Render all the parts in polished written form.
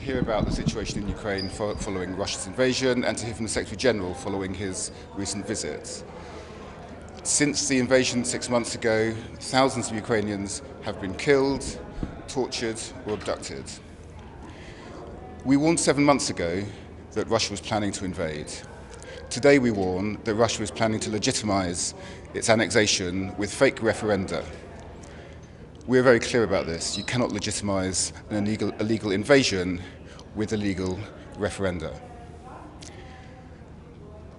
Hear about the situation in Ukraine following Russia's invasion and to hear from the Secretary General following his recent visit. Since the invasion 6 months ago, thousands of Ukrainians have been killed, tortured or abducted. We warned 7 months ago that Russia was planning to invade. Today we warn that Russia is planning to legitimize its annexation with fake referenda. We are very clear about this. You cannot legitimize an illegal invasion with illegal referenda.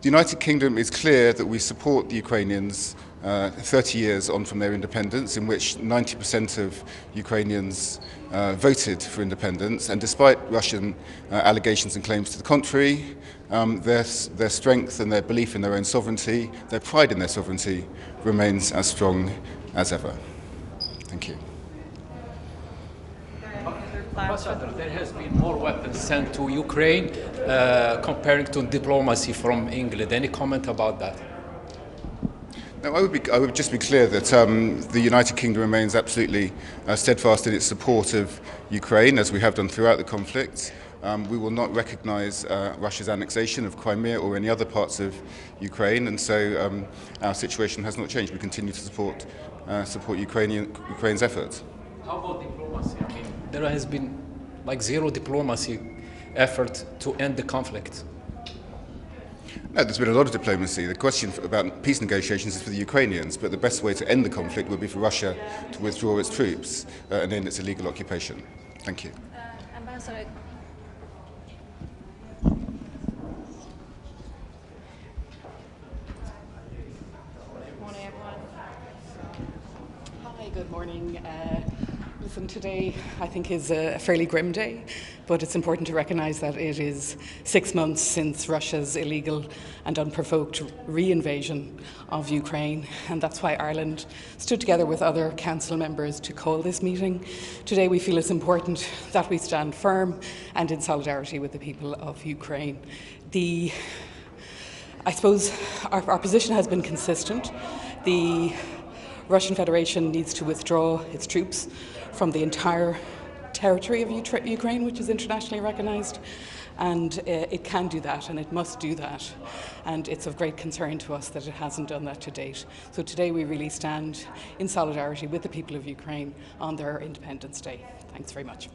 The United Kingdom is clear that we support the Ukrainians 30 years on from their independence, in which 90% of Ukrainians voted for independence, and despite Russian allegations and claims to the contrary, their strength and their belief in their own sovereignty, their pride in their sovereignty, remains as strong as ever. Thank you. Ambassador, there has been more weapons sent to Ukraine comparing to diplomacy from England. Any comment about that? No, I would just be clear that the United Kingdom remains absolutely steadfast in its support of Ukraine, as we have done throughout the conflict. We will not recognise Russia's annexation of Crimea or any other parts of Ukraine, and so our situation has not changed. We continue to support Ukraine's efforts. How about diplomacy? I mean, there has been like zero diplomacy effort to end the conflict. No, there's been a lot of diplomacy. The question about peace negotiations is for the Ukrainians, but the best way to end the conflict would be for Russia to withdraw its troops and end its illegal occupation. Thank you. Ambassador. Morning, everyone. Hi, good morning. Listen, today I think is a fairly grim day, but it's important to recognise that it is 6 months since Russia's illegal and unprovoked re-invasion of Ukraine, and that's why Ireland stood together with other council members to call this meeting. Today we feel it's important that we stand firm and in solidarity with the people of Ukraine. I suppose our position has been consistent. The Russian Federation needs to withdraw its troops from the entire territory of Ukraine, which is internationally recognised, and it can do that and it must do that, and it's of great concern to us that it hasn't done that to date. So today we really stand in solidarity with the people of Ukraine on their Independence Day. Thanks very much.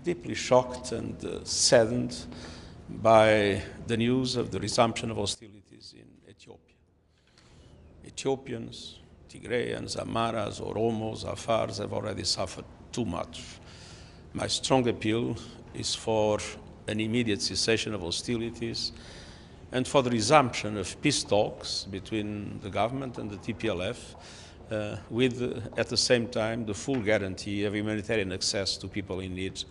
deeply shocked and saddened by the news of the resumption of hostilities in Ethiopia. Ethiopians, Tigrayans, Amaras, Oromos, Afars have already suffered too much. My strong appeal is for an immediate cessation of hostilities and for the resumption of peace talks between the government and the TPLF, with, at the same time, the full guarantee of humanitarian access to people in need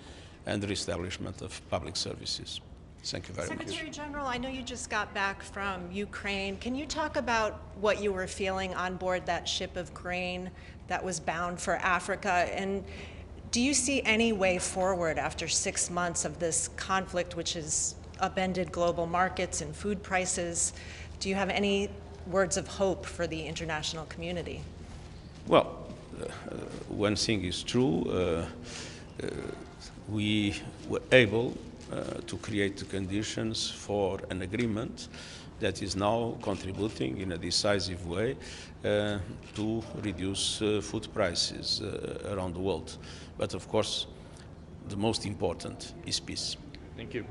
and the reestablishment of public services. Thank you very much. Secretary General, I know you just got back from Ukraine. Can you talk about what you were feeling on board that ship of grain that was bound for Africa? And do you see any way forward after 6 months of this conflict, which has upended global markets and food prices? Do you have any words of hope for the international community? Well, one thing is true. We were able to create the conditions for an agreement that is now contributing in a decisive way to reduce food prices around the world. But of course, the most important is peace. Thank you.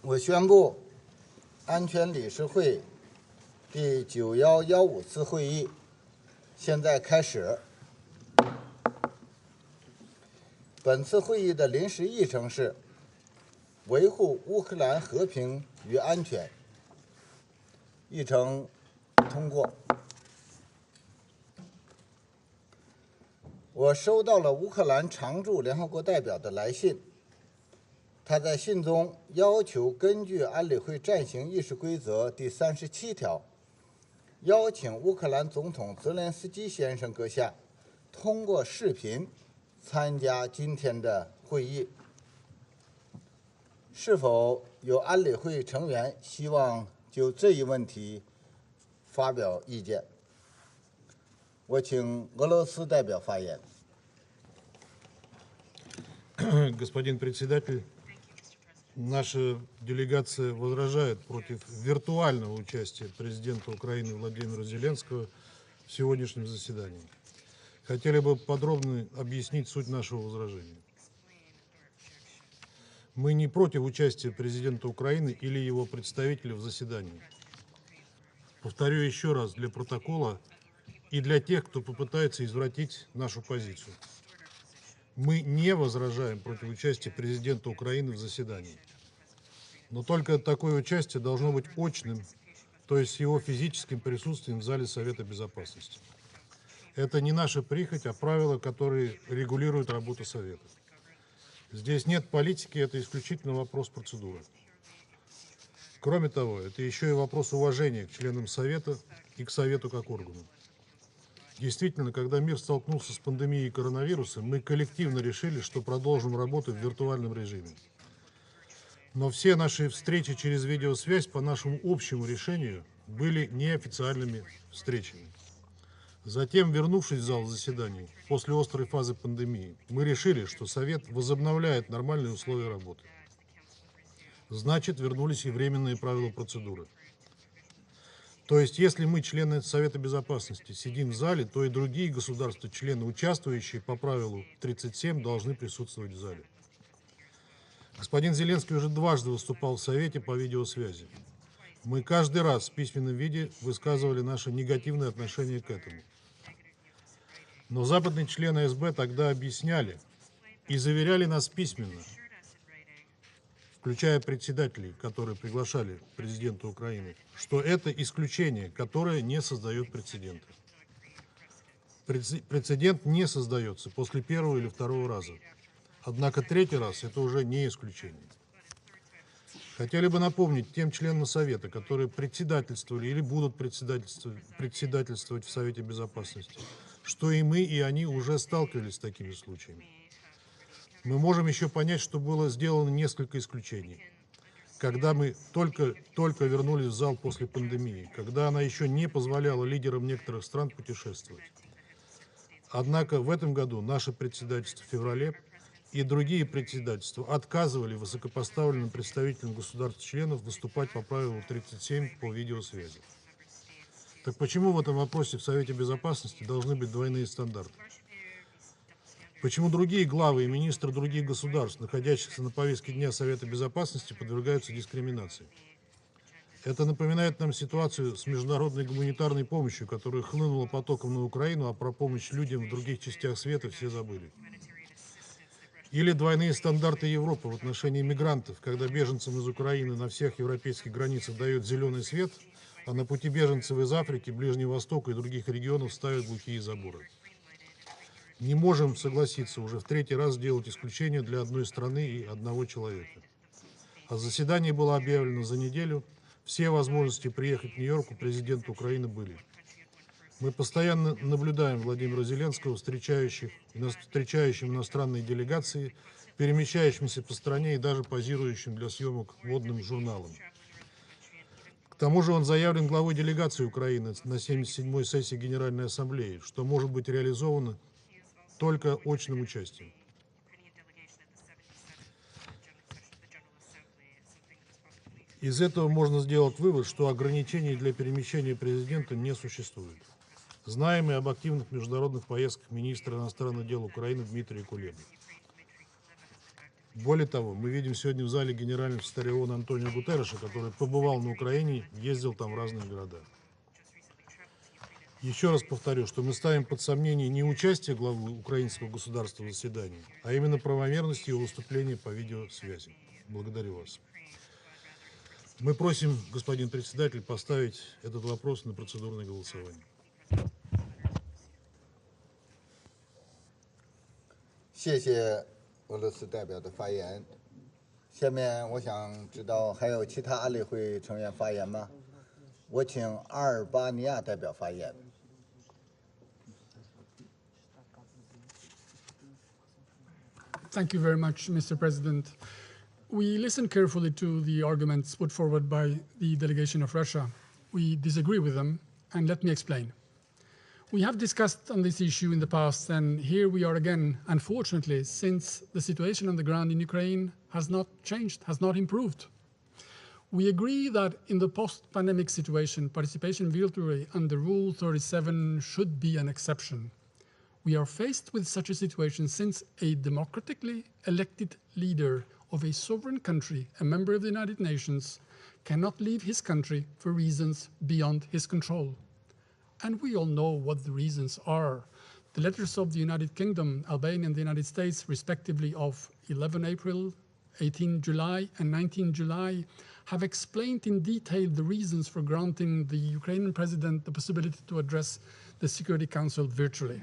我宣布，安全理事会第9115次会议现在开始。本次会议的临时议程是维护乌克兰和平与安全。议程通过。我收到了乌克兰常驻联合国代表的来信，他在信中要求根据安理会暂行议事规则第37条，邀请乌克兰总统泽连斯基先生阁下通过视频参加今天的会议。是否有安理会成员希望就这一问题发表意见？我请俄罗斯代表发言。Господин председатель, наша делегация возражает против виртуального участия президента Украины Владимира Зеленского в сегодняшнем заседании. Хотели бы подробно объяснить суть нашего возражения. Мы не против участия президента Украины или его представителя в заседании. Повторю еще раз для протокола и для тех, кто попытается извратить нашу позицию. Мы не возражаем против участия президента Украины в заседании. Но только такое участие должно быть очным, то есть с его физическим присутствием в зале Совета Безопасности. Это не наша прихоть, а правила, которые регулируют работу Совета. Здесь нет политики, это исключительно вопрос процедуры. Кроме того, это еще и вопрос уважения к членам Совета и к Совету как органу. Действительно, когда мир столкнулся с пандемией коронавируса, мы коллективно решили, что продолжим работу в виртуальном режиме. Но все наши встречи через видеосвязь по нашему общему решению были неофициальными встречами. Затем, вернувшись в зал заседаний после острой фазы пандемии, мы решили, что Совет возобновляет нормальные условия работы. Значит, вернулись и временные правила процедуры. То есть, если мы, члены Совета Безопасности, сидим в зале, то и другие государства, члены, участвующие по правилу 37, должны присутствовать в зале. Господин Зеленский уже дважды выступал в Совете по видеосвязи. Мы каждый раз в письменном виде высказывали наше негативное отношение к этому. Но западные члены СБ тогда объясняли и заверяли нас письменно, включая председателей, которые приглашали президента Украины, что это исключение, которое не создает прецедента. Прецедент не создается после первого или второго раза. Однако третий раз это уже не исключение. Хотели бы напомнить тем членам Совета, которые председательствовали или будут председательствовать в Совете Безопасности, что и мы, и они уже сталкивались с такими случаями. Мы можем еще понять, что было сделано несколько исключений. Когда мы только вернулись в зал после пандемии, когда она еще не позволяла лидерам некоторых стран путешествовать. Однако в этом году наше председательство в феврале и другие председательства отказывали высокопоставленным представителям государств-членов выступать по правилу 37 по видеосвязи. Так почему в этом вопросе в Совете Безопасности должны быть двойные стандарты? Почему другие главы и министры других государств, находящихся на повестке дня Совета Безопасности, подвергаются дискриминации? Это напоминает нам ситуацию с международной гуманитарной помощью, которая хлынула потоком на Украину, а про помощь людям в других частях света все забыли. Или двойные стандарты Европы в отношении мигрантов, когда беженцам из Украины на всех европейских границах дают зеленый свет, а на пути беженцев из Африки, Ближнего Востока и других регионов ставят глухие заборы. Не можем согласиться уже в третий раз сделать исключение для одной страны и одного человека. А заседание было объявлено за неделю. Все возможности приехать в Нью-Йорк у президента Украины были. Мы постоянно наблюдаем Владимира Зеленского, встречающим иностранные делегации, перемещающимся по стране и даже позирующим для съемок модным журналам. К тому же он заявлен главой делегации Украины на 77-й сессии Генеральной Ассамблеи, что может быть реализовано только очным участием. Из этого можно сделать вывод, что ограничений для перемещения президента не существует. Знаем и об активных международных поездках министра иностранных дел Украины Дмитрия Кулебы. Более того, мы видим сегодня в зале генерального секретаря ООН Антонио Гутерреша, который побывал на Украине, ездил там в разные города. Еще раз повторю, что мы ставим под сомнение не участие главы украинского государства в заседании, а именно правомерность его выступления по видеосвязи. Благодарю вас. Мы просим, господин председатель, поставить этот вопрос на процедурное голосование. 谢谢俄罗斯代表的发言。下面我想知道还有其他安理会成员发言吗？我请阿尔巴尼亚代表发言。Thank you very much, Mr. President. We listened carefully to the arguments put forward by the delegation of Russia. We disagree with them, and let me explain. We have discussed on this issue in the past, and here we are again, unfortunately, since the situation on the ground in Ukraine has not changed, has not improved. We agree that in the post-pandemic situation, participation virtually under Rule 37 should be an exception. We are faced with such a situation since a democratically elected leader of a sovereign country, a member of the United Nations, cannot leave his country for reasons beyond his control. And we all know what the reasons are. The letters of the United Kingdom, Albania, and the United States, respectively of 11 April, 18 July, and 19 July, have explained in detail the reasons for granting the Ukrainian president the possibility to address the Security Council virtually.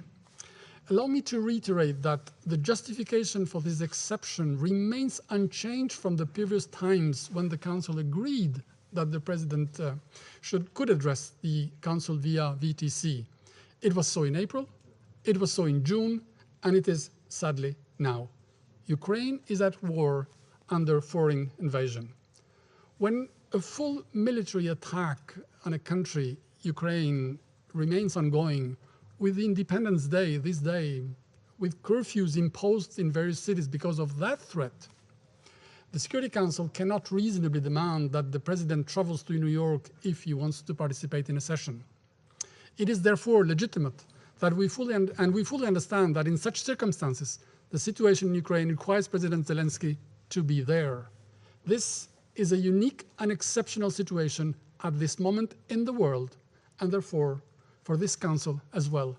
Allow me to reiterate that the justification for this exception remains unchanged from the previous times when the Council agreed that the President could address the Council via VTC. It was so in April, it was so in June, and it is sadly now. Ukraine is at war under foreign invasion. When a full military attack on a country, Ukraine, remains ongoing, with Independence Day, this day, with curfews imposed in various cities because of that threat, the Security Council cannot reasonably demand that the president travels to New York if he wants to participate in a session. It is therefore legitimate that we fully understand that in such circumstances, the situation in Ukraine requires President Zelensky to be there. This is a unique and exceptional situation at this moment in the world, and therefore for this Council as well.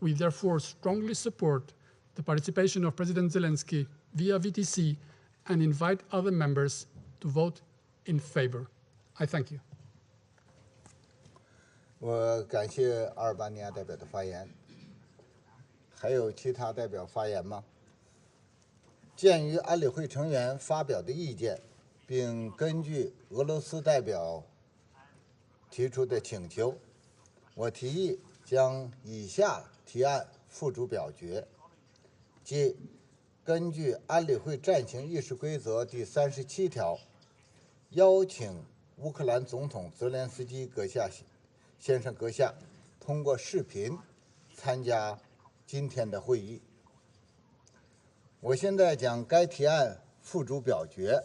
We therefore strongly support the participation of President Zelensky via VTC and invite other members to vote in favor. I thank you. 我感谢阿尔巴尼亚代表的发言。还有其他代表发言吗？鉴于安理会成员发表的意见，并根据俄罗斯代表提出的请求，我提议将以下提案付诸表决，即根据安理会暂行议事规则第37条，邀请乌克兰总统泽连斯基先生阁下通过视频参加今天的会议。我现在将该提案付诸表决。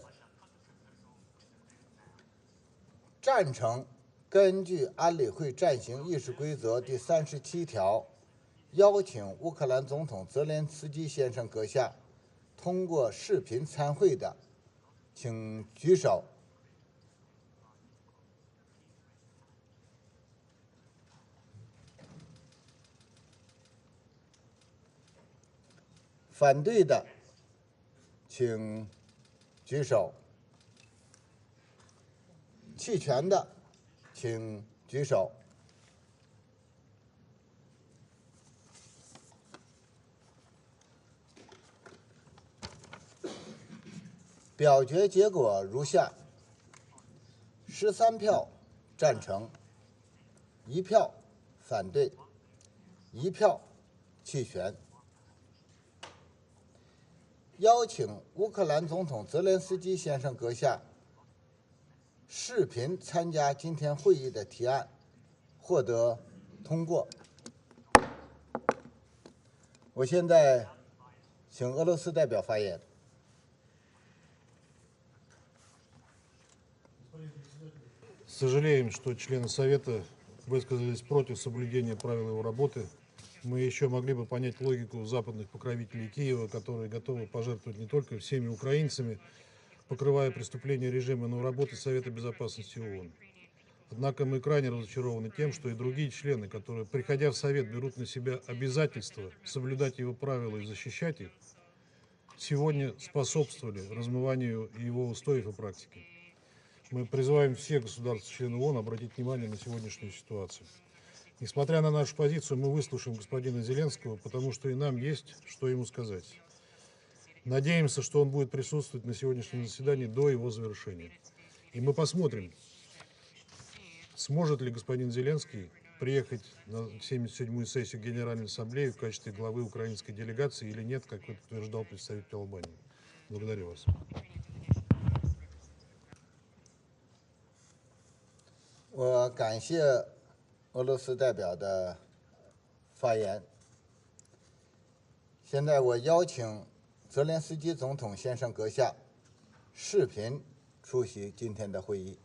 赞成根据安理会暂行议事规则第37条，邀请乌克兰总统泽连斯基先生阁下通过视频参会的，请举手。反对的，请举手；弃权的，请举手。表决结果如下：13票赞成，1票反对，1票弃权。邀请乌克兰总统泽连斯基先生阁下视频参加今天会议的提案获得通过。我现在请俄罗斯代表发言。Сожалеем, что члены Совета высказались против соблюдения правил его работы. Мы еще могли бы понять логику западных покровителей Киева, которые готовы пожертвовать не только всеми украинцами, покрывая преступления режима, но и работой Совета Безопасности ООН. Однако мы крайне разочарованы тем, что и другие члены, которые, приходя в Совет, берут на себя обязательство соблюдать его правила и защищать их, сегодня способствовали размыванию его устоев и практики. Мы призываем всех государств-членов ООН обратить внимание на сегодняшнюю ситуацию. Несмотря на нашу позицию, мы выслушаем господина Зеленского, потому что и нам есть, что ему сказать. Надеемся, что он будет присутствовать на сегодняшнем заседании до его завершения. И мы посмотрим, сможет ли господин Зеленский приехать на 77-ю сессию Генеральной Ассамблеи в качестве главы украинской делегации или нет, как утверждал представитель Албании. Благодарю вас. 我感谢俄罗斯代表的发言。现在我邀请泽连斯基总统先生阁下视频出席今天的会议。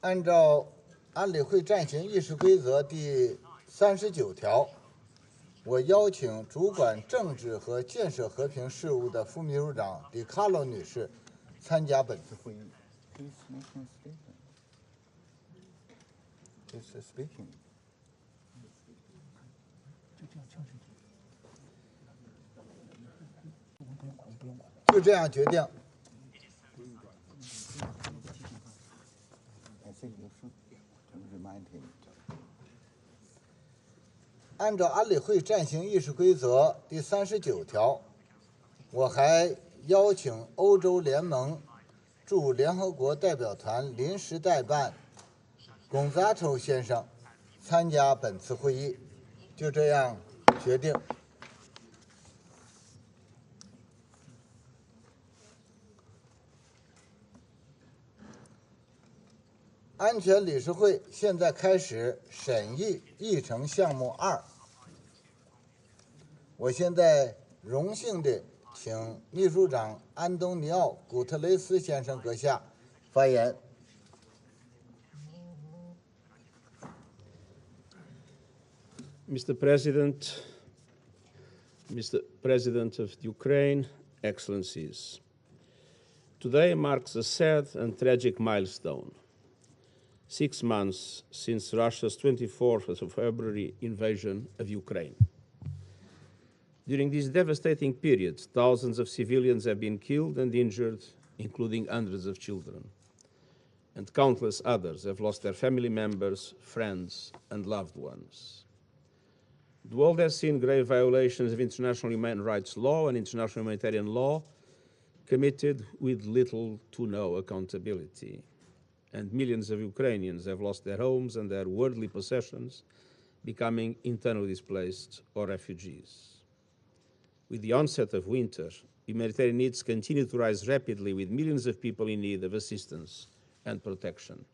按照安理会暂行议事规则第39条，我邀请主管政治和建设和平事务的副秘书长迪卡洛女士参加本次会议。就这样决定。按照安理会暂行议事规则第39条，我还邀请欧洲联盟驻联合国代表团临时代办龚扎头先生参加本次会议，就这样决定。安全理事会现在开始审议议程项目2。我现在荣幸地请秘书长安东尼奥·古特雷斯先生阁下发言。Mr. President of Ukraine, Excellencies, today marks a sad and tragic milestone. 6 months since Russia's 24th of February invasion of Ukraine. During this devastating period, thousands of civilians have been killed and injured, including hundreds of children. And countless others have lost their family members, friends, and loved ones. The world has seen grave violations of international human rights law and international humanitarian law committed with little to no accountability. And millions of Ukrainians have lost their homes and their worldly possessions, becoming internally displaced or refugees. With the onset of winter, humanitarian needs continue to rise rapidly, with millions of people in need of assistance and protection.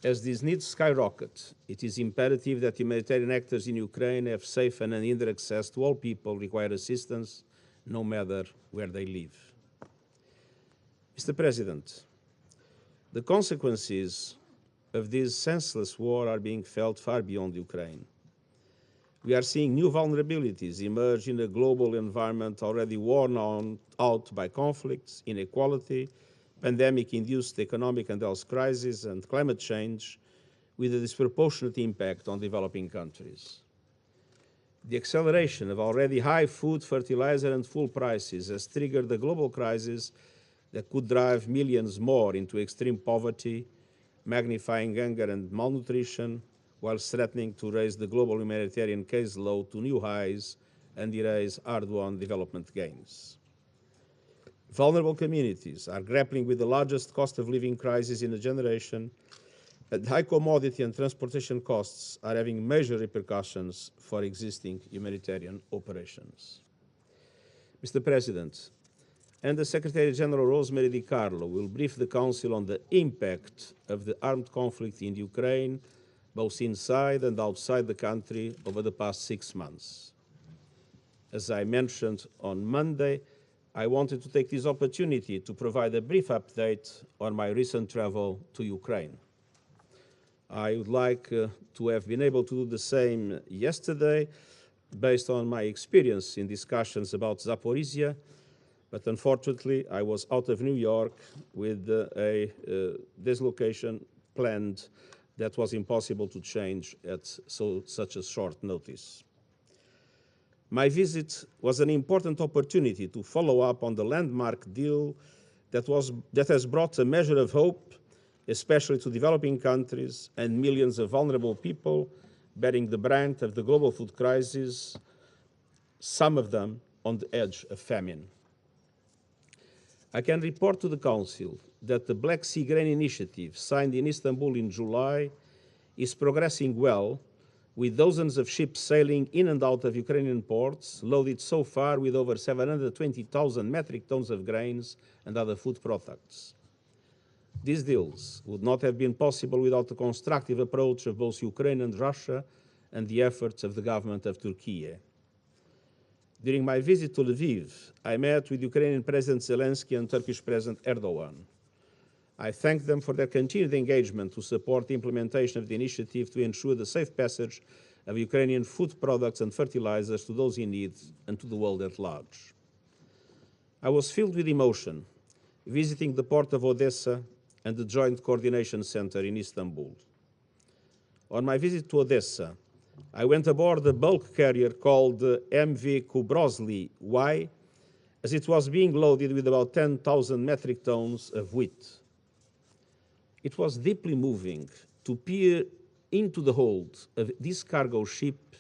As these needs skyrocket, it is imperative that humanitarian actors in Ukraine have safe and unhindered access to all people who require assistance, no matter where they live. Mr. President, the consequences of this senseless war are being felt far beyond Ukraine. We are seeing new vulnerabilities emerge in a global environment already worn out by conflicts, inequality, pandemic-induced economic and health crises, and climate change, with a disproportionate impact on developing countries. The acceleration of already high food, fertilizer, and fuel prices has triggered a global crisis that could drive millions more into extreme poverty, magnifying hunger and malnutrition, while threatening to raise the global humanitarian caseload to new highs and erase hard-won development gains. Vulnerable communities are grappling with the largest cost of living crisis in a generation, and high commodity and transportation costs are having major repercussions for existing humanitarian operations. Mr. President, Under Secretary General Rosemary DiCarlo will brief the Council on the impact of the armed conflict in Ukraine, both inside and outside the country, over the past 6 months. As I mentioned on Monday, I wanted to take this opportunity to provide a brief update on my recent travel to Ukraine. I would like to have been able to do the same yesterday, based on my experience in discussions about Zaporizhia, but unfortunately I was out of New York with a dislocation planned that was impossible to change at such a short notice. My visit was an important opportunity to follow up on the landmark deal that has brought a measure of hope, especially to developing countries and millions of vulnerable people bearing the brunt of the global food crisis, some of them on the edge of famine. I can report to the Council that the Black Sea Grain Initiative, signed in Istanbul in July, is progressing well, with dozens of ships sailing in and out of Ukrainian ports, loaded so far with over 720,000 metric tons of grains and other food products. These deals would not have been possible without the constructive approach of both Ukraine and Russia and the efforts of the government of Turkey. During my visit to Lviv, I met with Ukrainian President Zelensky and Turkish President Erdogan. I thank them for their continued engagement to support the implementation of the initiative to ensure the safe passage of Ukrainian food products and fertilizers to those in need and to the world at large. I was filled with emotion visiting the port of Odessa and the Joint Coordination Center in Istanbul. On my visit to Odessa, I went aboard a bulk carrier called MV Kubrosli. Why? As it was being loaded with about 10,000 metric tons of wheat. It was deeply moving to peer into the hold of this cargo ship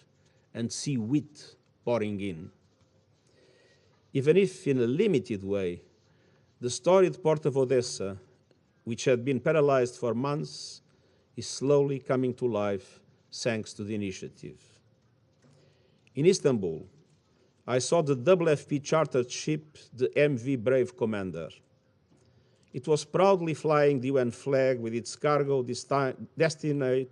and see wheat pouring in. Even if in a limited way, the storied port of Odessa, which had been paralyzed for months, is slowly coming to life thanks to the initiative. In Istanbul, I saw the WFP chartered ship, the MV Brave Commander. It was proudly flying the UN flag with its cargo destined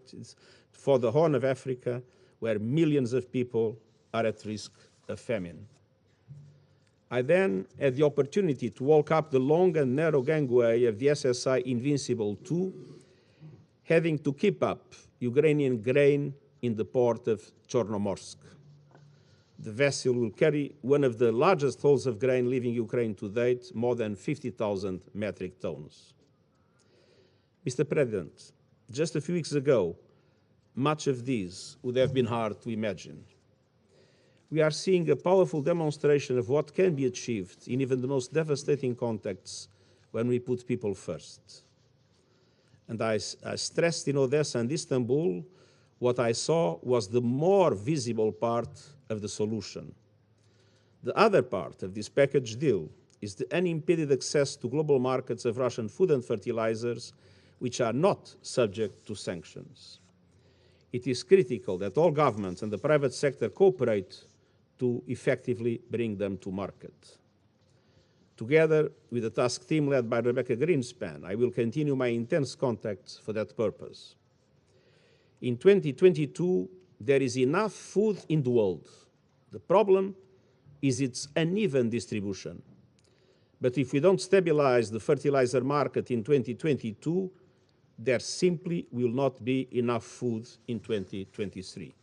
for the Horn of Africa, where millions of people are at risk of famine. I then had the opportunity to walk up the long and narrow gangway of the SSI Invincible II, having to keep up Ukrainian grain in the port of Chornomorsk. The vessel will carry one of the largest hauls of grain leaving Ukraine to date, more than 50,000 metric tons. Mr. President, just a few weeks ago, much of this would have been hard to imagine. We are seeing a powerful demonstration of what can be achieved in even the most devastating contexts when we put people first. And I stressed in Odessa and Istanbul, what I saw was the more visible part of the solution. The other part of this package deal is the unimpeded access to global markets of Russian food and fertilizers, which are not subject to sanctions. It is critical that all governments and the private sector cooperate to effectively bring them to market. Together with the task team led by Rebecca Greenspan, I will continue my intense contacts for that purpose. In 2022, there is enough food in the world. The problem is its uneven distribution. But if we don't stabilize the fertilizer market in 2022, there simply will not be enough food in 2023.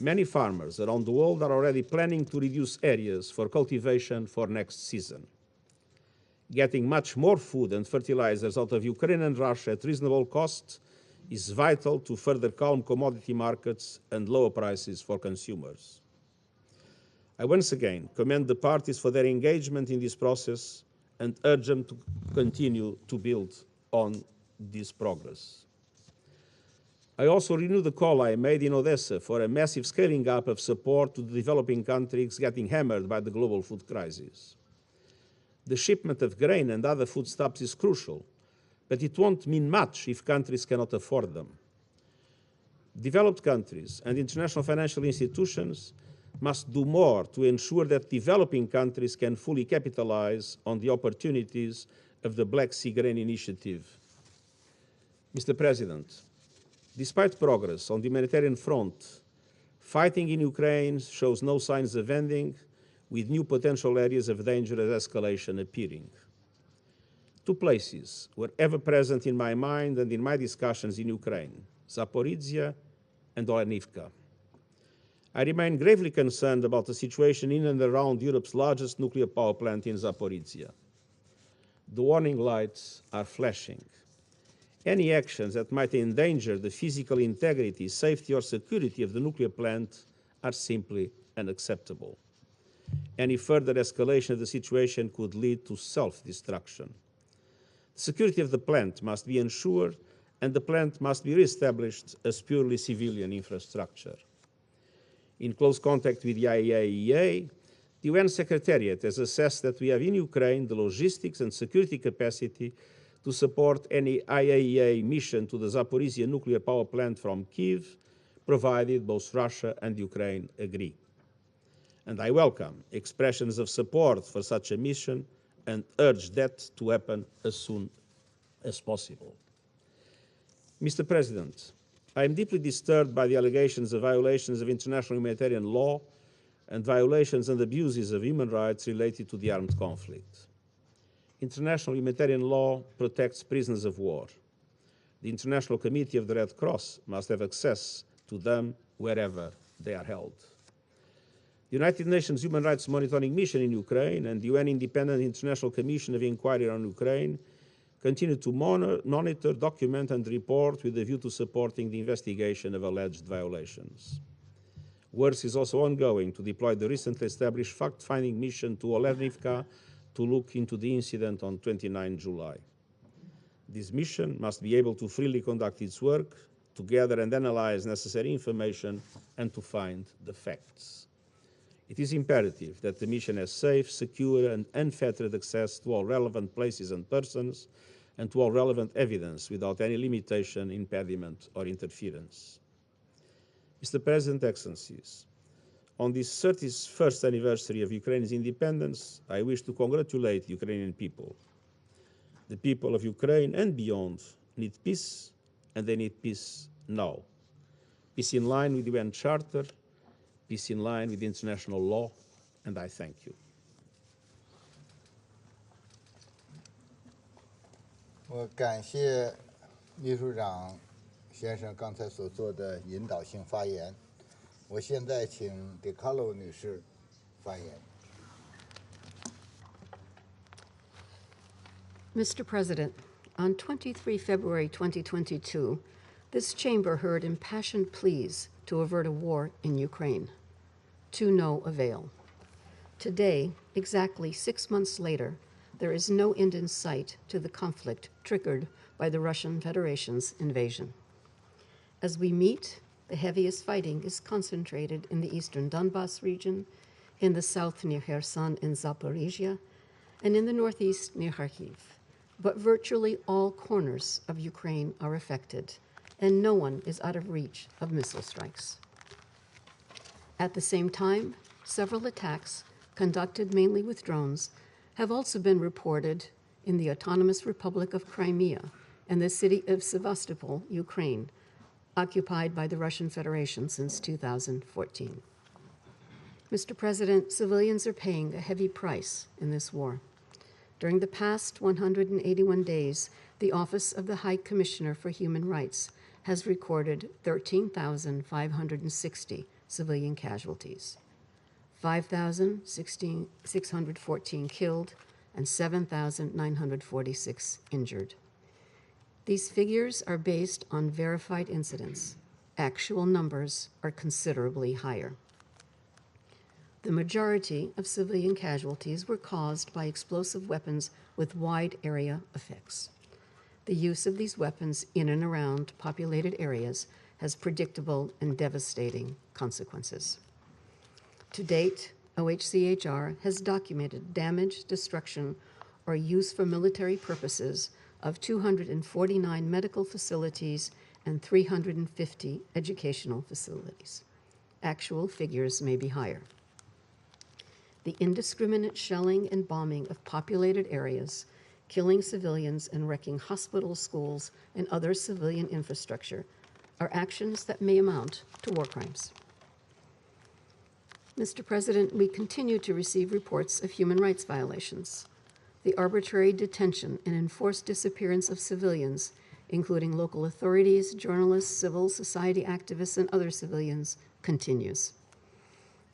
Many farmers around the world are already planning to reduce areas for cultivation for next season. Getting much more food and fertilizers out of Ukraine and Russia at reasonable cost is vital to further calm commodity markets and lower prices for consumers. I once again commend the parties for their engagement in this process and urge them to continue to build on this progress. I also renew the call I made in Odessa for a massive scaling up of support to the developing countries getting hammered by the global food crisis. The shipment of grain and other foodstuffs is crucial, but it won't mean much if countries cannot afford them. Developed countries and international financial institutions must do more to ensure that developing countries can fully capitalize on the opportunities of the Black Sea Grain Initiative. Mr. President, despite progress on the humanitarian front, fighting in Ukraine shows no signs of ending, with new potential areas of danger and escalation appearing. Two places were ever present in my mind and in my discussions in Ukraine, Zaporizhia and Olenivka. I remain gravely concerned about the situation in and around Europe's largest nuclear power plant in Zaporizhia. The warning lights are flashing. Any actions that might endanger the physical integrity, safety, or security of the nuclear plant are simply unacceptable. Any further escalation of the situation could lead to self-destruction. The security of the plant must be ensured, and the plant must be reestablished as purely civilian infrastructure. In close contact with the IAEA, the UN Secretariat has assessed that we have in Ukraine the logistics and security capacity to support any IAEA mission to the Zaporizhia nuclear power plant from Kyiv, provided both Russia and Ukraine agree. And I welcome expressions of support for such a mission and urge that to happen as soon as possible. Mr. President, I am deeply disturbed by the allegations of violations of international humanitarian law and violations and abuses of human rights related to the armed conflict. International humanitarian law protects prisoners of war. The International Committee of the Red Cross must have access to them wherever they are held. The United Nations Human Rights Monitoring Mission in Ukraine and the UN Independent International Commission of Inquiry on Ukraine continue to monitor, document, and report with a view to supporting the investigation of alleged violations. Work is also ongoing to deploy the recently established fact-finding mission to Olenivka to look into the incident on 29 July. This mission must be able to freely conduct its work, to gather and analyze necessary information, and to find the facts. It is imperative that the mission has safe, secure, and unfettered access to all relevant places and persons, and to all relevant evidence without any limitation, impediment, or interference. Mr. President, Excellencies, on this 31st anniversary of Ukraine's independence, I wish to congratulate the Ukrainian people. The people of Ukraine and beyond need peace, and they need peace now. Peace in line with the UN Charter, peace in line with international law, and I thank you. 我感谢秘书长先生刚才所做的引导性发言。我现在请迪卡洛女士发言。Mr. President, on 23 February 2022, this chamber heard impassioned pleas to avert a war in Ukraine, to no avail. Today, exactly 6 months later, there is no end in sight to the conflict triggered by the Russian Federation's invasion. As we meet, the heaviest fighting is concentrated in the eastern Donbas region, in the south near Kherson and Zaporizhia, and in the northeast near Kharkiv. But virtually all corners of Ukraine are affected, and no one is out of reach of missile strikes. At the same time, several attacks, conducted mainly with drones, have also been reported in the Autonomous Republic of Crimea and the city of Sevastopol, Ukraine, occupied by the Russian Federation since 2014. Mr. President, civilians are paying a heavy price in this war. During the past 181 days, the Office of the High Commissioner for Human Rights has recorded 13,560 civilian casualties, 5,614 killed, and 7,946 injured. These figures are based on verified incidents. Actual numbers are considerably higher. The majority of civilian casualties were caused by explosive weapons with wide area effects. The use of these weapons in and around populated areas has predictable and devastating consequences. To date, OHCHR has documented damage, destruction, or use for military purposes of 249 medical facilities and 350 educational facilities. Actual figures may be higher. The indiscriminate shelling and bombing of populated areas, killing civilians and wrecking hospitals, schools, and other civilian infrastructure are actions that may amount to war crimes. Mr. President, we continue to receive reports of human rights violations. The arbitrary detention and enforced disappearance of civilians, including local authorities, journalists, civil society activists, and other civilians, continues.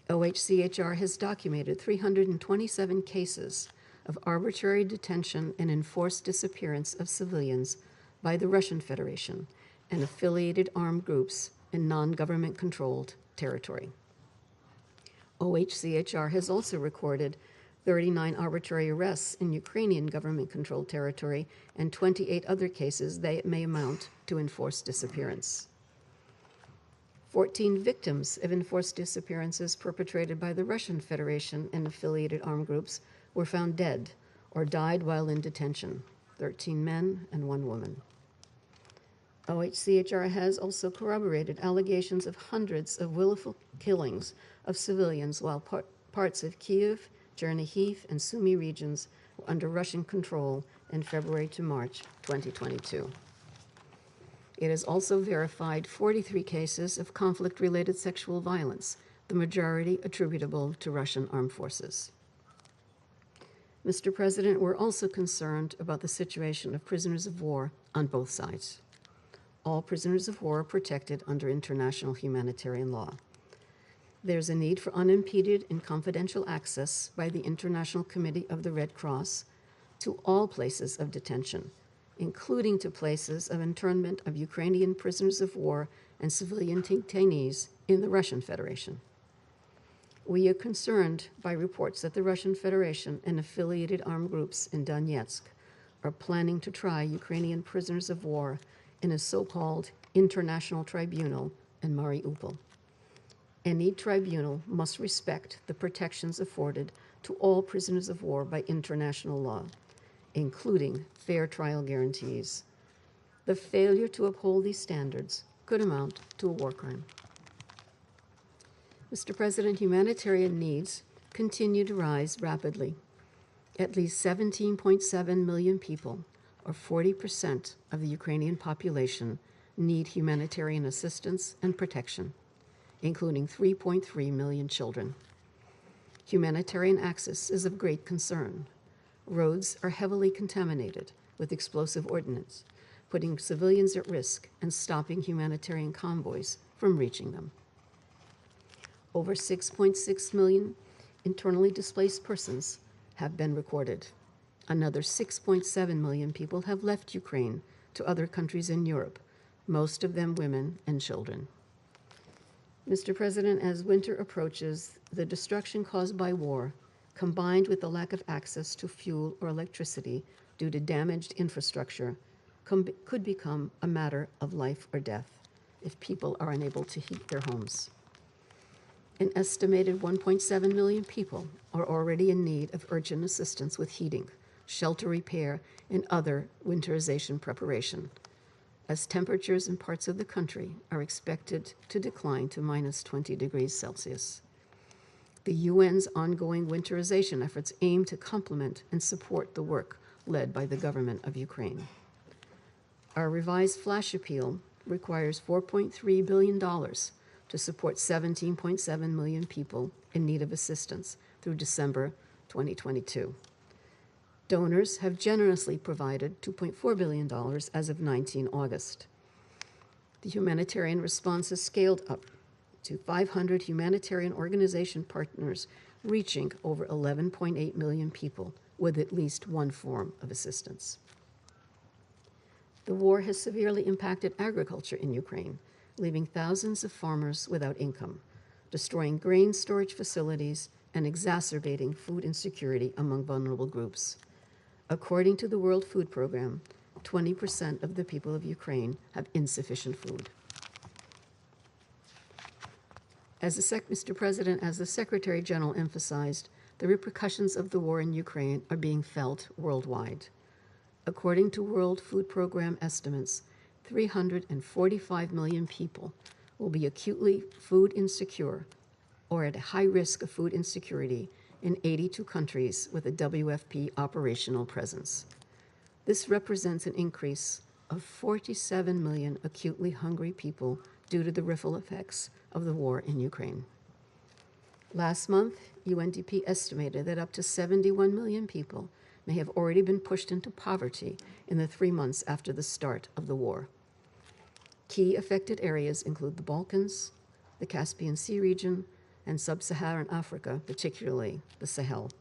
OHCHR has documented 327 cases of arbitrary detention and enforced disappearance of civilians by the Russian Federation and affiliated armed groups in non-government-controlled territory. OHCHR has also recorded 39 arbitrary arrests in Ukrainian government-controlled territory and 28 other cases that may amount to enforced disappearance. 14 victims of enforced disappearances perpetrated by the Russian Federation and affiliated armed groups were found dead or died while in detention, 13 men and 1 woman. OHCHR has also corroborated allegations of hundreds of willful killings of civilians while parts of Kyiv, Chernihiv, and Sumy regions were under Russian control in February to March 2022. It has also verified 43 cases of conflict-related sexual violence, the majority attributable to Russian armed forces. Mr. President, we're also concerned about the situation of prisoners of war on both sides. All prisoners of war are protected under international humanitarian law. There's a need for unimpeded and confidential access by the International Committee of the Red Cross to all places of detention, including to places of internment of Ukrainian prisoners of war and civilian detainees in the Russian Federation. We are concerned by reports that the Russian Federation and affiliated armed groups in Donetsk are planning to try Ukrainian prisoners of war in a so-called international tribunal in Mariupol. Any tribunal must respect the protections afforded to all prisoners of war by international law, including fair trial guarantees. The failure to uphold these standards could amount to a war crime. Mr. President, humanitarian needs continue to rise rapidly. At least 17.7 million people, or 40% of the Ukrainian population, need humanitarian assistance and protection, including 3.3 million children. Humanitarian access is of great concern. Roads are heavily contaminated with explosive ordnance, putting civilians at risk and stopping humanitarian convoys from reaching them. Over 6.6 million internally displaced persons have been recorded. Another 6.7 million people have left Ukraine to other countries in Europe, most of them women and children. Mr. President, as winter approaches, the destruction caused by war, combined with the lack of access to fuel or electricity due to damaged infrastructure, could become a matter of life or death if people are unable to heat their homes. An estimated 1.7 million people are already in need of urgent assistance with heating, shelter repair, and other winterization preparation, as temperatures in parts of the country are expected to decline to minus 20 degrees Celsius. The UN's ongoing winterization efforts aim to complement and support the work led by the government of Ukraine. Our revised flash appeal requires $4.3 billion to support 17.7 million people in need of assistance through December 2022. Donors have generously provided $2.4 billion as of 19 August. The humanitarian response has scaled up to 500 humanitarian organization partners, reaching over 11.8 million people with at least one form of assistance. The war has severely impacted agriculture in Ukraine, leaving thousands of farmers without income, destroying grain storage facilities, and exacerbating food insecurity among vulnerable groups. According to the World Food Program, 20% of the people of Ukraine have insufficient food. Mr. President, as the Secretary General emphasized, the repercussions of the war in Ukraine are being felt worldwide. According to World Food Program estimates, 345 million people will be acutely food insecure or at a high risk of food insecurity in 82 countries with a WFP operational presence. This represents an increase of 47 million acutely hungry people due to the ripple effects of the war in Ukraine. Last month, UNDP estimated that up to 71 million people may have already been pushed into poverty in the 3 months after the start of the war. Key affected areas include the Balkans, the Caspian Sea region, and sub-Saharan Africa, particularly the Sahel.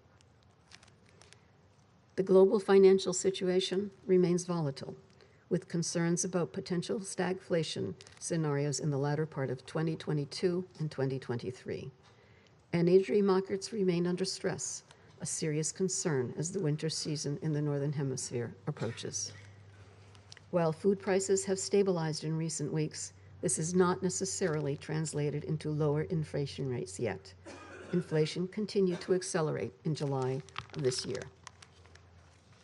The global financial situation remains volatile, with concerns about potential stagflation scenarios in the latter part of 2022 and 2023. Energy markets remain under stress, a serious concern as the winter season in the Northern Hemisphere approaches. While food prices have stabilized in recent weeks, this is not necessarily translated into lower inflation rates yet. Inflation continued to accelerate in July of this year.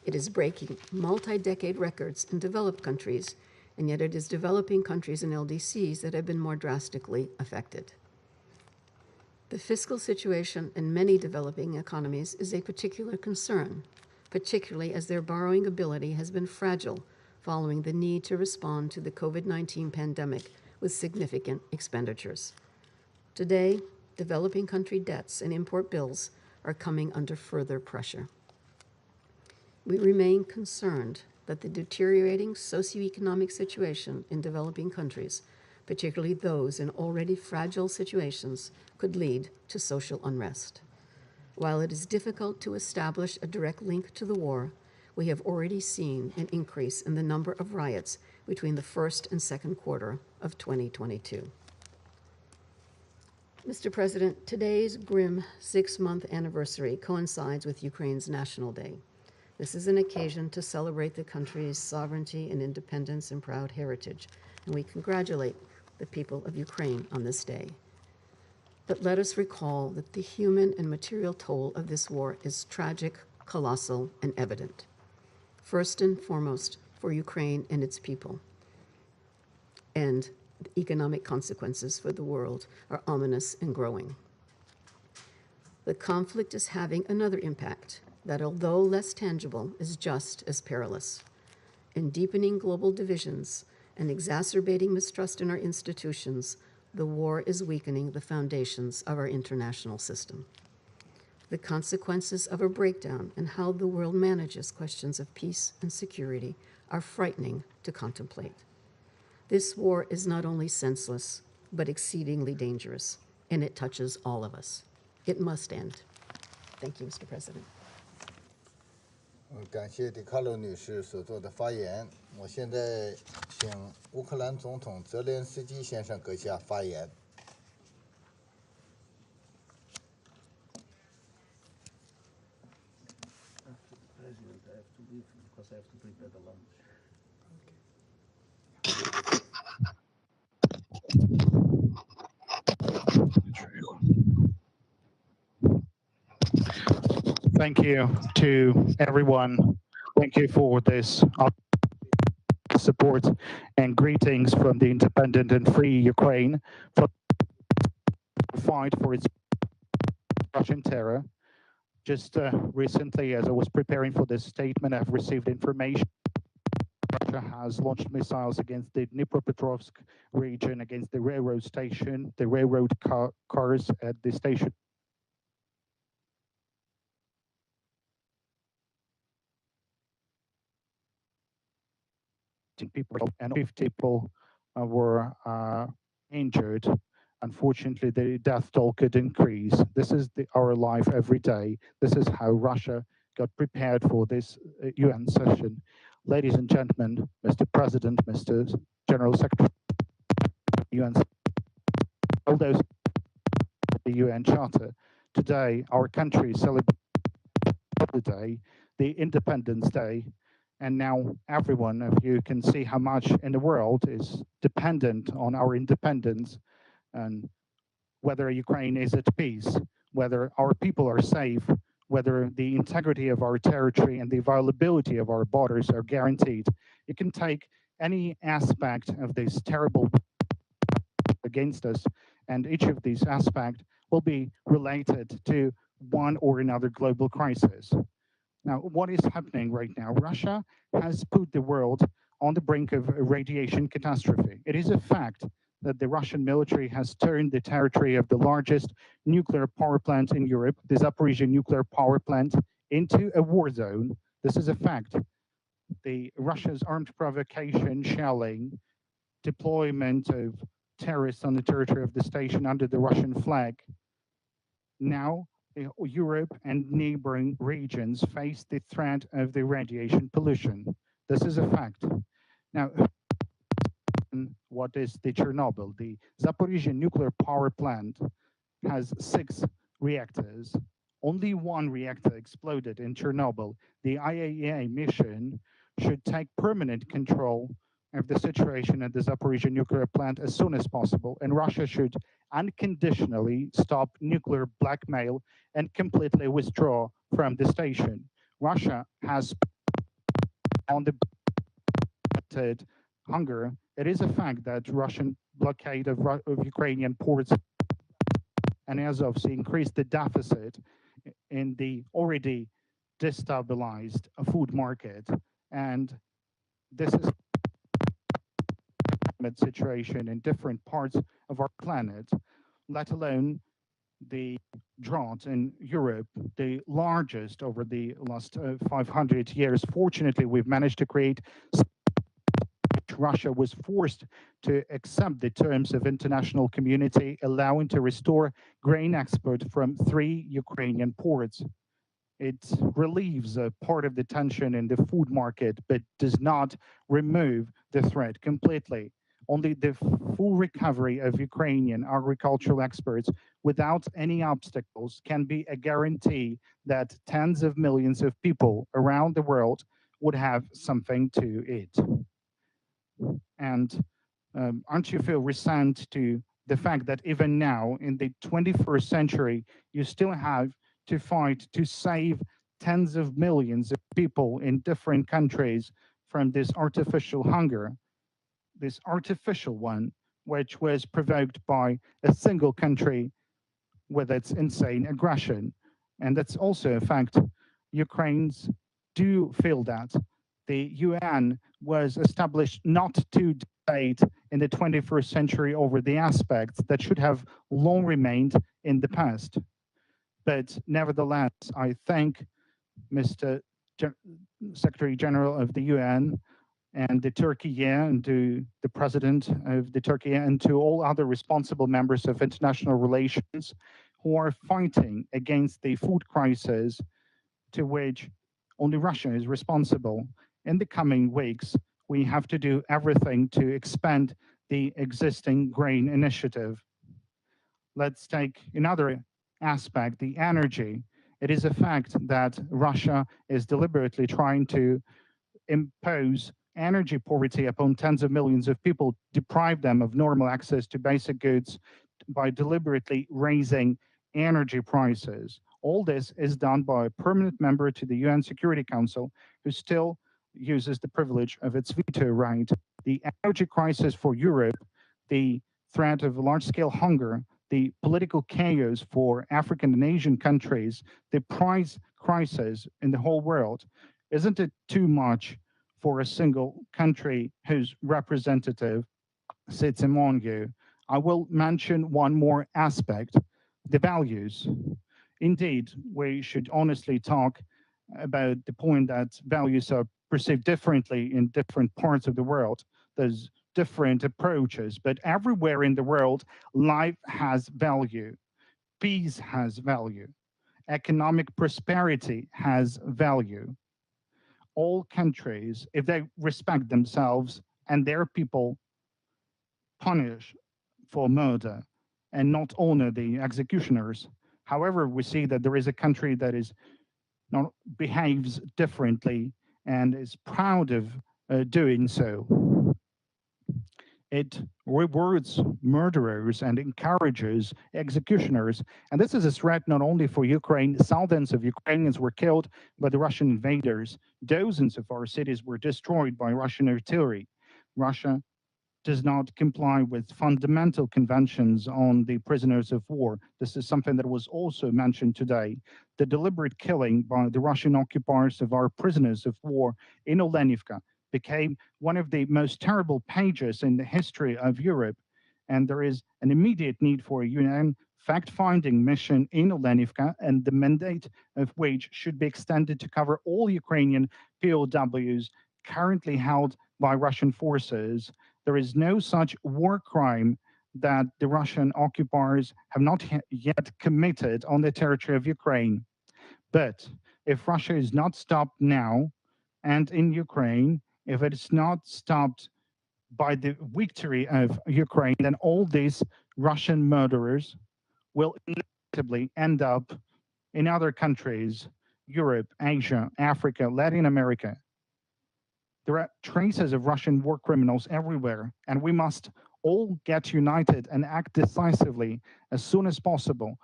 It is breaking multi-decade records in developed countries, and yet it is developing countries and LDCs that have been more drastically affected. The fiscal situation in many developing economies is a particular concern, particularly as their borrowing ability has been fragile following the need to respond to the COVID-19 pandemic with significant expenditures. Today, developing country debts and import bills are coming under further pressure. We remain concerned that the deteriorating socioeconomic situation in developing countries, particularly those in already fragile situations, could lead to social unrest. While it is difficult to establish a direct link to the war, we have already seen an increase in the number of riots between the first and second quarter of 2022. Mr. President, today's grim 6-month anniversary coincides with Ukraine's National Day. This is an occasion to celebrate the country's sovereignty and independence and proud heritage, and we congratulate the people of Ukraine on this day. But let us recall that the human and material toll of this war is tragic, colossal, and evident. First and foremost, for Ukraine and its people. And the economic consequences for the world are ominous and growing. The conflict is having another impact that, although less tangible, is just as perilous. In deepening global divisions and exacerbating mistrust in our institutions, the war is weakening the foundations of our international system. The consequences of a breakdown in how the world manages questions of peace and security are frightening to contemplate. This war is not only senseless, but exceedingly dangerous, and it touches all of us. It must end. Thank you, Mr. President. 感谢迪卡洛女士所做的发言。我现在请乌克兰总统泽连斯基先生阁下发言。Thank you to everyone. Thank you for this support and greetings from the independent and free Ukraine for the fight for its Russian terror. Just recently, as I was preparing for this statement, I've received information Russia has launched missiles against the Dnipropetrovsk region, against the railroad station, the railroad cars at the station. People and 50 people were injured. Unfortunately, the death toll could increase. This is our life every day. This is how Russia got prepared for this UN session. Ladies and gentlemen, Mr. President, Mr. General Secretary, UN, all those the UN Charter. Today, our country celebrates the day, the Independence Day. And now every one of you can see how much in the world is dependent on our independence, and whether Ukraine is at peace, whether our people are safe, whether the integrity of our territory and the availability of our borders are guaranteed. You can take any aspect of this terrible against us, and each of these aspects will be related to one or another global crisis. Now, what is happening right now? Russia has put the world on the brink of a radiation catastrophe. It is a fact that the Russian military has turned the territory of the largest nuclear power plant in Europe, the Zaporizhzhia nuclear power plant, into a war zone. This is a fact. Russia's armed provocation, shelling, deployment of terrorists on the territory of the station under the Russian flag. Now, Europe and neighboring regions face the threat of the radiation pollution. This is a fact. Now, what is the Chernobyl? The Zaporizhzhia nuclear power plant has 6 reactors. Only 1 reactor exploded in Chernobyl. The IAEA mission should take permanent control of the situation at the Zaporizhzhia nuclear plant as soon as possible, and Russia should unconditionally stop nuclear blackmail and completely withdraw from the station. Russia has on the hunger. It is a fact that Russian blockade of Ukrainian ports and Azovs increased the deficit in the already destabilized food market, and this is situation in different parts of our planet, let alone the drought in Europe, the largest over the last 500 years. Fortunately, we've managed to create. Russia was forced to accept the terms of international community, allowing to restore grain export from 3 Ukrainian ports. It relieves a part of the tension in the food market, but does not remove the threat completely. Only the full recovery of Ukrainian agricultural exports without any obstacles can be a guarantee that tens of millions of people around the world would have something to eat. And aren't you feel resent to the fact that even now, in the 21st century, you still have to fight to save tens of millions of people in different countries from this artificial hunger, this artificial one, which was provoked by a single country with its insane aggression. And that's also a fact. Ukrainians do feel that. The UN was established not to debate in the 21st century over the aspects that should have long remained in the past. But nevertheless, I thank Mr. Secretary General of the UN and the Turkey and to the President of the Turkey and to all other responsible members of international relations who are fighting against the food crisis to which only Russia is responsible. In the coming weeks, we have to do everything to expand the existing grain initiative. Let's take another aspect, the energy. It is a fact that Russia is deliberately trying to impose energy poverty upon tens of millions of people, deprive them of normal access to basic goods by deliberately raising energy prices. All this is done by a permanent member to the UN Security Council who still uses the privilege of its veto right. The energy crisis for Europe, the threat of large-scale hunger, the political chaos for African and Asian countries, the price crisis in the whole world, isn't it too much for a single country whose representative sits among you? I will mention one more aspect, the values. Indeed, we should honestly talk about the point that values are perceived differently in different parts of the world. There's different approaches, but everywhere in the world, life has value, peace has value, economic prosperity has value. All countries, if they respect themselves and their people, punish for murder and not honor the executioners. However, we see that there is a country that is not behaves differently and is proud of doing so. It rewards murderers and encourages executioners. And this is a threat not only for Ukraine. Thousands of Ukrainians were killed by the Russian invaders. Dozens of our cities were destroyed by Russian artillery. Russia does not comply with fundamental conventions on the prisoners of war. This is something that was also mentioned today. The deliberate killing by the Russian occupiers of our prisoners of war in Olenivka became one of the most terrible pages in the history of Europe. And there is an immediate need for a UN fact-finding mission in Olenivka, and the mandate of which should be extended to cover all Ukrainian POWs currently held by Russian forces. There is no such war crime that the Russian occupiers have not yet committed on the territory of Ukraine. But if Russia is not stopped now and in Ukraine, if it is not stopped by the victory of Ukraine, then all these Russian murderers will inevitably end up in other countries, Europe, Asia, Africa, Latin America. There are traces of Russian war criminals everywhere, and we must all get united and act decisively as soon as possible,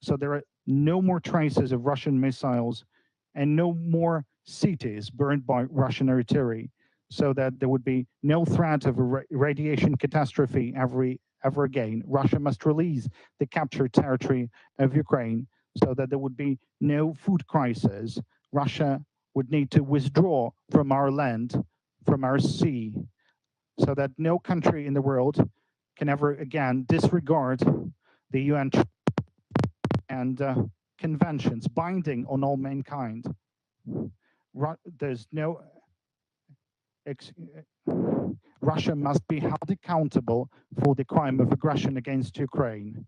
so there are no more traces of Russian missiles and no more cities burned by Russian artillery, so that there would be no threat of a radiation catastrophe ever again. Russia must release the captured territory of Ukraine so that there would be no food crisis. Russia would need to withdraw from our land, from our sea, so that no country in the world can ever again disregard the UN and conventions binding on all mankind. There's no Russia must be held accountable for the crime of aggression against Ukraine.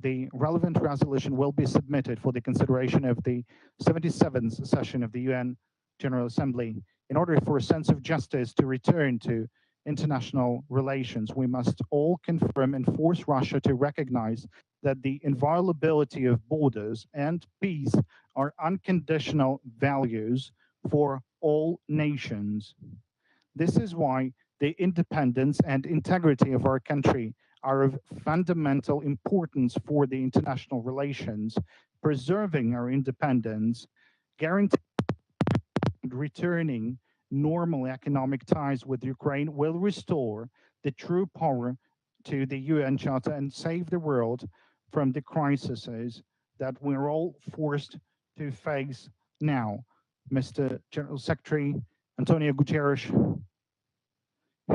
the relevant resolution will be submitted for the consideration of the 77th session of the UN General Assembly. In order for a sense of justice to return to international relations, we must all confirm and force Russia to recognize that the inviolability of borders and peace are unconditional values for all nations. This is why the independence and integrity of our country are of fundamental importance for the international relations. Preserving our independence, guaranteeing returning normal economic ties with Ukraine will restore the true power to the UN Charter and save the world from the crises that we're all forced to face now. Mr. General Secretary Antonio Guterres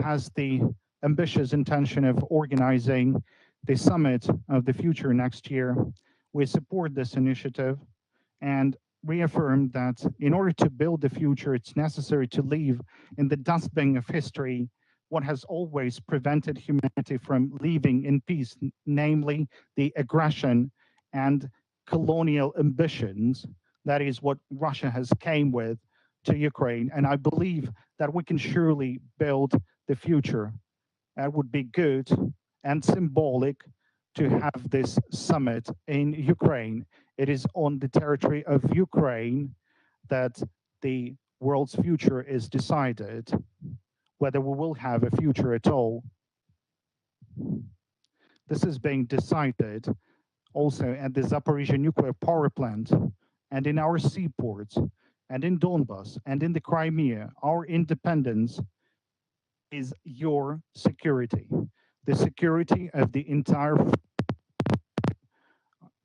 has the ambitious intention of organizing the summit of the future next year. We support this initiative and reaffirm that in order to build the future, it's necessary to leave in the dustbin of history what has always prevented humanity from living in peace, namely the aggression and colonial ambitions. That is what Russia has came with to Ukraine. And I believe that we can surely build the future. That would be good and symbolic to have this summit in Ukraine. It is on the territory of Ukraine that the world's future is decided, whether we will have a future at all. This is being decided also at the Zaporizhzhia nuclear power plant and in our seaports and in Donbas and in the Crimea. Our independence is your security, the security of the entire.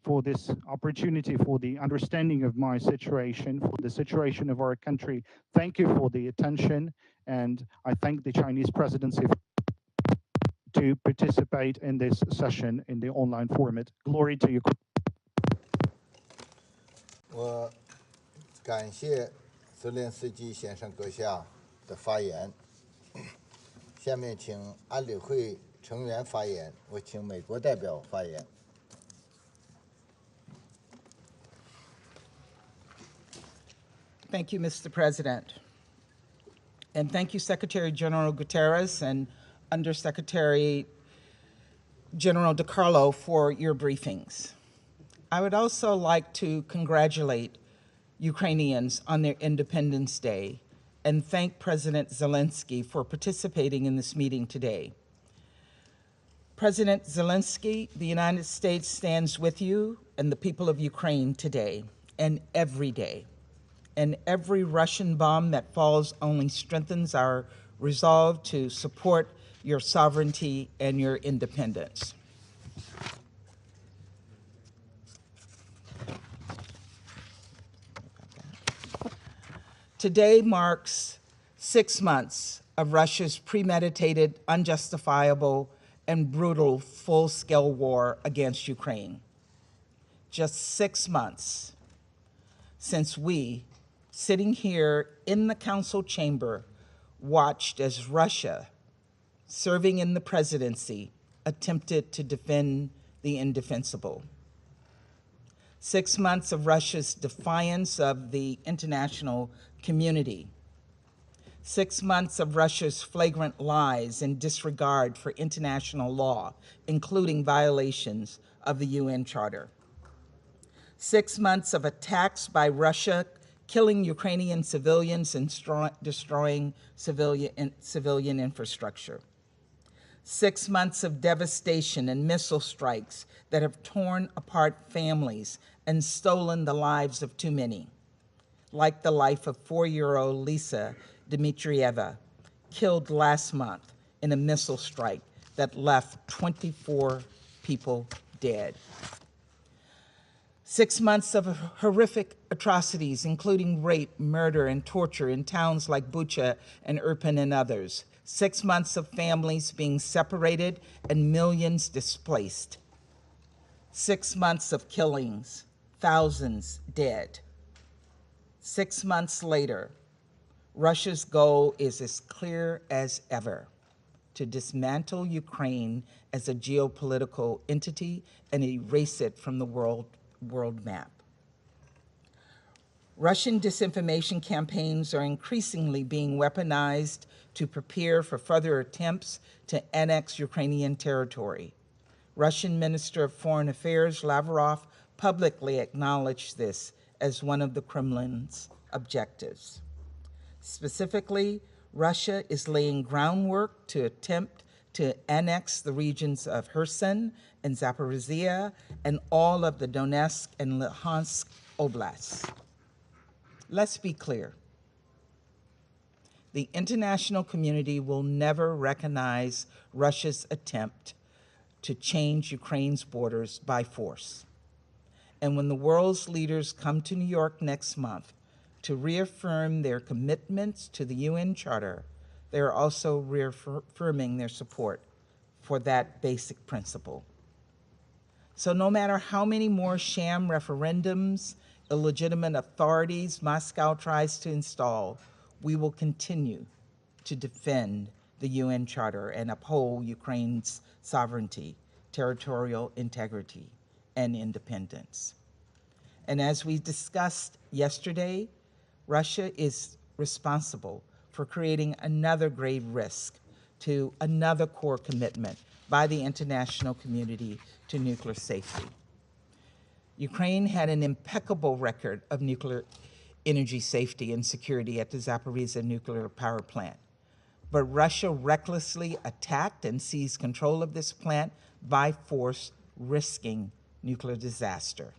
For this opportunity, for the understanding of my situation, for the situation of our country. Thank you for the attention, and I thank the Chinese presidency to participate in this session in the online format. Glory to Ukraine. 我感谢泽连斯基先生阁下的发言。下面请安理会成员发言。我请美国代表发言。Thank you, Mr. President. And thank you, Secretary General Guterres and Undersecretary General DiCarlo for your briefings. I would also like to congratulate Ukrainians on their Independence Day and thank President Zelensky for participating in this meeting today. President Zelensky, the United States stands with you and the people of Ukraine today and every day. And every Russian bomb that falls only strengthens our resolve to support your sovereignty and your independence. Today marks 6 months of Russia's premeditated, unjustifiable, and brutal full-scale war against Ukraine. Just 6 months since we, sitting here in the council chamber, watched as Russia, serving in the presidency, attempted to defend the indefensible. 6 months of Russia's defiance of the international community. 6 months of Russia's flagrant lies and disregard for international law, including violations of the UN Charter. 6 months of attacks by Russia, killing Ukrainian civilians and destroying civilian infrastructure. 6 months of devastation and missile strikes that have torn apart families and stolen the lives of too many, like the life of 4-year-old Lisa Dmitrieva, killed last month in a missile strike that left 24 people dead. 6 months of horrific atrocities, including rape, murder, and torture in towns like Bucha and Irpin and others. 6 months of families being separated and millions displaced. 6 months of killings, thousands dead. 6 months later, Russia's goal is as clear as ever: to dismantle Ukraine as a geopolitical entity and erase it from the world map. Russian disinformation campaigns are increasingly being weaponized to prepare for further attempts to annex Ukrainian territory. Russian Minister of Foreign Affairs Lavrov publicly acknowledged this as one of the Kremlin's objectives. Specifically, Russia is laying groundwork to attempt to annex the regions of Kherson and Zaporizhia and all of the Donetsk and Luhansk oblasts. Let's be clear. The international community will never recognize Russia's attempt to change Ukraine's borders by force. And when the world's leaders come to New York next month to reaffirm their commitments to the UN Charter, they are also reaffirming their support for that basic principle. So no matter how many more sham referendums, illegitimate authorities Moscow tries to install, we will continue to defend the UN Charter and uphold Ukraine's sovereignty, territorial integrity, and independence. And as we discussed yesterday, Russia is responsible for creating another grave risk to another core commitment by the international community to nuclear safety. Ukraine had an impeccable record of nuclear energy safety and security at the Zaporizhzhia nuclear power plant. But Russia recklessly attacked and seized control of this plant by force, risking nuclear disaster.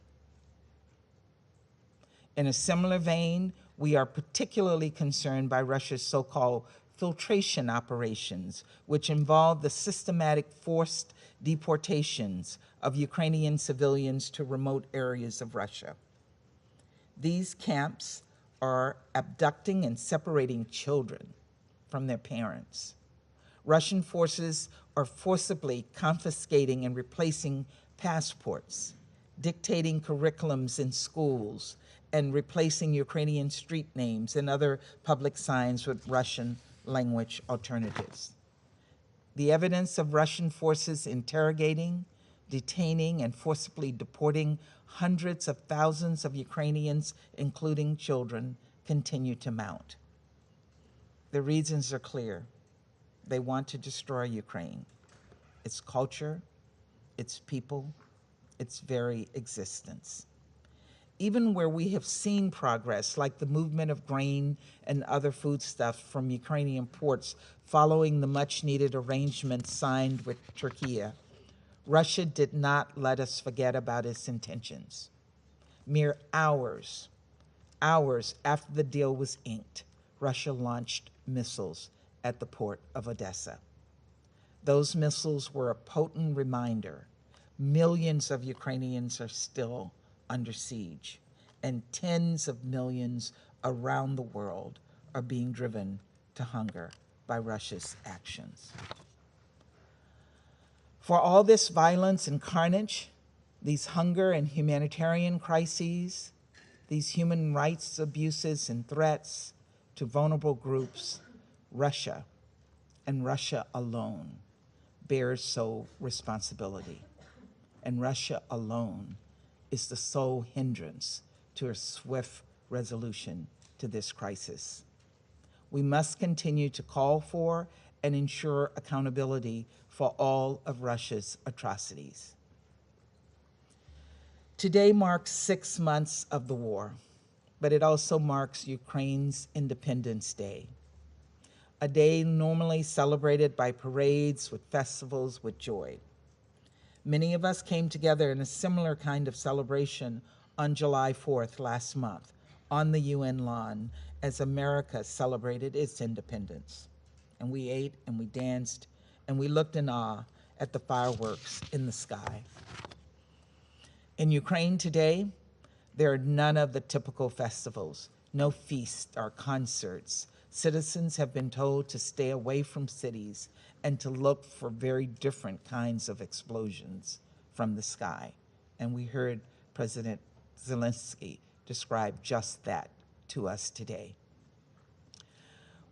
In a similar vein, we are particularly concerned by Russia's so-called filtration operations, which involve the systematic forced deportations of Ukrainian civilians to remote areas of Russia. These camps are abducting and separating children from their parents. Russian forces are forcibly confiscating and replacing passports, dictating curriculums in schools, and replacing Ukrainian street names and other public signs with Russian language alternatives. The evidence of Russian forces interrogating, detaining, and forcibly deporting hundreds of thousands of Ukrainians, including children, continue to mount. The reasons are clear. They want to destroy Ukraine, its culture, its people, its very existence. Even where we have seen progress, like the movement of grain and other foodstuffs from Ukrainian ports following the much-needed arrangements signed with Turkey, Russia did not let us forget about its intentions. Mere hours after the deal was inked, Russia launched missiles at the port of Odessa. Those missiles were a potent reminder. Millions of Ukrainians are still under siege, and tens of millions around the world are being driven to hunger by Russia's actions. For all this violence and carnage, these hunger and humanitarian crises, these human rights abuses and threats to vulnerable groups, Russia, and Russia alone, bears sole responsibility. And Russia alone is the sole hindrance to a swift resolution to this crisis. We must continue to call for and ensure accountability for all of Russia's atrocities. Today marks 6 months of the war, but it also marks Ukraine's Independence Day, a day normally celebrated by parades with festivals with joy. Many of us came together in a similar kind of celebration on July 4th last month on the UN lawn as America celebrated its independence. And we ate and we danced and we looked in awe at the fireworks in the sky. In Ukraine today, there are none of the typical festivals, no feasts or concerts. Citizens have been told to stay away from cities and to look for very different kinds of explosions from the sky. And we heard President Zelensky describe just that to us today.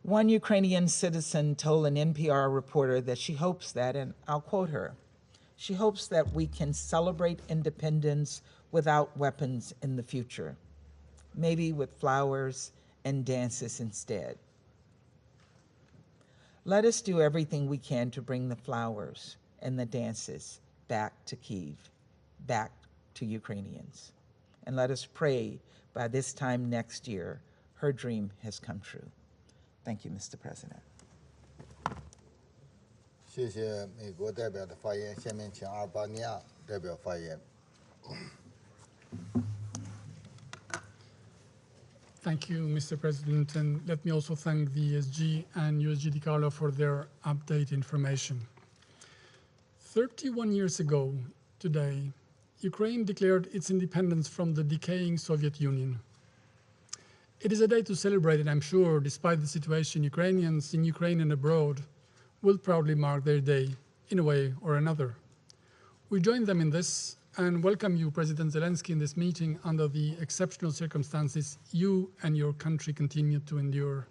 One Ukrainian citizen told an NPR reporter that she hopes that, and I'll quote her, she hopes that we can celebrate independence without weapons in the future, maybe with flowers and dances instead. Let us do everything we can to bring the flowers and the dances back to Kyiv, back to Ukrainians. And let us pray by this time next year, her dream has come true. Thank you, Mr. President. 谢谢美国代表的发言，下面请阿尔巴尼亚代表发言。Thank you, Mr. President, and let me also thank the ESG and USG DiCarlo for their update information. 31 years ago today, Ukraine declared its independence from the decaying Soviet Union. It is a day to celebrate, and I'm sure, despite the situation, Ukrainians in Ukraine and abroad will proudly mark their day in a way or another. We join them in this and welcome you, President Zelensky, in this meeting under the exceptional circumstances you and your country continue to endure.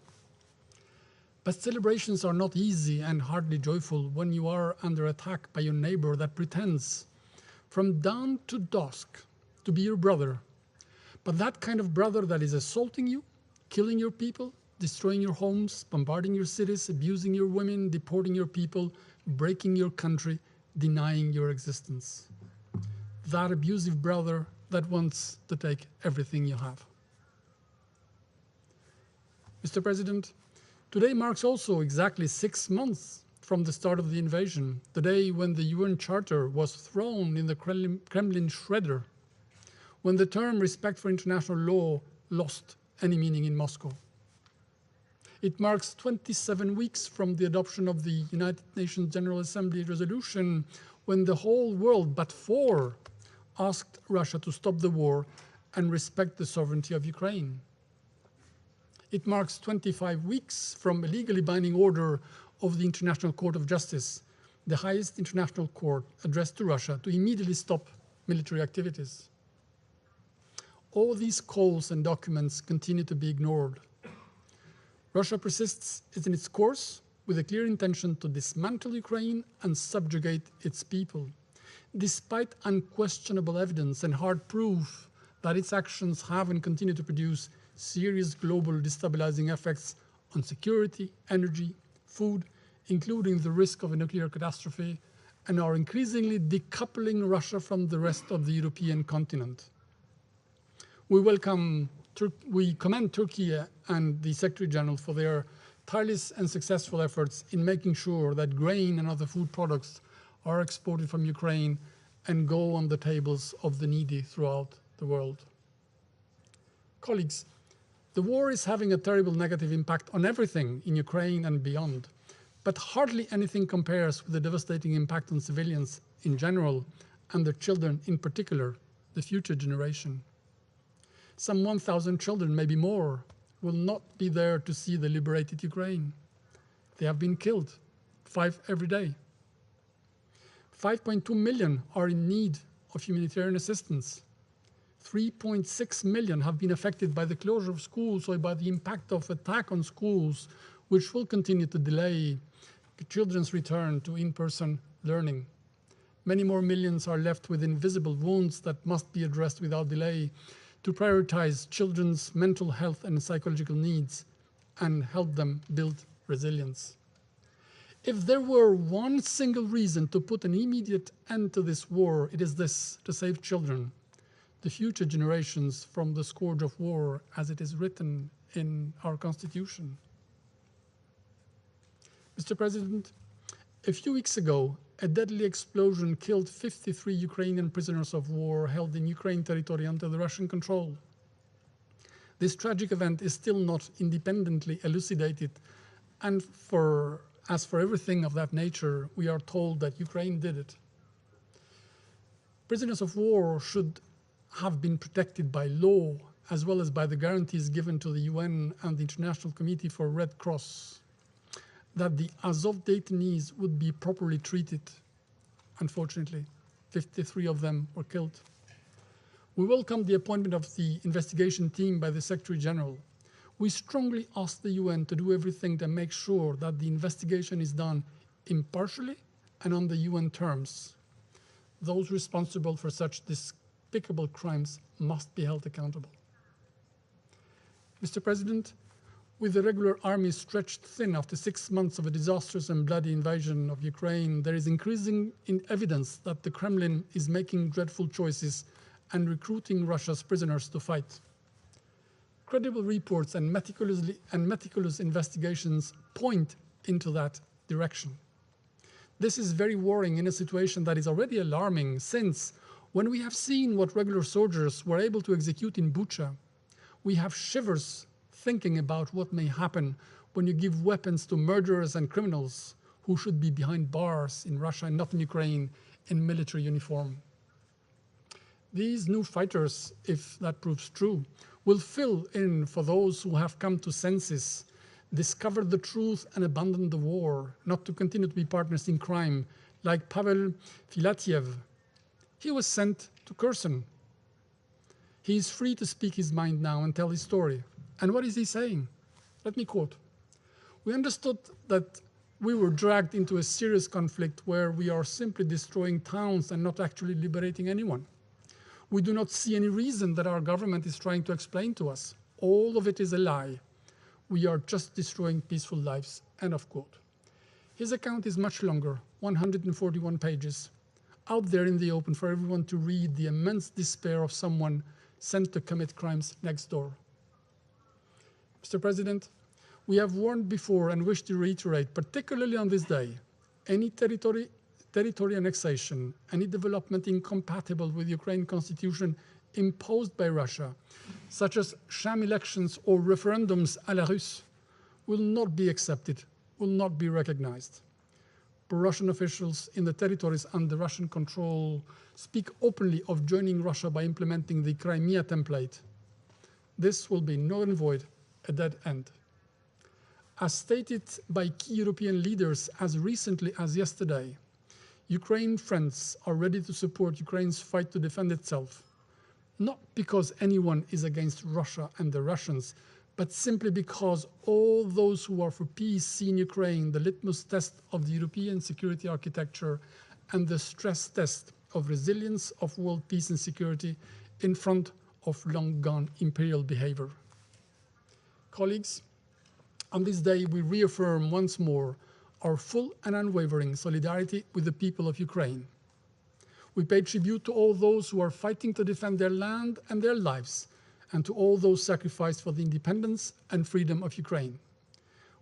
But celebrations are not easy and hardly joyful when you are under attack by your neighbor that pretends from dawn to dusk to be your brother, but that kind of brother that is assaulting you, killing your people, destroying your homes, bombarding your cities, abusing your women, deporting your people, breaking your country, denying your existence. That abusive brother that wants to take everything you have. Mr. President, today marks also exactly 6 months from the start of the invasion, the day when the UN Charter was thrown in the Kremlin shredder, when the term respect for international law lost any meaning in Moscow. It marks 27 weeks from the adoption of the United Nations General Assembly resolution when the whole world but 4 asked Russia to stop the war and respect the sovereignty of Ukraine. It marks 25 weeks from a legally binding order of the International Court of Justice, the highest international court addressed to Russia to immediately stop military activities. All these calls and documents continue to be ignored. Russia persists in its course with a clear intention to dismantle Ukraine and subjugate its people, despite unquestionable evidence and hard proof that its actions have and continue to produce serious global destabilizing effects on security, energy, food, including the risk of a nuclear catastrophe, and are increasingly decoupling Russia from the rest of the European continent. We commend Turkey and the Secretary General for their tireless and successful efforts in making sure that grain and other food products are exported from Ukraine and go on the tables of the needy throughout the world. Colleagues, the war is having a terrible negative impact on everything in Ukraine and beyond, but hardly anything compares with the devastating impact on civilians in general and their children in particular, the future generation. Some 1,000 children, maybe more, will not be there to see the liberated Ukraine. They have been killed, 5 every day. 5.2 million are in need of humanitarian assistance. 3.6 million have been affected by the closure of schools or by the impact of attack on schools, which will continue to delay children's return to in-person learning. Many more millions are left with invisible wounds that must be addressed without delay to prioritize children's mental health and psychological needs and help them build resilience. If there were one single reason to put an immediate end to this war, it is this: to save children, the future generations, from the scourge of war, as it is written in our Constitution. Mr. President, a few weeks ago, a deadly explosion killed 53 Ukrainian prisoners of war held in Ukraine territory under the Russian control. This tragic event is still not independently elucidated, and as for everything of that nature, we are told that Ukraine did it. Prisoners of war should have been protected by law, as well as by the guarantees given to the UN and the International Committee for Red Cross, that the Azov detainees would be properly treated. Unfortunately, 53 of them were killed. We welcome the appointment of the investigation team by the Secretary General. We strongly ask the UN to do everything to make sure that the investigation is done impartially and on the UN terms. Those responsible for such despicable crimes must be held accountable. Mr. President, with the regular army stretched thin after 6 months of a disastrous and bloody invasion of Ukraine, there is increasing evidence that the Kremlin is making dreadful choices and recruiting Russia's prisoners to fight. Credible reports and meticulous investigations point into that direction. This is very worrying in a situation that is already alarming, since when we have seen what regular soldiers were able to execute in Bucha, we have shivers thinking about what may happen when you give weapons to murderers and criminals who should be behind bars in Russia and not in Ukraine in military uniform. These new fighters, if that proves true, will fill in for those who have come to senses, discovered the truth and abandoned the war, not to continue to be partners in crime, like Pavel Filatyev. He was sent to Kherson. He is free to speak his mind now and tell his story. And what is he saying? Let me quote. We understood that we were dragged into a serious conflict where we are simply destroying towns and not actually liberating anyone. We do not see any reason that our government is trying to explain to us. All of it is a lie. We are just destroying peaceful lives, end of quote. His account is much longer, 141 pages, out there in the open for everyone to read, the immense despair of someone sent to commit crimes next door. Mr. President, we have warned before and wish to reiterate, particularly on this day, any territory annexation, any development incompatible with the Ukrainian constitution imposed by Russia, such as sham elections or referendums à la Russe, will not be accepted, will not be recognized. Russian officials in the territories under Russian control speak openly of joining Russia by implementing the Crimea template. This will be null and void, a dead end. As stated by key European leaders as recently as yesterday, Ukraine friends are ready to support Ukraine's fight to defend itself, not because anyone is against Russia and the Russians, but simply because all those who are for peace see in Ukraine the litmus test of the European security architecture and the stress test of resilience of world peace and security in front of long-gone imperial behavior. Colleagues, on this day we reaffirm once more our full and unwavering solidarity with the people of Ukraine. We pay tribute to all those who are fighting to defend their land and their lives, and to all those sacrificed for the independence and freedom of Ukraine.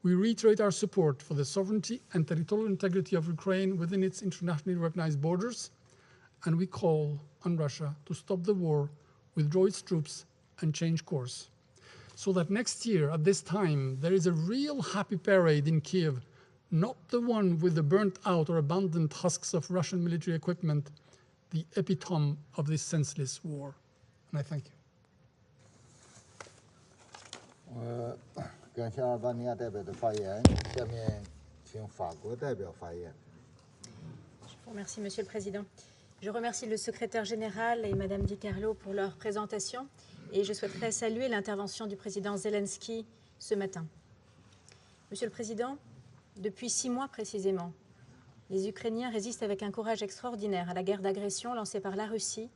We reiterate our support for the sovereignty and territorial integrity of Ukraine within its internationally recognized borders, and we call on Russia to stop the war, withdraw its troops, and change course, so that next year at this time there is a real happy parade in Kiev, not the one with the burnt out or abandoned husks of Russian military equipment, the epitome of this senseless war. And I thank you. 感谢阿尔巴尼亚代表的发言，下面请法国代表发言。Je vous remercie, Monsieur le Président. Je remercie le secrétaire général et Madame Di Carlo pour leur présentation et je souhaiterais saluer l'intervention du président Zelensky ce matin. Monsieur le Président, depuis 6 mois précisément, les Ukrainiens résistent avec un courage extraordinaire à la guerre d'agression lancée par la Russie,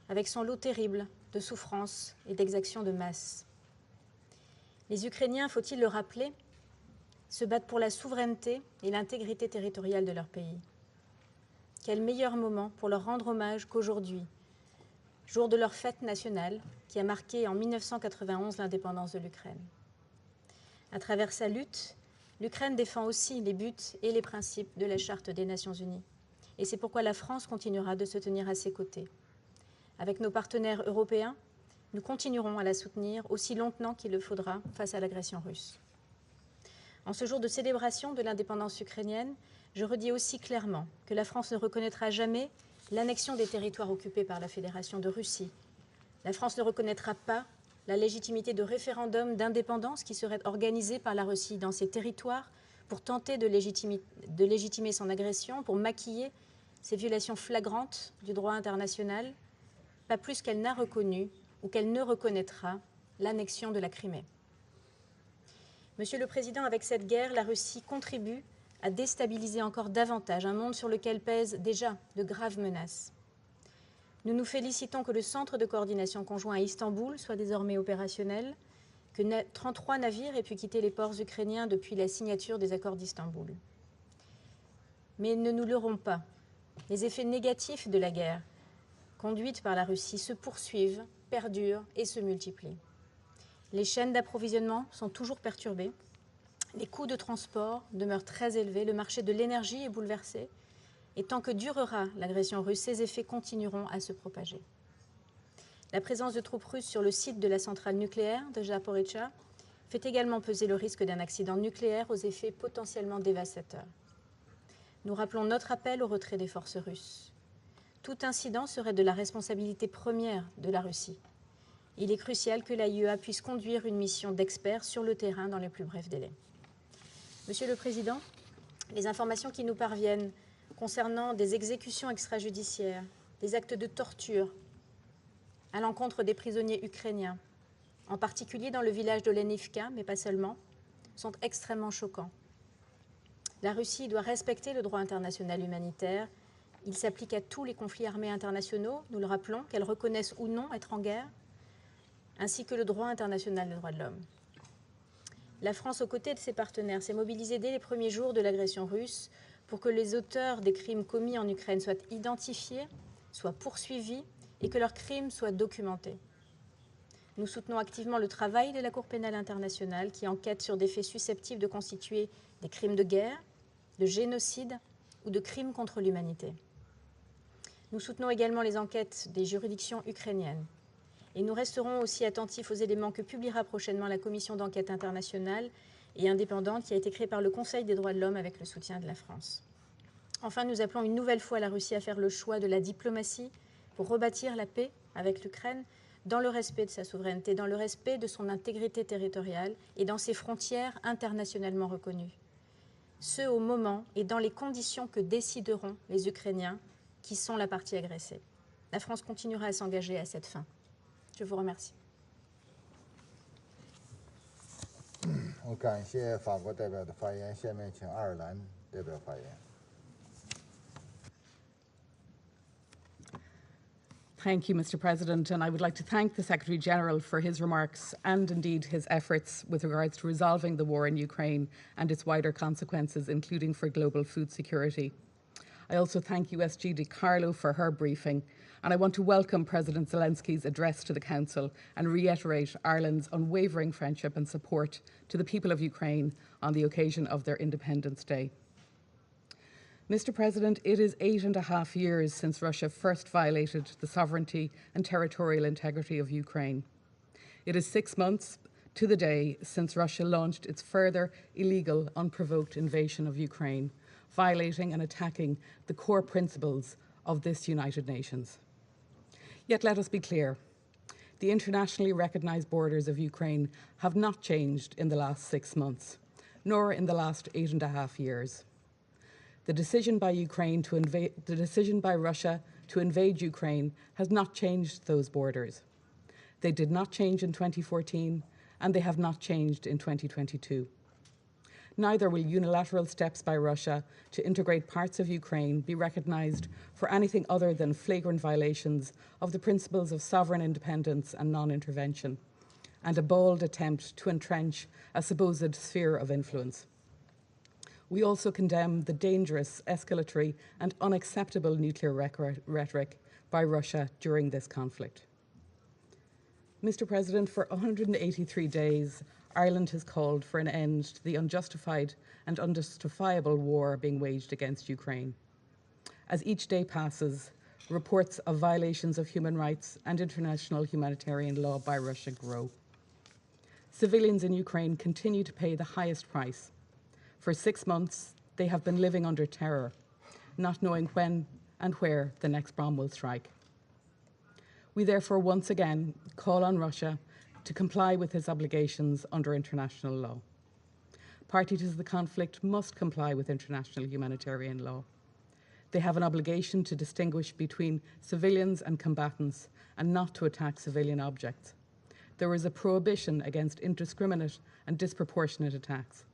avec son lot terrible de souffrances et d'exactions de masse. Les Ukrainiens, faut-il le rappeler, se battent pour la souveraineté et l'intégrité territoriale de leur pays. Quel meilleur moment pour leur rendre hommage qu'aujourd'hui, jour de leur fête nationale qui a marqué en 1991 l'indépendance de l'Ukraine. À travers sa lutte, l'Ukraine défend aussi les buts et les principes de la Charte des Nations Unies. Et c'est pourquoi la France continuera de se tenir à ses côtés. Avec nos partenaires européens, nous continuerons à la soutenir aussi longtemps qu'il le faudra face à l'agression russe. En ce jour de célébration de l'indépendance ukrainienne, je redis aussi clairement que la France ne reconnaîtra jamais l'annexion des territoires occupés par la Fédération de Russie. La France ne reconnaîtra pas la légitimité de référendums d'indépendance qui seraient organisés par la Russie dans ces territoires pour tenter de légitimer son agression, pour maquiller ces violations flagrantes du droit international, pas plus qu'elle n'a reconnu ou qu'elle ne reconnaîtra l'annexion de la Crimée. Monsieur le Président, avec cette guerre, la Russie contribue à déstabiliser encore davantage un monde sur lequel pèsent déjà de graves menaces. Nous nous félicitons que le centre de coordination conjoint à Istanbul soit désormais opérationnel, que 33 navires aient pu quitter les ports ukrainiens depuis la signature des accords d'Istanbul. Mais ne nous leurrons pas, les effets négatifs de la guerre conduite par la Russie se poursuivent, perdurent et se multiplient. Les chaînes d'approvisionnement sont toujours perturbées, les coûts de transport demeurent très élevés, le marché de l'énergie est bouleversé, et tant que durera l'agression russe, ces effets continueront à se propager. La présence de troupes russes sur le site de la centrale nucléaire de Zaporijjia fait également peser le risque d'un accident nucléaire aux effets potentiellement dévastateurs. Nous rappelons notre appel au retrait des forces russes. Tout incident serait de la responsabilité première de la Russie. Il est crucial que l'AIEA puisse conduire une mission d'experts sur le terrain dans les plus brefs délais. Monsieur le Président, les informations qui nous parviennent concernant des exécutions extrajudiciaires, des actes de torture à l'encontre des prisonniers ukrainiens, en particulier dans le village d'Olenivka, mais pas seulement, sont extrêmement choquants. La Russie doit respecter le droit international humanitaire. Il s'applique à tous les conflits armés internationaux, nous le rappelons, qu'elles reconnaissent ou non être en guerre, ainsi que le droit international des droits de l'homme. La France, aux côtés de ses partenaires, s'est mobilisée dès les premiers jours de l'agression russe pour que les auteurs des crimes commis en Ukraine soient identifiés, soient poursuivis et que leurs crimes soient documentés. Nous soutenons activement le travail de la Cour pénale internationale qui enquête sur des faits susceptibles de constituer des crimes de guerre, de génocide ou de crimes contre l'humanité. Nous soutenons également les enquêtes des juridictions ukrainiennes et nous resterons aussi attentifs aux éléments que publiera prochainement la commission d'enquête internationale et indépendante qui a été créée par le Conseil des droits de l'homme avec le soutien de la France. Enfin, nous appelons une nouvelle fois la Russie à faire le choix de la diplomatie pour rebâtir la paix avec l'Ukraine dans le respect de sa souveraineté, dans le respect de son intégrité territoriale et dans ses frontières internationalement reconnues. Ce au moment et dans les conditions que décideront les Ukrainiens qui sont la partie agressée. La France continuera à s'engager à cette fin. Je vous remercie. 我感谢法国代表的发言，下面请爱尔兰代表发言。 Thank you, Mr. President, and I would like to thank the Secretary-General for his remarks and indeed his efforts with regards to resolving the war in Ukraine and its wider consequences, including for global food security. I also thank USG Di Carlo for her briefing, and I want to welcome President Zelensky's address to the Council and reiterate Ireland's unwavering friendship and support to the people of Ukraine on the occasion of their Independence Day. Mr. President, it is 8.5 years since Russia first violated the sovereignty and territorial integrity of Ukraine. It is 6 months to the day since Russia launched its further illegal, unprovoked invasion of Ukraine, violating and attacking the core principles of this United Nations. Yet let us be clear, the internationally recognised borders of Ukraine have not changed in the last 6 months, nor in the last 8.5 years. The decision by Russia to invade Ukraine has not changed those borders. They did not change in 2014, and they have not changed in 2022. Neither will unilateral steps by Russia to integrate parts of Ukraine be recognised for anything other than flagrant violations of the principles of sovereign independence and non-intervention, and a bold attempt to entrench a supposed sphere of influence. We also condemn the dangerous, escalatory and unacceptable nuclear rhetoric by Russia during this conflict. Mr. President, for 183 days, Ireland has called for an end to the unjustified and unjustifiable war being waged against Ukraine. As each day passes, reports of violations of human rights and international humanitarian law by Russia grow. Civilians in Ukraine continue to pay the highest price. For 6 months, they have been living under terror, not knowing when and where the next bomb will strike. We therefore once again call on Russia to comply with its obligations under international law. Parties to the conflict must comply with international humanitarian law. They have an obligation to distinguish between civilians and combatants and not to attack civilian objects. there is a prohibition against indiscriminate and disproportionate attacks,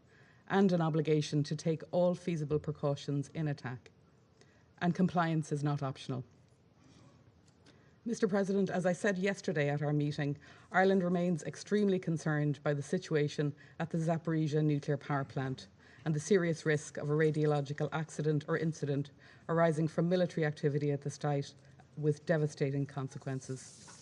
and an obligation to take all feasible precautions in attack. And compliance is not optional. Mr. President, as I said yesterday at our meeting, Ireland remains extremely concerned by the situation at the Zaporizhzhia nuclear power plant and the serious risk of a radiological accident or incident arising from military activity at the site with devastating consequences.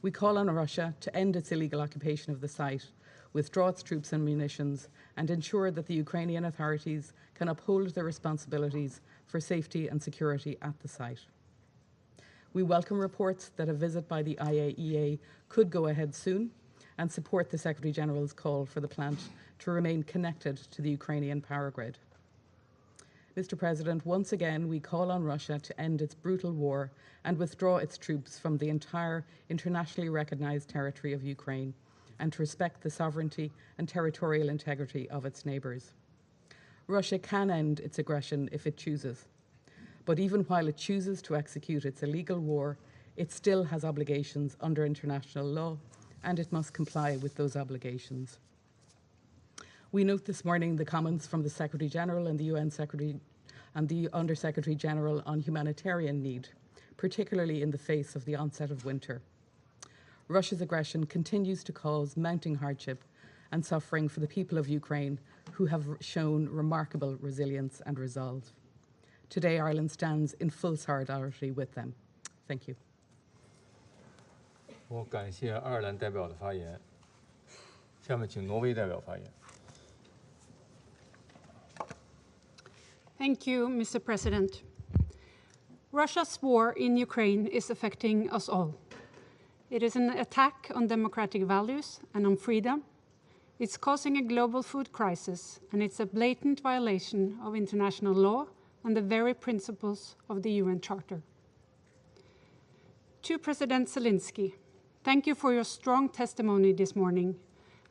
We call on Russia to end its illegal occupation of the site, withdraw its troops and munitions, and ensure that the Ukrainian authorities can uphold their responsibilities for safety and security at the site. We welcome reports that a visit by the IAEA could go ahead soon and support the Secretary-General's call for the plant to remain connected to the Ukrainian power grid. Mr. President, once again, we call on Russia to end its brutal war and withdraw its troops from the entire internationally recognized territory of Ukraine and to respect the sovereignty and territorial integrity of its neighbours. Russia can end its aggression if it chooses, but even while it chooses to execute its illegal war, it still has obligations under international law, and it must comply with those obligations. We note this morning the comments from the Secretary-General and the UN Secretary and the Under-Secretary-General on humanitarian need, particularly in the face of the onset of winter. Russia's aggression continues to cause mounting hardship and suffering for the people of Ukraine, who have shown remarkable resilience and resolve. Today, Ireland stands in full solidarity with them. Thank you. 我感谢爱尔兰代表的发言。下面请挪威代表发言。 Thank you, Mr. President. Russia's war in Ukraine is affecting us all. It is an attack on democratic values and on freedom. It's causing a global food crisis, and it's a blatant violation of international law and the very principles of the UN Charter. To President Zelensky, thank you for your strong testimony this morning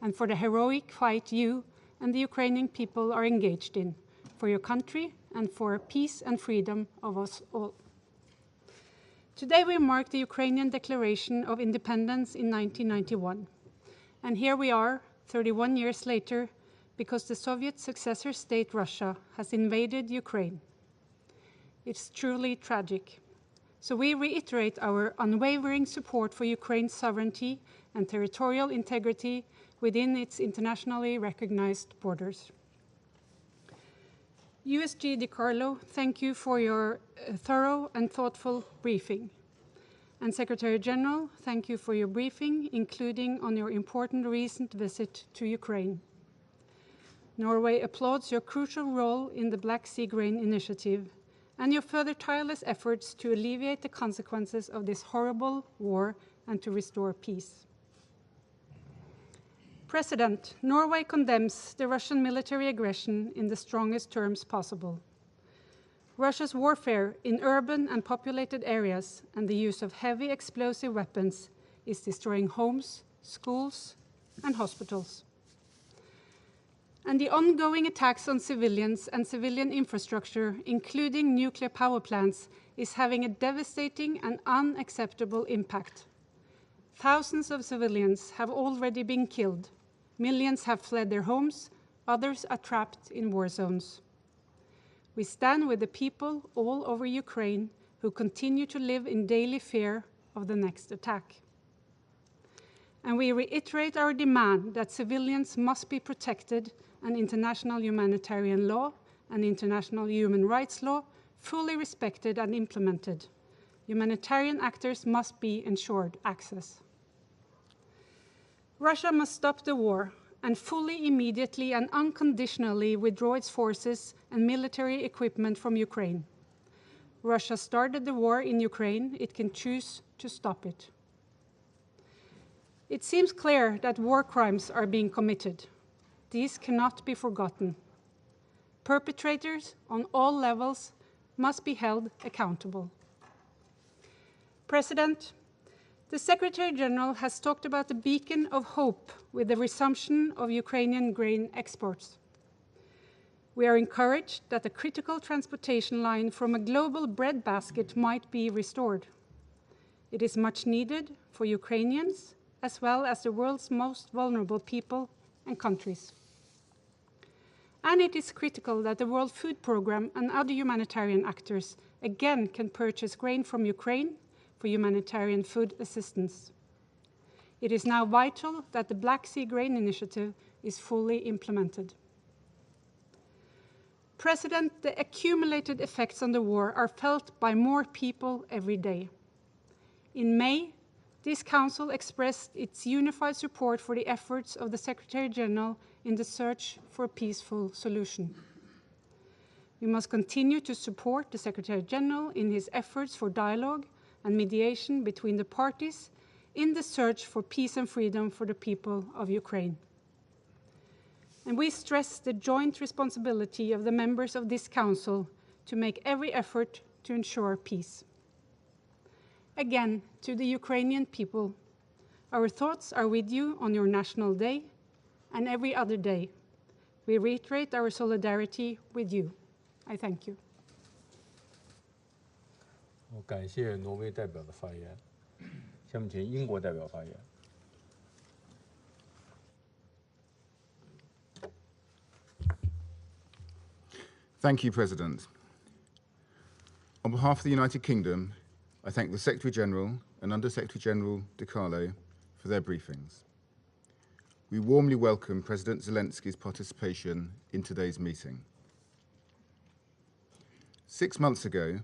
and for the heroic fight you and the Ukrainian people are engaged in for your country and for peace and freedom of us all. Today we mark the Ukrainian Declaration of Independence in 1991, and here we are 31 years later because the Soviet successor state Russia has invaded Ukraine. It's truly tragic. So we reiterate our unwavering support for Ukraine's sovereignty and territorial integrity within its internationally recognized borders. USG DiCarlo, thank you for your thorough and thoughtful briefing. And Secretary General, thank you for your briefing, including on your important recent visit to Ukraine. Norway applauds your crucial role in the Black Sea Grain Initiative and your further tireless efforts to alleviate the consequences of this horrible war and to restore peace. President, Norway condemns the Russian military aggression in the strongest terms possible. Russia's warfare in urban and populated areas and the use of heavy explosive weapons is destroying homes, schools, and hospitals. And the ongoing attacks on civilians and civilian infrastructure, including nuclear power plants, is having a devastating and unacceptable impact. Thousands of civilians have already been killed. Millions have fled their homes. Others are trapped in war zones. We stand with the people all over Ukraine who continue to live in daily fear of the next attack. And we reiterate our demand that civilians must be protected and international humanitarian law and international human rights law fully respected and implemented. Humanitarian actors must be ensured access. Russia must stop the war and fully, immediately, and unconditionally withdraw its forces and military equipment from Ukraine. Russia started the war in Ukraine. It can choose to stop it. It seems clear that war crimes are being committed. These cannot be forgotten. Perpetrators on all levels must be held accountable. President, the Secretary General has talked about the beacon of hope with the resumption of Ukrainian grain exports. We are encouraged that the critical transportation line from a global breadbasket might be restored. It is much needed for Ukrainians as well as the world's most vulnerable people and countries. And it is critical that the World Food Programme and other humanitarian actors again can purchase grain from Ukraine for humanitarian food assistance. It is now vital that the Black Sea Grain Initiative is fully implemented. President, the accumulated effects on the war are felt by more people every day. In May, this Council expressed its unified support for the efforts of the Secretary-General in the search for a peaceful solution. We must continue to support the Secretary-General in his efforts for dialogue and mediation between the parties in the search for peace and freedom for the people of Ukraine. And we stress the joint responsibility of the members of this Council to make every effort to ensure peace. Again, to the Ukrainian people, our thoughts are with you on your National Day and every other day. We reiterate our solidarity with you. I thank you. 我感谢挪威代表的发言，下面请英国代表发言。Thank you, President. On behalf of the United Kingdom, I thank the Secretary-General and Under-Secretary-General De Carlo for their briefings. We warmly welcome President Zelensky's participation in today's meeting. 6 months ago,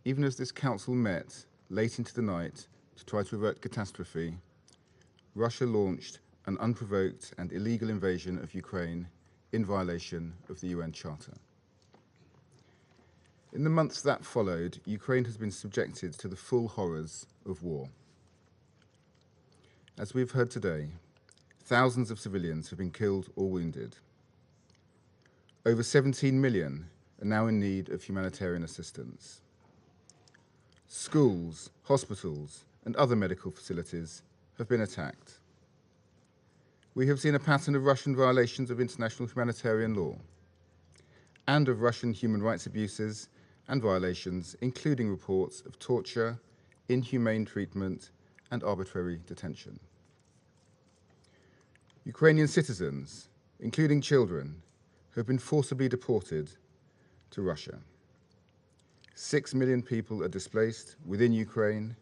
even as this Council met late into the night to try to avert catastrophe, Russia launched an unprovoked and illegal invasion of Ukraine in violation of the UN Charter. In the months that followed, Ukraine has been subjected to the full horrors of war. As we've heard today, thousands of civilians have been killed or wounded. Over 17 million are now in need of humanitarian assistance. Schools, hospitals, and other medical facilities have been attacked. We have seen a pattern of Russian violations of international humanitarian law and of Russian human rights abuses and violations, including reports of torture, inhumane treatment, and arbitrary detention. Ukrainian citizens, including children, have been forcibly deported to Russia. 6 million people are displaced within Ukraine,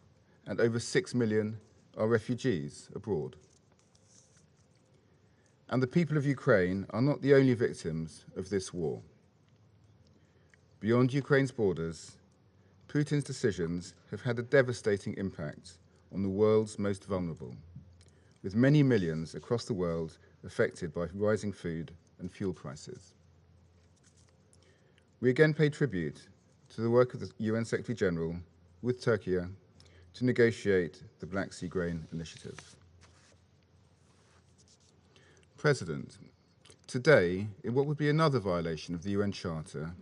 and over 6 million are refugees abroad. And the people of Ukraine are not the only victims of this war. Beyond Ukraine's borders, Putin's decisions have had a devastating impact on the world's most vulnerable, with many millions across the world affected by rising food and fuel prices. We again pay tribute to the work of the UN Secretary-General with Turkey to negotiate the Black Sea Grain Initiative. President, today, in what would be another violation of the UN Charter,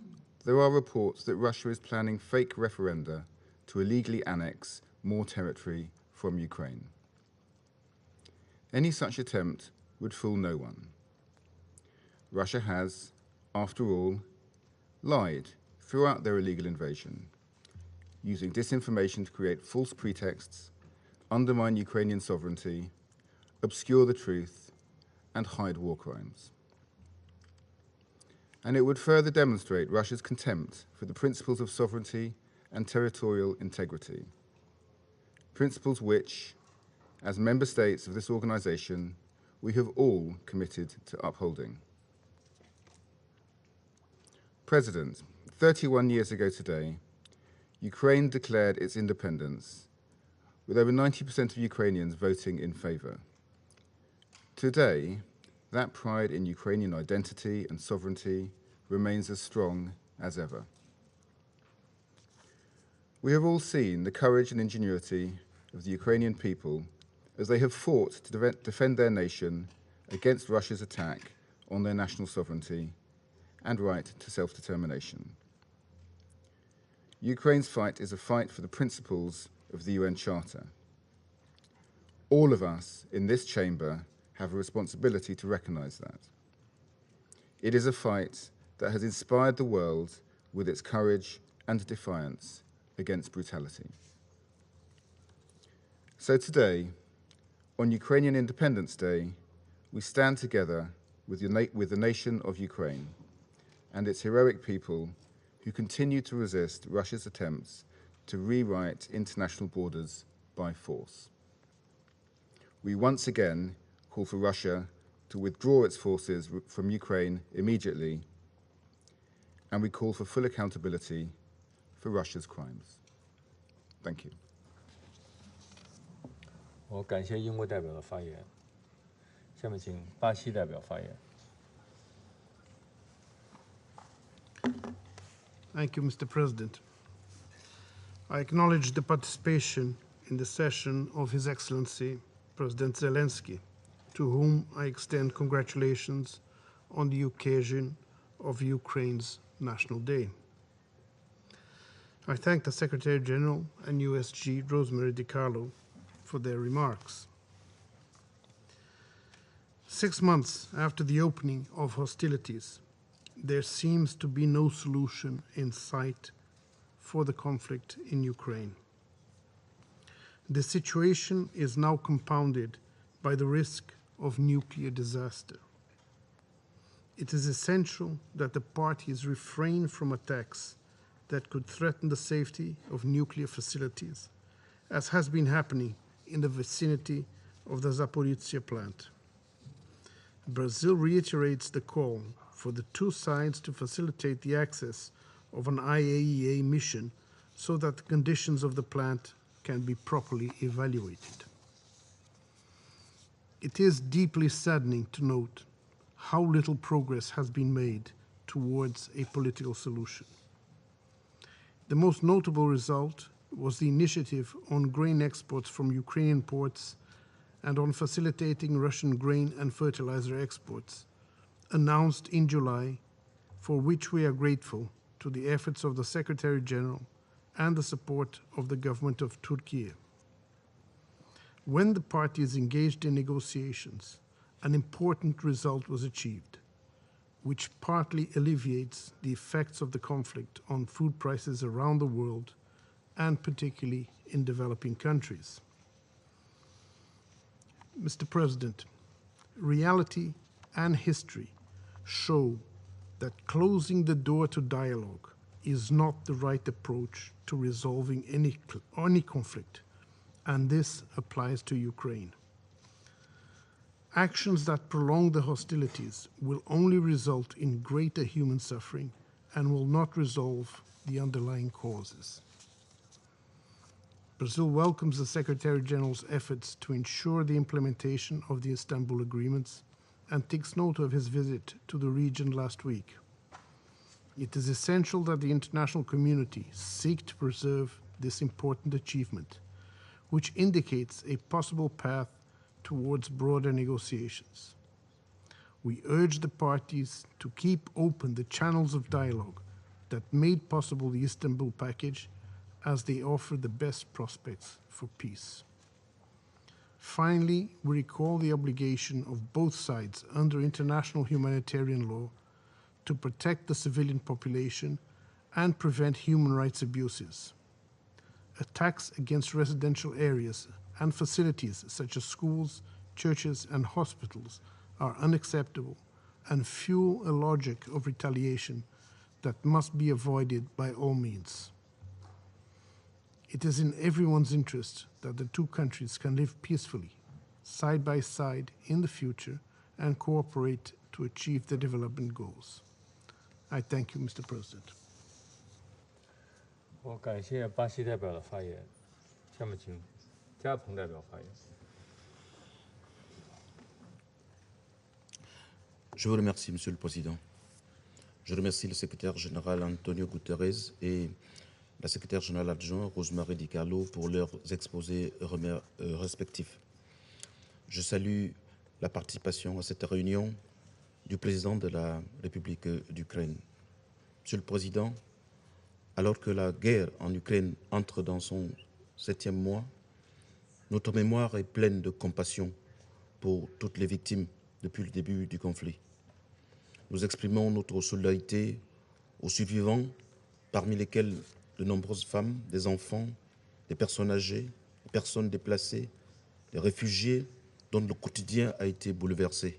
there are reports that Russia is planning fake referenda to illegally annex more territory from Ukraine. Any such attempt would fool no one. Russia has, after all, lied throughout their illegal invasion, using disinformation to create false pretexts, undermine Ukrainian sovereignty, obscure the truth, and hide war crimes. And it would further demonstrate Russia's contempt for the principles of sovereignty and territorial integrity, principles which, as member states of this organization, we have all committed to upholding. President, 31 years ago today, Ukraine declared its independence, with over 90% of Ukrainians voting in favor. Today, that pride in Ukrainian identity and sovereignty remains as strong as ever. We have all seen the courage and ingenuity of the Ukrainian people as they have fought to defend their nation against Russia's attack on their national sovereignty and right to self-determination. Ukraine's fight is a fight for the principles of the UN Charter. All of us in this chamber have a responsibility to recognize that. It is a fight that has inspired the world with its courage and defiance against brutality. So today, On Ukrainian Independence Day, we stand together with the nation of Ukraine and its heroic people who continue to resist Russia's attempts to rewrite international borders by force. We once again call for Russia to withdraw its forces from Ukraine immediately, and we call for full accountability for Russia's crimes. Thank you. 我感谢英国代表的发言。下面请巴西代表发言。Thank you, Mr. President. I acknowledge the participation in the session of His Excellency President Zelensky, to whom I extend congratulations on the occasion of Ukraine's National Day. I thank the Secretary General and USG Rosemary DiCarlo for their remarks. 6 months after the opening of hostilities, there seems to be no solution in sight for the conflict in Ukraine. The situation is now compounded by the risk of nuclear disaster. It is essential that the parties refrain from attacks that could threaten the safety of nuclear facilities, as has been happening in the vicinity of the Zaporizhzhia plant. Brazil reiterates the call for the two sides to facilitate the access of an IAEA mission so that the conditions of the plant can be properly evaluated. It is deeply saddening to note how little progress has been made towards a political solution. The most notable result was the initiative on grain exports from Ukrainian ports and on facilitating Russian grain and fertilizer exports, announced in July, for which we are grateful to the efforts of the Secretary General and the support of the government of Turkey. When the parties engaged in negotiations, an important result was achieved, which partly alleviates the effects of the conflict on food prices around the world, and particularly in developing countries. Mr. President, reality and history show that closing the door to dialogue is not the right approach to resolving any conflict, and this applies to Ukraine. Actions that prolong the hostilities will only result in greater human suffering and will not resolve the underlying causes. Brazil welcomes the Secretary General's efforts to ensure the implementation of the Istanbul agreements and takes note of his visit to the region last week. It is essential that the international community seek to preserve this important achievement, which indicates a possible path towards broader negotiations. We urge the parties to keep open the channels of dialogue that made possible the Istanbul package, as they offer the best prospects for peace. Finally, we recall the obligation of both sides under international humanitarian law to protect the civilian population and prevent human rights abuses. Attacks against residential areas and facilities such as schools, churches, and hospitals are unacceptable and fuel a logic of retaliation that must be avoided by all means. It is in everyone's interest that the two countries can live peacefully, side by side in the future, and cooperate to achieve the development goals. I thank you, Mr. President. 我感谢巴西代表的发言。下面请加蓬代表发言。Je vous remercie, Monsieur le Président. Je remercie le secrétaire général Antonio Guterres et la secrétaire générale adjointe Rosemary DiCarlo pour leurs exposés respectifs. Je salue la participation à cette réunion du président de la République d'Ukraine. Monsieur le Président, alors que la guerre en Ukraine entre dans son 7e mois, notre mémoire est pleine de compassion pour toutes les victimes depuis le début du conflit. Nous exprimons notre solidarité aux survivants, parmi lesquels de nombreuses femmes, des enfants, des personnes âgées, des personnes déplacées, des réfugiés dont le quotidien a été bouleversé.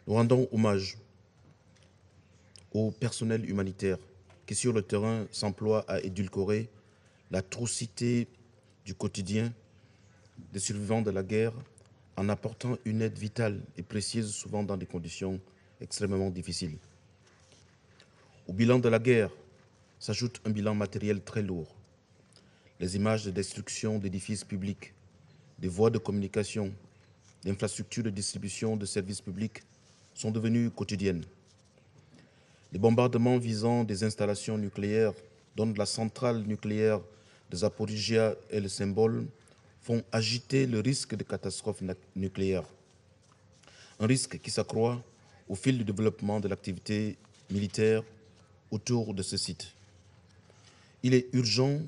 Nous rendons hommage au personnel humanitaire qui, sur le terrain, s'emploie à édulcorer l'atrocité du quotidien des survivants de la guerre en apportant une aide vitale et précieuse, souvent dans des conditions extrêmement difficiles. Au bilan de la guerre s'ajoute un bilan matériel très lourd. Les images de destruction d'édifices publics, des voies de communication, d'infrastructures de distribution de services publics sont devenues quotidiennes. Les bombardements visant des installations nucléaires, dont la centrale nucléaire de Zaporizhia est le symbole, font agiter le risque de catastrophe nucléaire. Un risque qui s'accroît au fil du développement de l'activité militaire autour de ce site. Il est urgent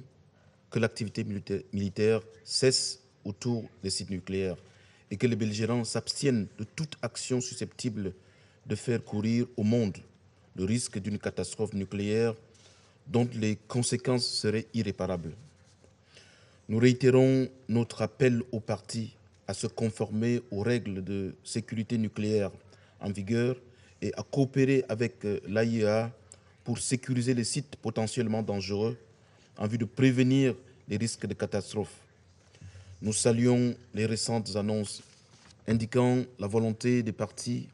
que l'activité militaire cesse autour des sites nucléaires et que les belligérants s'abstiennent de toute action susceptible de faire courir au monde le risque d'une catastrophe nucléaire dont les conséquences seraient irréparables. Nous réitérons notre appel aux parties à se conformer aux règles de sécurité nucléaire en vigueur et à coopérer avec l'AIEA pour sécuriser les sites potentiellement dangereux en vue de prévenir les risques de catastrophe. Nous saluons les récentes annonces indiquant la volonté des parties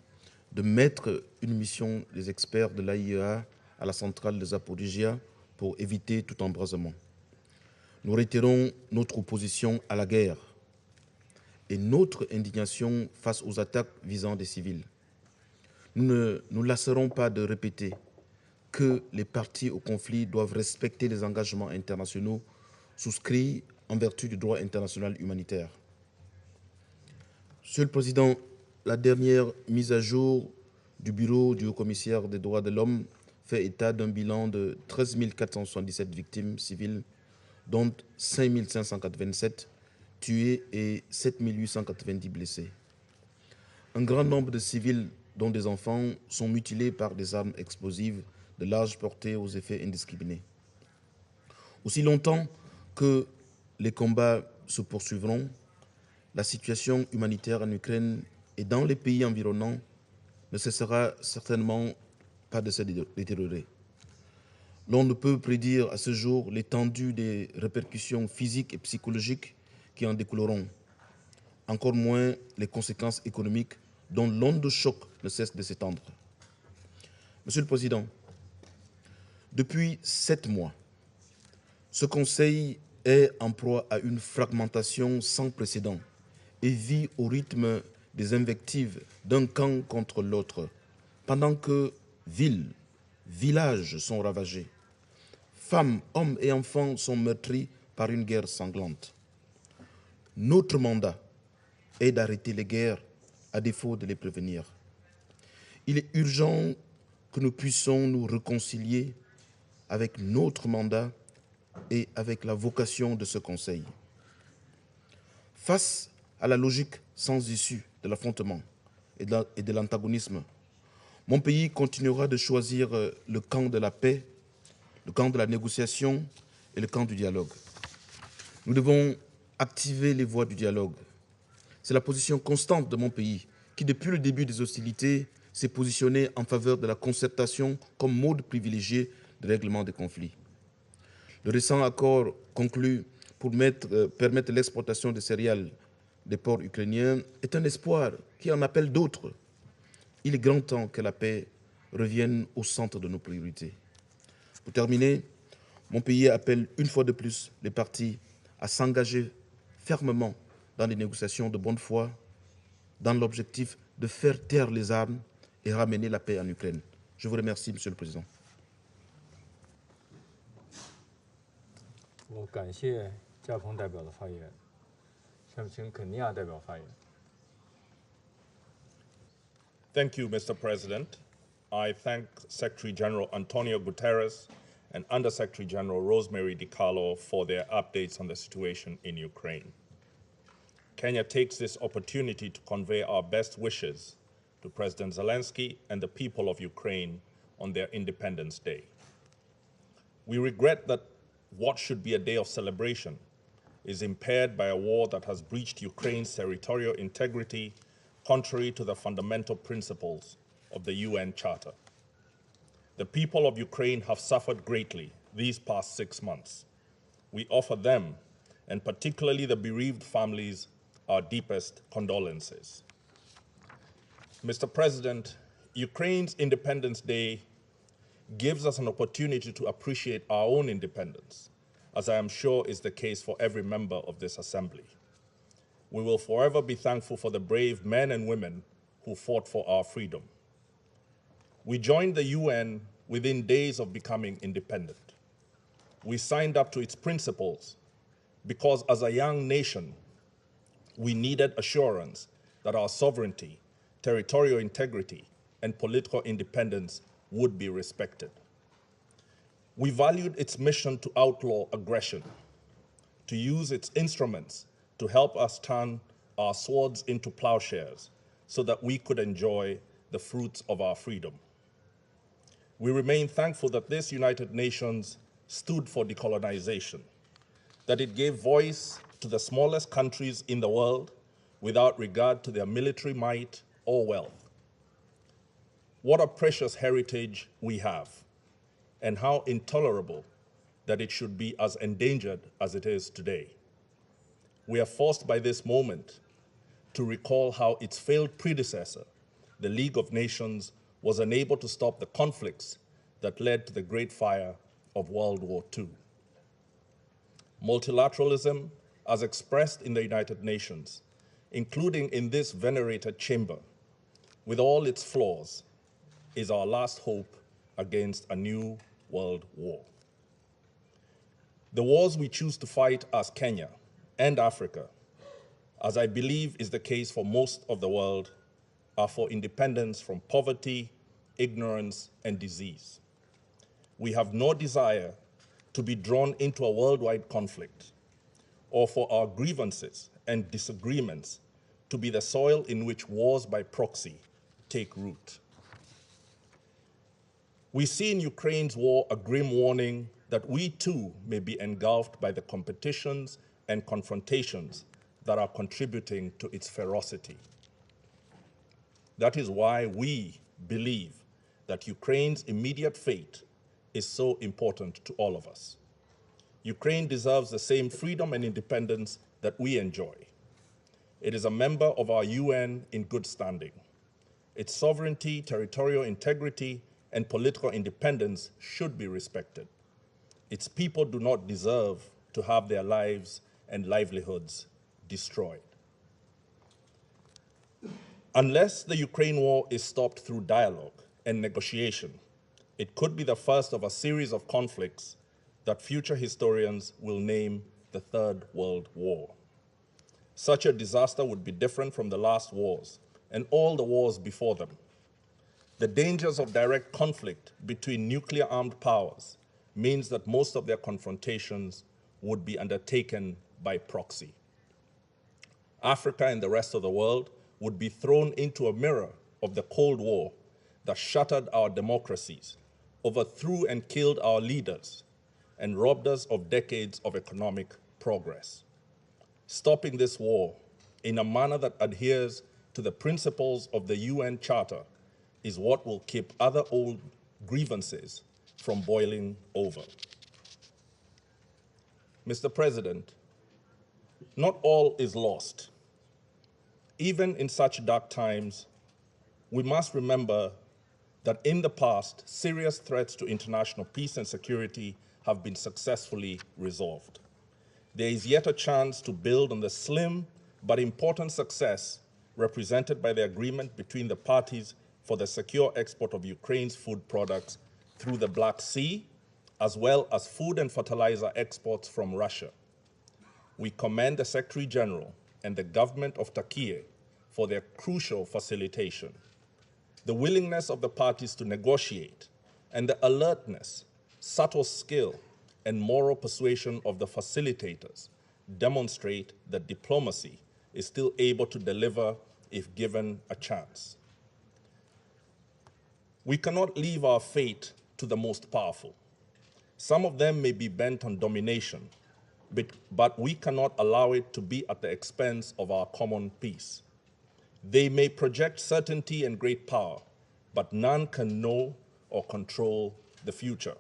de mettre une mission des experts de l'AIEA à la centrale de Zaporizhia pour éviter tout embrasement. Nous réitérons notre opposition à la guerre et notre indignation face aux attaques visant des civils. Nous ne nous lasserons pas de répéter que les parties au conflit doivent respecter les engagements internationaux souscrits en vertu du droit international humanitaire. Monsieur le Président, la dernière mise à jour du Bureau du Haut-Commissaire des droits de l'homme fait état d'un bilan de 13 477 victimes civiles, dont 5 587 tués et 7 890 blessés. Un grand nombre de civils, dont des enfants, sont mutilés par des armes explosives de large portée aux effets indiscriminés. Aussi longtemps que les combats se poursuivront, la situation humanitaire en Ukraine et dans les pays environnants ne cessera certainement pas de se détériorer. L'on ne peut prédire à ce jour l'étendue des répercussions physiques et psychologiques qui en découleront, encore moins les conséquences économiques dont l'onde de choc ne cesse de s'étendre. Monsieur le Président, depuis 7 mois, ce Conseil est en proie à une fragmentation sans précédent et vit au rythme des invectives d'un camp contre l'autre, pendant que villes, villages sont ravagés, femmes, hommes et enfants sont meurtris par une guerre sanglante. Notre mandat est d'arrêter les guerres à défaut de les prévenir. Il est urgent que nous puissions nous réconcilier avec notre mandat et avec la vocation de ce Conseil. Face à la logique sans issue de l'affrontement et de l'antagonisme, mon pays continuera de choisir le camp de la paix, le camp de la négociation et le camp du dialogue. Nous devons activer les voies du dialogue. C'est la position constante de mon pays qui, depuis le début des hostilités, s'est positionné en faveur de la concertation comme mode privilégié de règlement des conflits. Le récent accord conclu pour permettre l'exportation de céréales des ports ukrainiens est un espoir qui en appelle d'autres. Il est grand temps que la paix revienne au centre de nos priorités. Pour terminer, mon pays appelle une fois de plus les parties à s'engager fermement dans des négociations de bonne foi dans l'objectif de faire taire les armes et ramener la paix en Ukraine. Je vous remercie, Monsieur le Président. 我感谢加蓬代表的发言，下面请肯尼亚代表发言。 Thank you, Mr. President. I thank Secretary General Antonio Guterres and Undersecretary General Rosemary DiCarlo for their updates on the situation in Ukraine. Kenya takes this opportunity to convey our best wishes to President Zelensky and the people of Ukraine on their Independence Day. We regret that what should be a day of celebration is impaired by a war that has breached Ukraine's territorial integrity, contrary to the fundamental principles of the UN Charter. The people of Ukraine have suffered greatly these past 6 months. We offer them, and particularly the bereaved families, our deepest condolences. Mr. President, Ukraine's Independence Day gives us an opportunity to appreciate our own independence, as I am sure is the case for every member of this assembly. We will forever be thankful for the brave men and women who fought for our freedom. We joined the UN within days of becoming independent. We signed up to its principles because as a young nation, we needed assurance that our sovereignty, territorial integrity, and political independence would be respected. We valued its mission to outlaw aggression, to use its instruments to help us turn our swords into plowshares so that we could enjoy the fruits of our freedom. We remain thankful that this United Nations stood for decolonization, that it gave voice to the smallest countries in the world without regard to their military might or wealth. What a precious heritage we have, and how intolerable that it should be as endangered as it is today. We are forced by this moment to recall how its failed predecessor, the League of Nations, was unable to stop the conflicts that led to the Great Fire of World War II. Multilateralism, as expressed in the United Nations, including in this venerated chamber, with all its flaws, is our last hope against a new world war. The wars we choose to fight as Kenya and Africa, as I believe is the case for most of the world, are for independence from poverty, ignorance, and disease. We have no desire to be drawn into a worldwide conflict or for our grievances and disagreements to be the soil in which wars by proxy take root. We see in Ukraine's war a grim warning that we too may be engulfed by the competitions and confrontations that are contributing to its ferocity. That is why we believe that Ukraine's immediate fate is so important to all of us. Ukraine deserves the same freedom and independence that we enjoy. It is a member of our UN in good standing. Its sovereignty, territorial integrity, and political independence should be respected. Its people do not deserve to have their lives and livelihoods destroyed. Unless the Ukraine war is stopped through dialogue and negotiation, it could be the first of a series of conflicts that future historians will name the Third World War. Such a disaster would be different from the last wars and all the wars before them. The dangers of direct conflict between nuclear-armed powers means that most of their confrontations would be undertaken by proxy. Africa and the rest of the world would be thrown into a mirror of the Cold War that shattered our democracies, overthrew and killed our leaders, and robbed us of decades of economic progress. Stopping this war in a manner that adheres to the principles of the UN Charter is what will keep other old grievances from boiling over. Mr. President, not all is lost. Even in such dark times, we must remember that in the past, serious threats to international peace and security have been successfully resolved. There is yet a chance to build on the slim but important success represented by the agreement between the parties for the secure export of Ukraine's food products through the Black Sea, as well as food and fertilizer exports from Russia. We commend the Secretary General and the government of Turkey for their crucial facilitation. The willingness of the parties to negotiate and the alertness, subtle skill, and moral persuasion of the facilitators demonstrate that diplomacy is still able to deliver if given a chance. We cannot leave our fate to the most powerful. Some of them may be bent on domination, but we cannot allow it to be at the expense of our common peace. They may project certainty and great power, but none can know or control the future.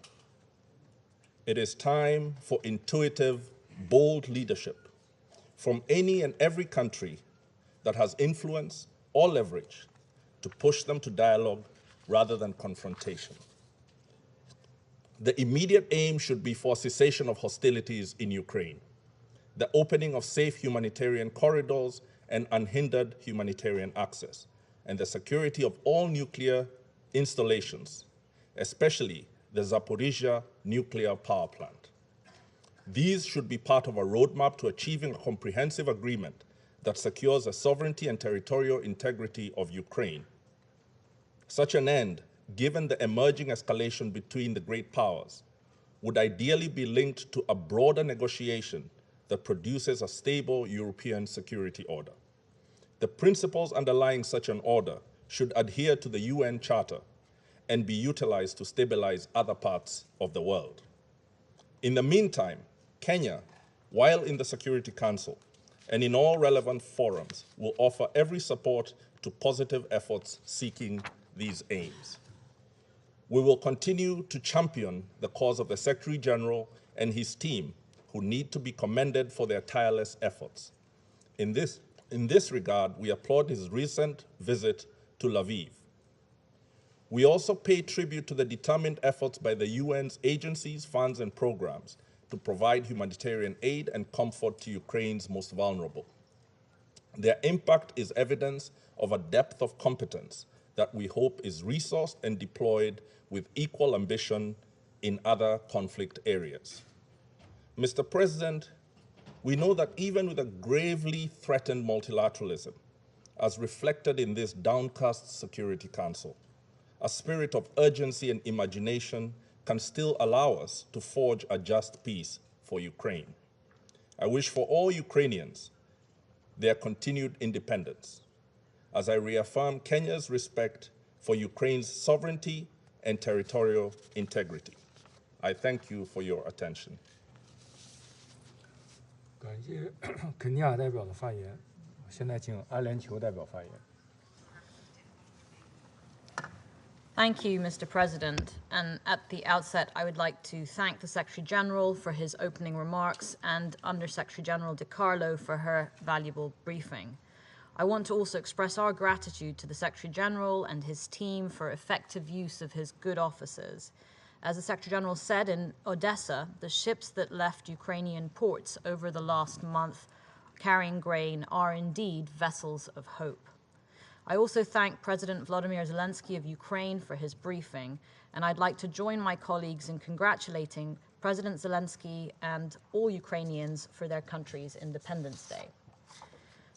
It is time for intuitive, bold leadership from any and every country that has influence or leverage to push them to dialogue rather than confrontation. The immediate aim should be for cessation of hostilities in Ukraine, the opening of safe humanitarian corridors and unhindered humanitarian access, and the security of all nuclear installations, especially the Zaporizhzhia nuclear power plant. These should be part of a roadmap to achieving a comprehensive agreement that secures the sovereignty and territorial integrity of Ukraine. Such an end, given the emerging escalation between the great powers, would ideally be linked to a broader negotiation that produces a stable European security order. The principles underlying such an order should adhere to the UN Charter and be utilized to stabilize other parts of the world. In the meantime, Kenya, while in the Security Council and in all relevant forums, will offer every support to positive efforts seeking these aims. We will continue to champion the cause of the Secretary General and his team, who need to be commended for their tireless efforts. In this regard, we applaud his recent visit to Lviv. We also pay tribute to the determined efforts by the UN's agencies, funds, and programs to provide humanitarian aid and comfort to Ukraine's most vulnerable. Their impact is evidence of a depth of competence that we hope is resourced and deployed with equal ambition in other conflict areas. Mr. President, we know that even with a gravely threatened multilateralism, as reflected in this downcast Security Council, a spirit of urgency and imagination can still allow us to forge a just peace for Ukraine. I wish for all Ukrainians their continued independence, as I reaffirm Kenya's respect for Ukraine's sovereignty and territorial integrity. I thank you for your attention. 感谢肯尼亚代表的发言，现在请阿联酋代表发言。 Thank you, Mr. President. And at the outset, I would like to thank the Secretary General for his opening remarks and Under Secretary General De Carlo for her valuable briefing. I want to also express our gratitude to the Secretary General and his team for effective use of his good offices. As the Secretary General said, in Odessa, the ships that left Ukrainian ports over the last month carrying grain are indeed vessels of hope. I also thank President Volodymyr Zelensky of Ukraine for his briefing, and I'd like to join my colleagues in congratulating President Zelensky and all Ukrainians for their country's Independence Day.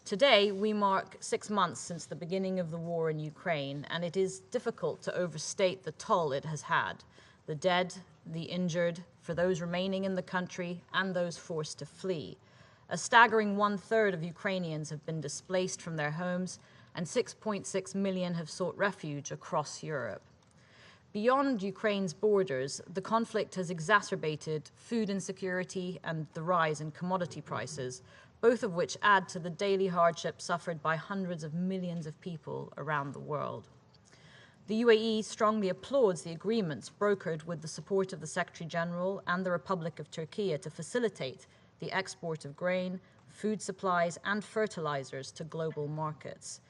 Today, we mark 6 months since the beginning of the war in Ukraine, and it is difficult to overstate the toll it has had. The dead, the injured, for those remaining in the country, and those forced to flee. A staggering 1/3 of Ukrainians have been displaced from their homes, and 6.6 million have sought refuge across Europe. Beyond Ukraine's borders, the conflict has exacerbated food insecurity and the rise in commodity prices, both of which add to the daily hardship suffered by hundreds of millions of people around the world. The UAE strongly applauds the agreements brokered with the support of the Secretary General and the Republic of Turkey to facilitate the export of grain, food supplies, and fertilizers to global markets.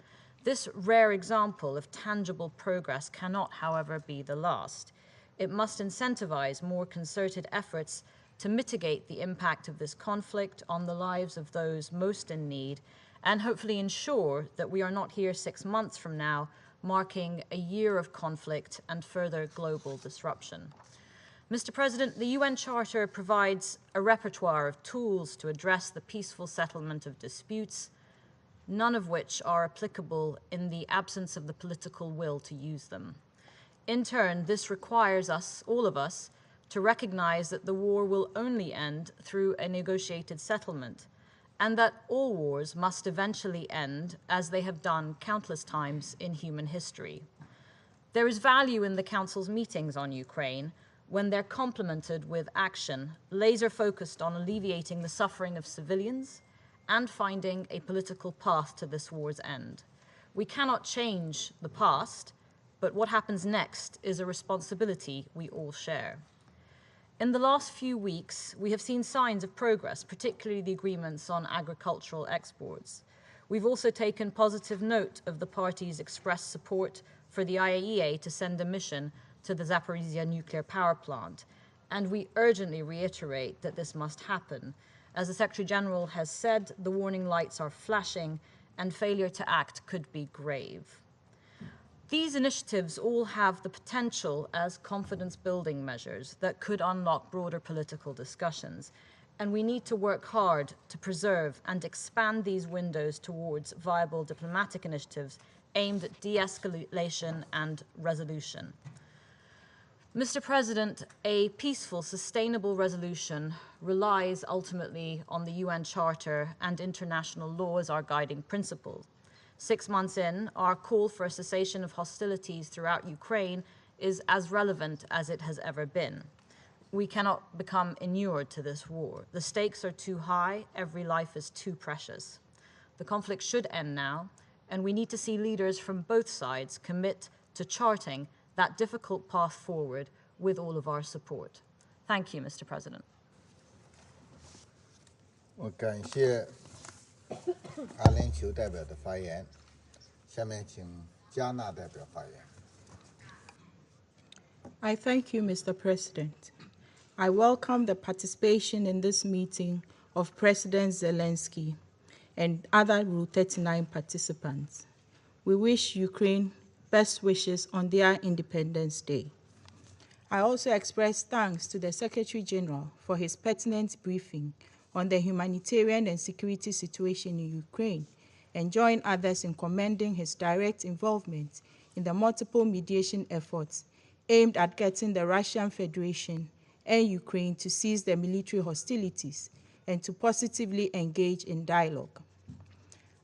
This rare example of tangible progress cannot, however, be the last. It must incentivize more concerted efforts to mitigate the impact of this conflict on the lives of those most in need, and hopefully ensure that we are not here 6 months from now, marking a year of conflict and further global disruption. Mr. President, the UN Charter provides a repertoire of tools to address the peaceful settlement of disputes, none of which are applicable in the absence of the political will to use them. In turn, this requires us, all of us, to recognize that the war will only end through a negotiated settlement, and that all wars must eventually end, as they have done countless times in human history. There is value in the Council's meetings on Ukraine, when they're complemented with action, laser-focused on alleviating the suffering of civilians and finding a political path to this war's end. We cannot change the past, but what happens next is a responsibility we all share. In the last few weeks, we have seen signs of progress, particularly the agreements on agricultural exports. We've also taken positive note of the parties' expressed support for the IAEA to send a mission to the Zaporizhzhia nuclear power plant, and we urgently reiterate that this must happen. As the Secretary General has said, the warning lights are flashing and failure to act could be grave. These initiatives all have the potential as confidence-building measures that could unlock broader political discussions, and we need to work hard to preserve and expand these windows towards viable diplomatic initiatives aimed at de-escalation and resolution. Mr. President, a peaceful, sustainable resolution relies ultimately on the UN Charter and international law as our guiding principle. 6 months in, our call for a cessation of hostilities throughout Ukraine is as relevant as it has ever been. We cannot become inured to this war. The stakes are too high, every life is too precious. The conflict should end now, and we need to see leaders from both sides commit to charting that difficult path forward with all of our support. Thank you, Mr. President. 我感谢阿联酋代表的发言，下面请加纳代表发言。I thank you, Mr. President. I welcome the participation in this meeting of President Zelensky and other Rule 39 participants. We wish Ukraine best wishes on their Independence Day. I also express thanks to the Secretary General for his pertinent briefing on the humanitarian and security situation in Ukraine, and join others in commending his direct involvement in the multiple mediation efforts aimed at getting the Russian Federation and Ukraine to cease their military hostilities and to positively engage in dialogue.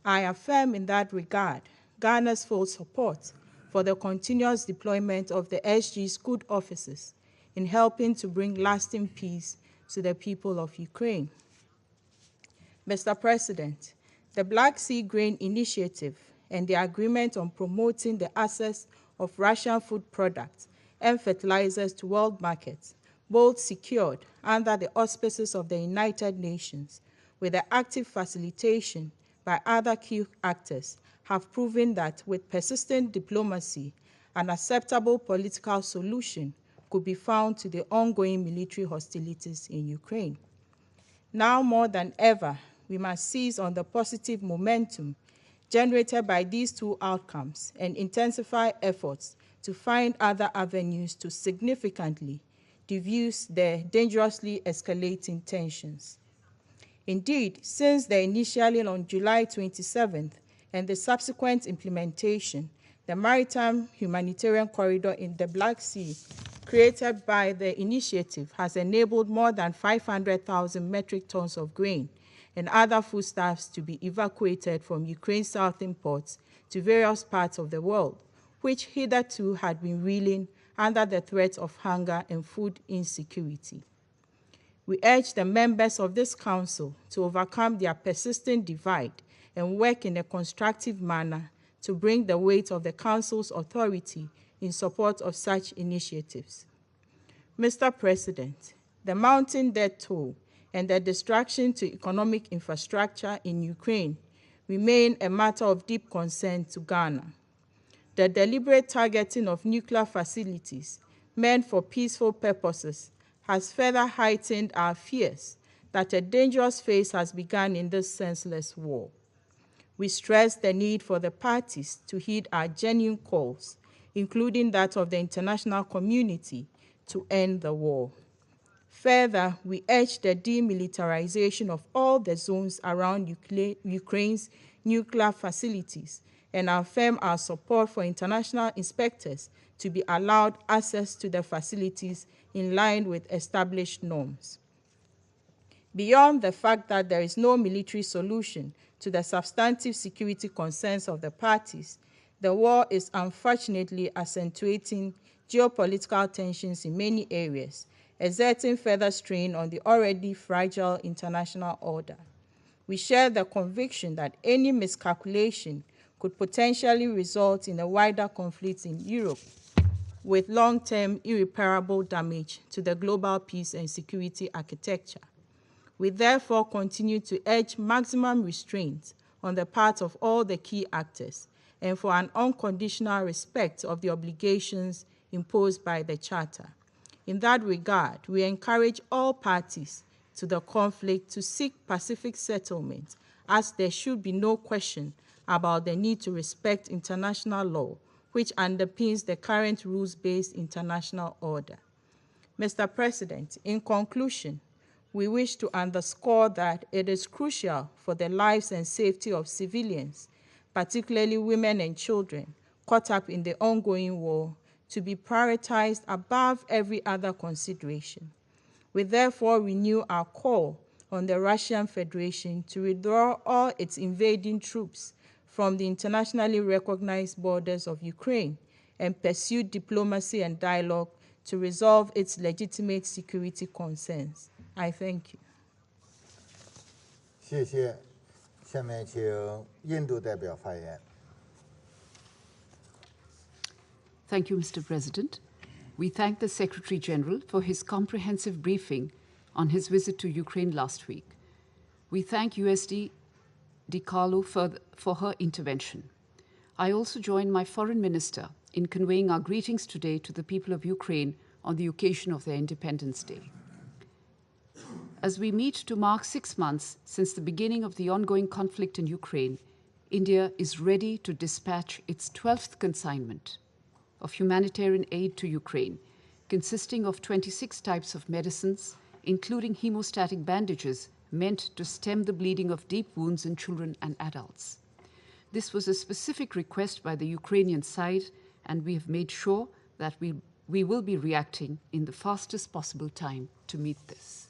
I affirm in that regard Ghana's full support for the continuous deployment of the SG's good officers in helping to bring lasting peace to the people of Ukraine. Mr. President, the Black Sea Grain Initiative and the agreement on promoting the access of Russian food products and fertilizers to world markets, both secured under the auspices of the United Nations, with the active facilitation by other key actors, have proven that with persistent diplomacy, an acceptable political solution could be found to the ongoing military hostilities in Ukraine. Now more than ever, we must seize on the positive momentum generated by these two outcomes and intensify efforts to find other avenues to significantly diffuse the dangerously escalating tensions. Indeed, since the initialing on July 27th and the subsequent implementation, the maritime humanitarian corridor in the Black Sea created by the initiative has enabled more than 500,000 metric tons of grain and other foodstuffs to be evacuated from Ukraine's southern ports to various parts of the world, which hitherto had been reeling under the threat of hunger and food insecurity. We urge the members of this council to overcome their persistent divide and work in a constructive manner to bring the weight of the council's authority in support of such initiatives. Mr. President, the mounting death toll and the destruction to economic infrastructure in Ukraine remain a matter of deep concern to Ghana. The deliberate targeting of nuclear facilities meant for peaceful purposes has further heightened our fears that a dangerous phase has begun in this senseless war. We stress the need for the parties to heed our genuine calls, including that of the international community, to end the war. Further, we urge the demilitarization of all the zones around Ukraine's nuclear facilities and affirm our support for international inspectors to be allowed access to the facilities in line with established norms. Beyond the fact that there is no military solution to the substantive security concerns of the parties, the war is unfortunately accentuating geopolitical tensions in many areas, exerting further strain on the already fragile international order. We share the conviction that any miscalculation could potentially result in a wider conflict in Europe, with long-term irreparable damage to the global peace and security architecture. We therefore continue to urge maximum restraint on the part of all the key actors and for an unconditional respect of the obligations imposed by the Charter. In that regard, we encourage all parties to the conflict to seek pacific settlement, as there should be no question about the need to respect international law, which underpins the current rules-based international order. Mr. President, in conclusion, we wish to underscore that it is crucial for the lives and safety of civilians, particularly women and children, caught up in the ongoing war, to be prioritized above every other consideration. We therefore renew our call on the Russian Federation to withdraw all its invading troops from the internationally recognized borders of Ukraine and pursue diplomacy and dialogue to resolve its legitimate security concerns. I thank you. 谢谢。下面请印度代表发言。 Thank you, Mr. President. We thank the Secretary General for his comprehensive briefing on his visit to Ukraine last week. We thank USD DiCarlo for her intervention. I also join my Foreign Minister in conveying our greetings today to the people of Ukraine on the occasion of their Independence Day. As we meet to mark 6 months since the beginning of the ongoing conflict in Ukraine, India is ready to dispatch its 12th consignment of humanitarian aid to Ukraine, consisting of 26 types of medicines, including hemostatic bandages meant to stem the bleeding of deep wounds in children and adults. This was a specific request by the Ukrainian side, and we have made sure that we will be reacting in the fastest possible time to meet this.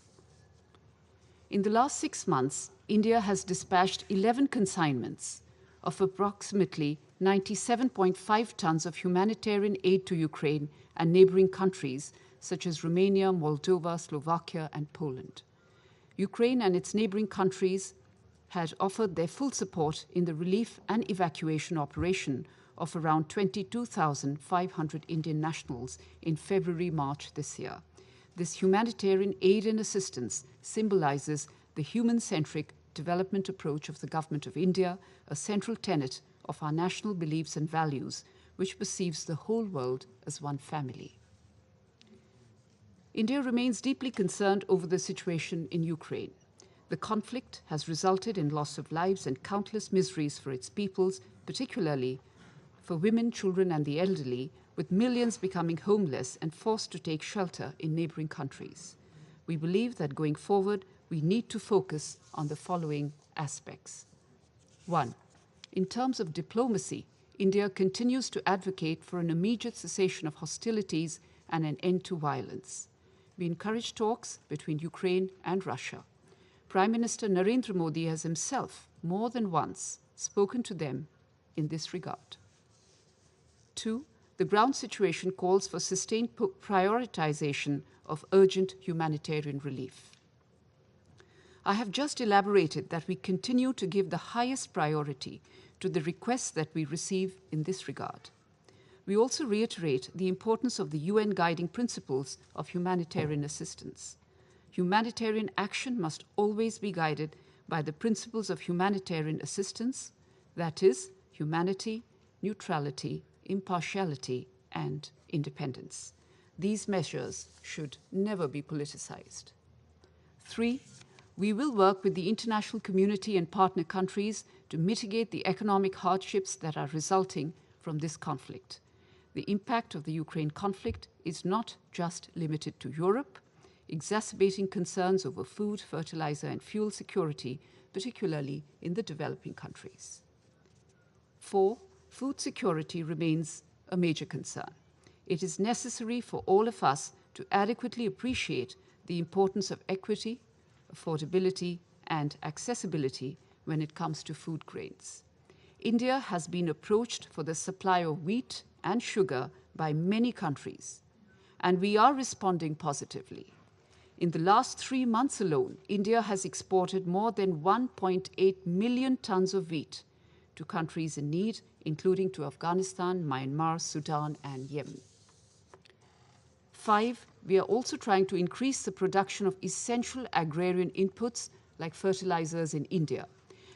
In the last 6 months, India has dispatched 11 consignments of approximately 97.5 tons of humanitarian aid to Ukraine and neighboring countries such as Romania, Moldova, Slovakia, and Poland. Ukraine and its neighboring countries had offered their full support in the relief and evacuation operation of around 22,500 Indian nationals in February-March this year. This humanitarian aid and assistance symbolizes the human-centric development approach of the Government of India, a central tenet of our national beliefs and values, which perceives the whole world as one family. India remains deeply concerned over the situation in Ukraine. The conflict has resulted in loss of lives and countless miseries for its peoples, particularly for women, children, and the elderly, with millions becoming homeless and forced to take shelter in neighboring countries. We believe that going forward, we need to focus on the following aspects. 1. In terms of diplomacy, India continues to advocate for an immediate cessation of hostilities and an end to violence. We encourage talks between Ukraine and Russia. Prime Minister Narendra Modi has himself, more than once, spoken to them in this regard. 2. The ground situation calls for sustained prioritization of urgent humanitarian relief. I have just elaborated that we continue to give the highest priority to the requests that we receive in this regard. We also reiterate the importance of the UN guiding principles of humanitarian assistance. Humanitarian action must always be guided by the principles of humanitarian assistance, that is, humanity, neutrality, impartiality, and independence. These measures should never be politicized. 3. We will work with the international community and partner countries to mitigate the economic hardships that are resulting from this conflict. The impact of the Ukraine conflict is not just limited to Europe, exacerbating concerns over food, fertilizer, and fuel security, particularly in the developing countries. 4. Food security remains a major concern. It is necessary for all of us to adequately appreciate the importance of equity, affordability, and accessibility when it comes to food grains. India has been approached for the supply of wheat and sugar by many countries, and we are responding positively. In the last 3 months alone, India has exported more than 1.8 million tons of wheat to countries in need, including to Afghanistan, Myanmar, Sudan, and Yemen. 5, we are also trying to increase the production of essential agrarian inputs like fertilizers in India.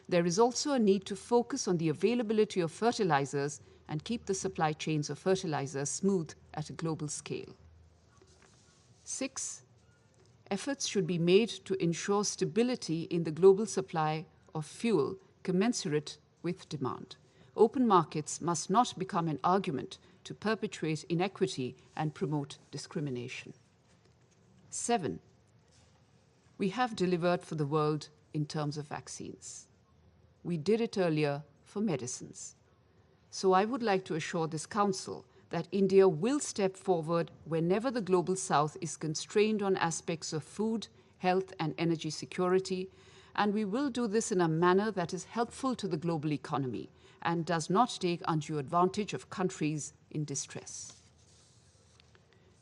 There is also a need to focus on the availability of fertilizers and keep the supply chains of fertilizers smooth at a global scale. 6, efforts should be made to ensure stability in the global supply of fuel commensurate with demand. Open markets must not become an argument to perpetuate inequity and promote discrimination. 7, we have delivered for the world in terms of vaccines. We did it earlier for medicines. So I would like to assure this Council that India will step forward whenever the Global South is constrained on aspects of food, health, and energy security, and we will do this in a manner that is helpful to the global economy and does not take undue advantage of countries in distress.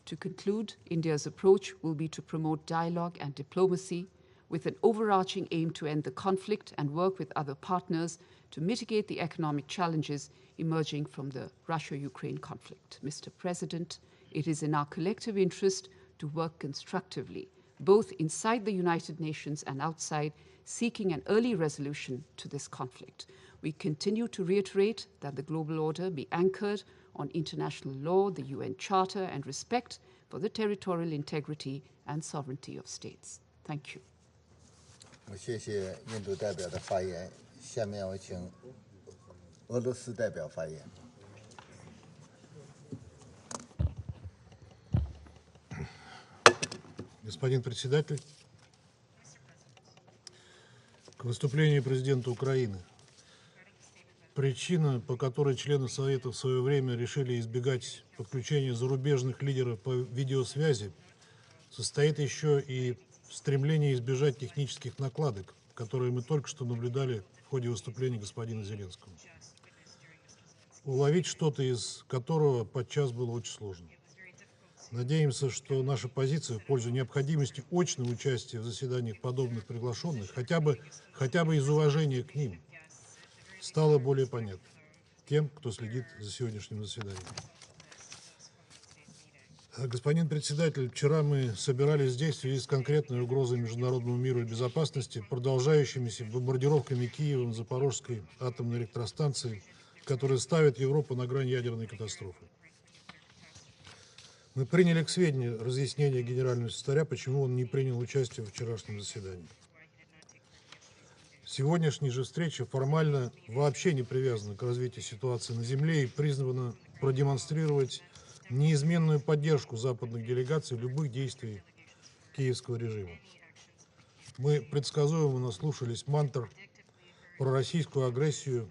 To conclude, India's approach will be to promote dialogue and diplomacy with an overarching aim to end the conflict and work with other partners to mitigate the economic challenges emerging from the Russia-Ukraine conflict. Mr. President, it is in our collective interest to work constructively, both inside the United Nations and outside, seeking an early resolution to this conflict. We continue to reiterate that the global order be anchored on international law, the UN Charter, and respect for the territorial integrity and sovereignty of states. Thank you. 谢谢印度代表的发言。下面我请俄罗斯代表发言。Господин председатель, к выступлению президента Украины. Причина, по которой члены Совета в свое время решили избегать подключения зарубежных лидеров по видеосвязи, состоит еще и в стремлении избежать технических накладок, которые мы только что наблюдали в ходе выступления господина Зеленского. Уловить что-то из которого подчас было очень сложно. Надеемся, что наша позиция в пользу необходимости очного участия в заседаниях подобных приглашенных, хотя бы из уважения к ним, стало более понятно тем, кто следит за сегодняшним заседанием. Господин председатель, вчера мы собирались здесь в связи с конкретной угрозой международному миру и безопасности, продолжающимися бомбардировками Киева, Запорожской атомной электростанции, которые ставят Европу на грань ядерной катастрофы. Мы приняли к сведению разъяснение генерального секретаря, почему он не принял участие в вчерашнем заседании. Сегодняшняя же встреча формально вообще не привязана к развитию ситуации на Земле и призвана продемонстрировать неизменную поддержку западных делегаций любых действий киевского режима. Мы предсказуемо наслушались мантр про российскую агрессию.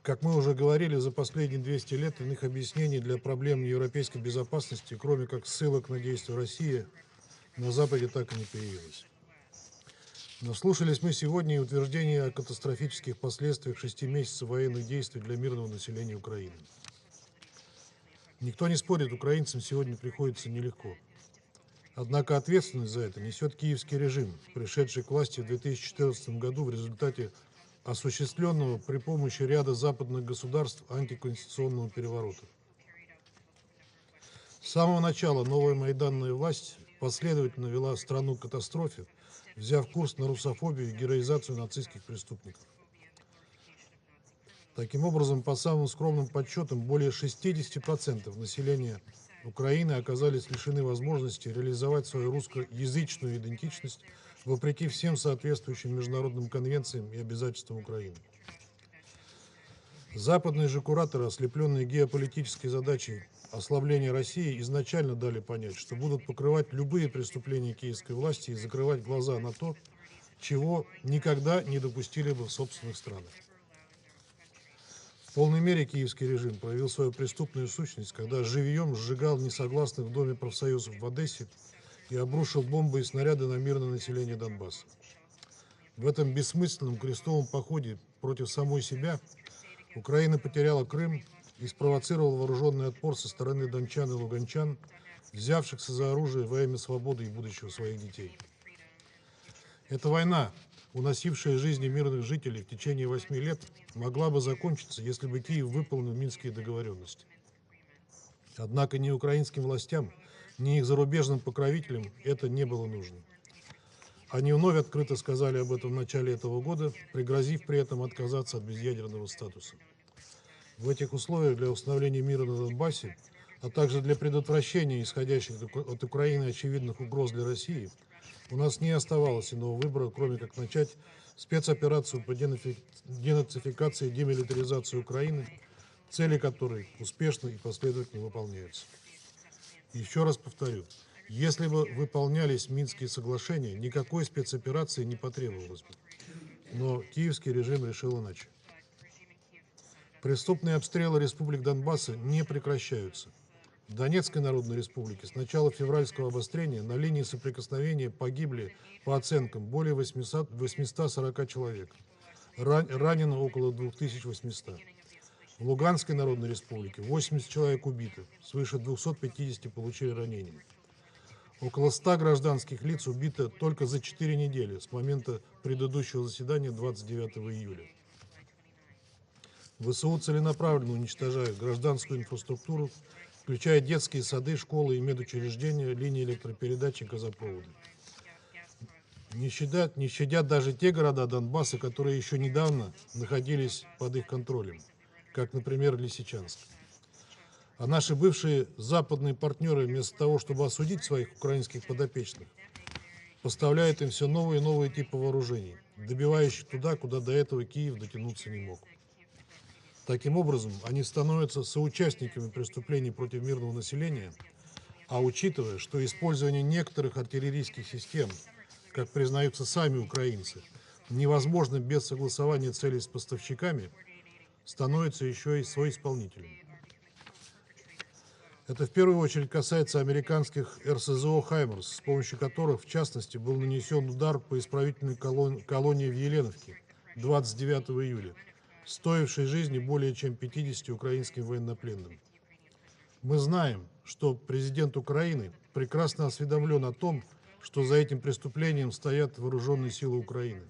Как мы уже говорили, за последние 200 лет иных объяснений для проблем европейской безопасности, кроме как ссылок на действия России, на Западе так и не появилось. Наслушались мы сегодня и утверждения о катастрофических последствиях 6 месяцев военных действий для мирного населения Украины. Никто не спорит, украинцам сегодня приходится нелегко. Однако ответственность за это несет киевский режим, пришедший к власти в 2014 году в результате осуществленного при помощи ряда западных государств антиконституционного переворота. С самого начала новая майданная власть последовательно вела страну к катастрофе, взяв курс на русофобию и героизацию нацистских преступников. Таким образом, по самым скромным подсчетам, более 60% населения Украины оказались лишены возможности реализовать свою русскоязычную идентичность вопреки всем соответствующим международным конвенциям и обязательствам Украины. Западные же кураторы, ослепленные геополитической задачей ослабления России, изначально дали понять, что будут покрывать любые преступления киевской власти и закрывать глаза на то, чего никогда не допустили бы в собственных странах. В полной мере киевский режим проявил свою преступную сущность, когда живьем сжигал несогласных в Доме профсоюзов в Одессе и обрушил бомбы и снаряды на мирное население Донбасса. В этом бессмысленном крестовом походе против самой себя Украина потеряла Крым, и спровоцировал вооруженный отпор со стороны дончан и луганчан, взявшихся за оружие во имя свободы и будущего своих детей. Эта война, уносившая жизни мирных жителей в течение 8 лет, могла бы закончиться, если бы Киев выполнил Минские договоренности. Однако ни украинским властям, ни их зарубежным покровителям это не было нужно. Они вновь открыто сказали об этом в начале этого года, пригрозив при этом отказаться от безъядерного статуса. В этих условиях для установления мира на Донбассе, а также для предотвращения исходящих от Украины очевидных угроз для России, у нас не оставалось иного выбора, кроме как начать спецоперацию по денацификации и демилитаризации Украины, цели которой успешно и последовательно выполняются. Еще раз повторю, если бы выполнялись Минские соглашения, никакой спецоперации не потребовалось бы. Но киевский режим решил иначе. Преступные обстрелы республик Донбасса не прекращаются. В Донецкой Народной Республике с начала февральского обострения на линии соприкосновения погибли, по оценкам, более 840 человек. Ранено около 2800. В Луганской Народной Республике 80 человек убиты, свыше 250 получили ранения. Около 100 гражданских лиц убито только за 4 недели с момента предыдущего заседания 29 июля. ВСУ целенаправленно уничтожают гражданскую инфраструктуру, включая детские сады, школы и медучреждения, линии электропередач и газопроводы. Не щадят даже те города Донбасса, которые еще недавно находились под их контролем, как, например, Лисичанск. А наши бывшие западные партнеры, вместо того, чтобы осудить своих украинских подопечных, поставляют им все новые и новые типы вооружений, добивающих туда, куда до этого Киев дотянуться не мог. Таким образом, они становятся соучастниками преступлений против мирного населения, а учитывая, что использование некоторых артиллерийских систем, как признаются сами украинцы, невозможно без согласования целей с поставщиками, становится еще и соисполнителем. Это в первую очередь касается американских РСЗО «Хаймерс», с помощью которых, в частности, был нанесен удар по исправительной колонии в Еленовке 29 июля, стоившей жизни более чем 50 украинским военнопленным. Мы знаем, что президент Украины прекрасно осведомлен о том, что за этим преступлением стоят вооруженные силы Украины.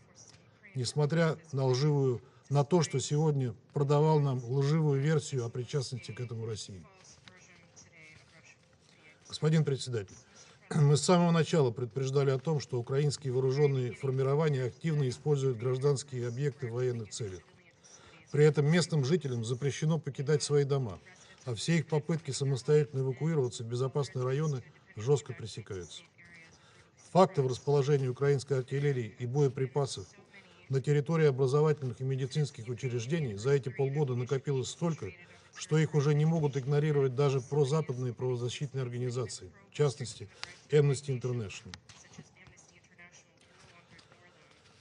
Несмотря на то, что сегодня продавал нам лживую версию о причастности к этому России. Господин председатель, мы с самого начала предупреждали о том, что украинские вооруженные формирования активно используют гражданские объекты в военных целях. При этом местным жителям запрещено покидать свои дома, а все их попытки самостоятельно эвакуироваться в безопасные районы жестко пресекаются. Фактов расположения украинской артиллерии и боеприпасов на территории образовательных и медицинских учреждений за эти полгода накопилось столько, что их уже не могут игнорировать даже прозападные правозащитные организации, в частности, Amnesty International.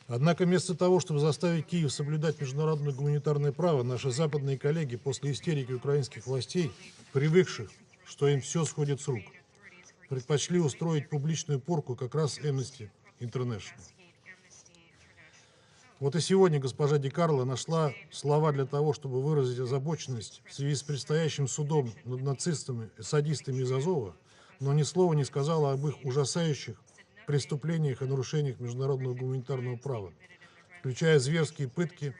Однако вместо того, чтобы заставить Киев соблюдать международное гуманитарное право, наши западные коллеги после истерики украинских властей, привыкших, что им все сходит с рук, предпочли устроить публичную порку как раз Amnesty International. Вот и сегодня госпожа Ди Карло нашла слова для того, чтобы выразить озабоченность в связи с предстоящим судом над нацистами и садистами из Азова, но ни слова не сказала об их ужасающих преступлениях и нарушениях международного гуманитарного права, включая зверские пытки,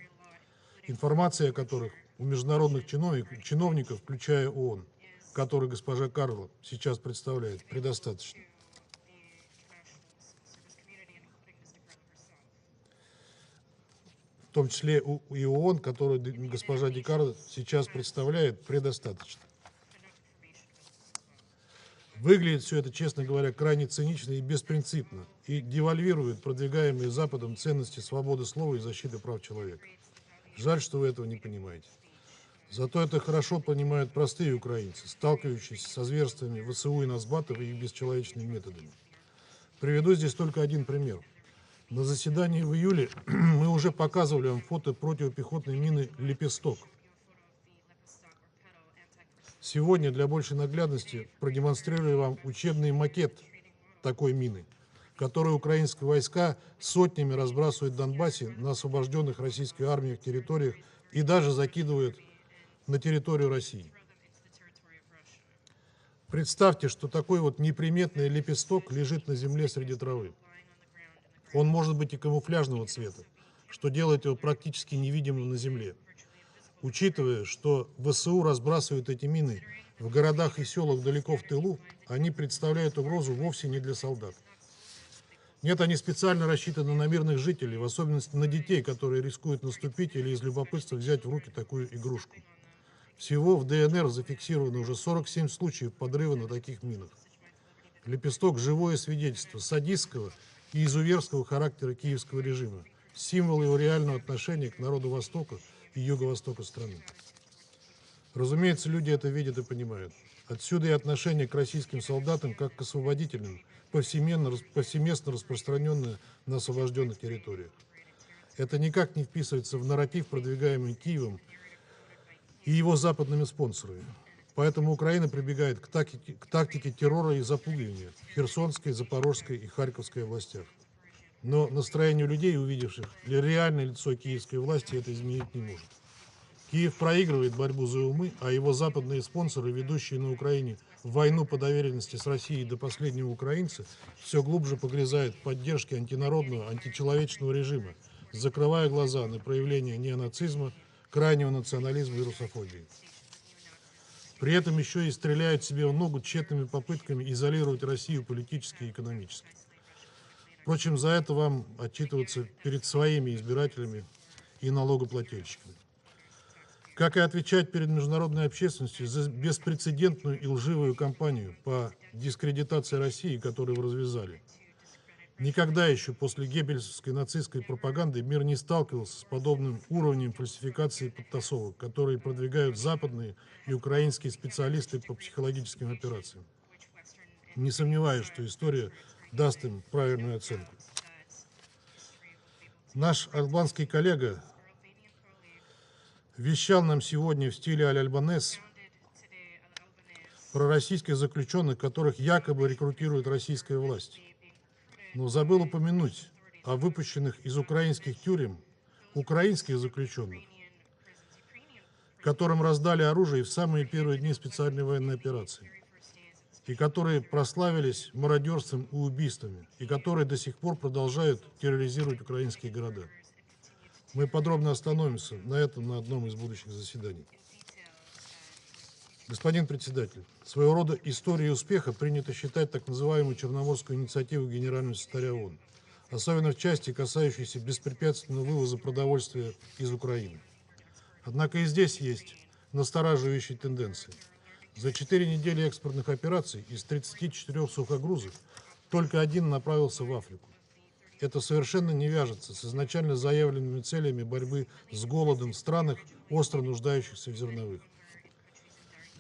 информация о которых у международных чиновников, включая ООН, который госпожа Карло сейчас представляет, предостаточно. В том числе и ООН, который госпожа Ди Карло сейчас представляет, предостаточно. Выглядит все это, честно говоря, крайне цинично и беспринципно и девальвирует продвигаемые Западом ценности свободы слова и защиты прав человека. Жаль, что вы этого не понимаете. Зато это хорошо понимают простые украинцы, сталкивающиеся со зверствами ВСУ и Нацбатов и их бесчеловечными методами. Приведу здесь только один пример. На заседании в июле мы уже показывали вам фото противопехотной мины «Лепесток». Сегодня для большей наглядности продемонстрирую вам учебный макет такой мины, которую украинские войска сотнями разбрасывают в Донбассе на освобожденных российской армией территориях и даже закидывают на территорию России. Представьте, что такой вот неприметный лепесток лежит на земле среди травы. Он может быть и камуфляжного цвета, что делает его практически невидимым на земле. Учитывая, что ВСУ разбрасывают эти мины в городах и селах далеко в тылу, они представляют угрозу вовсе не для солдат. Нет, они специально рассчитаны на мирных жителей, в особенности на детей, которые рискуют наступить или из любопытства взять в руки такую игрушку. Всего в ДНР зафиксировано уже 47 случаев подрыва на таких минах. Лепесток – живое свидетельство садистского и изуверского характера киевского режима, символ его реального отношения к народу Востока и Юго-Востока страны. Разумеется, люди это видят и понимают. Отсюда и отношение к российским солдатам как к освободителям, повсеместно распространенное на освобожденных территориях. Это никак не вписывается в нарратив, продвигаемый Киевом и его западными спонсорами. Поэтому Украина прибегает к тактике террора и запугивания в Херсонской, Запорожской и Харьковской областях. Но настроение людей, увидевших реальное лицо киевской власти, это изменить не может. Киев проигрывает борьбу за умы, а его западные спонсоры, ведущие на Украине войну по доверенности с Россией до последнего украинца, все глубже погрязают в поддержке антинародного, античеловечного режима, закрывая глаза на проявление неонацизма, крайнего национализма и русофобии. При этом еще и стреляют себе в ногу тщетными попытками изолировать Россию политически и экономически. Впрочем, за это вам отчитываться перед своими избирателями и налогоплательщиками. Как и отвечать перед международной общественностью за беспрецедентную и лживую кампанию по дискредитации России, которую вы развязали. Никогда еще после геббельсовской нацистской пропаганды мир не сталкивался с подобным уровнем фальсификации и подтасовок, которые продвигают западные и украинские специалисты по психологическим операциям. Не сомневаюсь, что история даст им правильную оценку. Наш албанский коллега вещал нам сегодня в стиле аль-Альбанес про российских заключенных, которых якобы рекрутирует российская власть. Но забыл упомянуть о выпущенных из украинских тюрем украинских заключенных, которым раздали оружие в самые первые дни специальной военной операции, и которые прославились мародерством и убийствами, и которые до сих пор продолжают терроризировать украинские города. Мы подробно остановимся на этом на одном из будущих заседаний. Господин председатель, своего рода историей успеха принято считать так называемую Черноморскую инициативу Генерального секретаря ООН, особенно в части, касающейся беспрепятственного вывоза продовольствия из Украины. Однако и здесь есть настораживающие тенденции. За 4 недели экспортных операций из 34 сухогрузов только один направился в Африку. Это совершенно не вяжется с изначально заявленными целями борьбы с голодом в странах, остро нуждающихся в зерновых.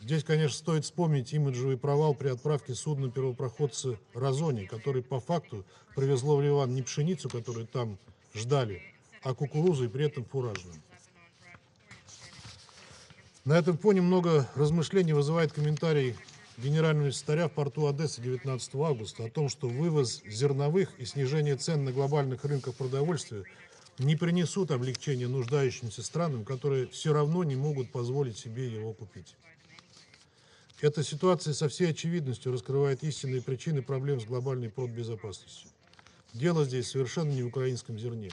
Здесь, конечно, стоит вспомнить имиджевый провал при отправке судна первопроходца «Разони», который по факту привезло в Ливан не пшеницу, которую там ждали, а кукурузу и при этом фуражную. На этом фоне много размышлений вызывает комментарий генерального секретаря в порту Одессы 19 августа о том, что вывоз зерновых и снижение цен на глобальных рынках продовольствия не принесут облегчения нуждающимся странам, которые все равно не могут позволить себе его купить. Эта ситуация со всей очевидностью раскрывает истинные причины проблем с глобальной продбезопасностью. Дело здесь совершенно не в украинском зерне.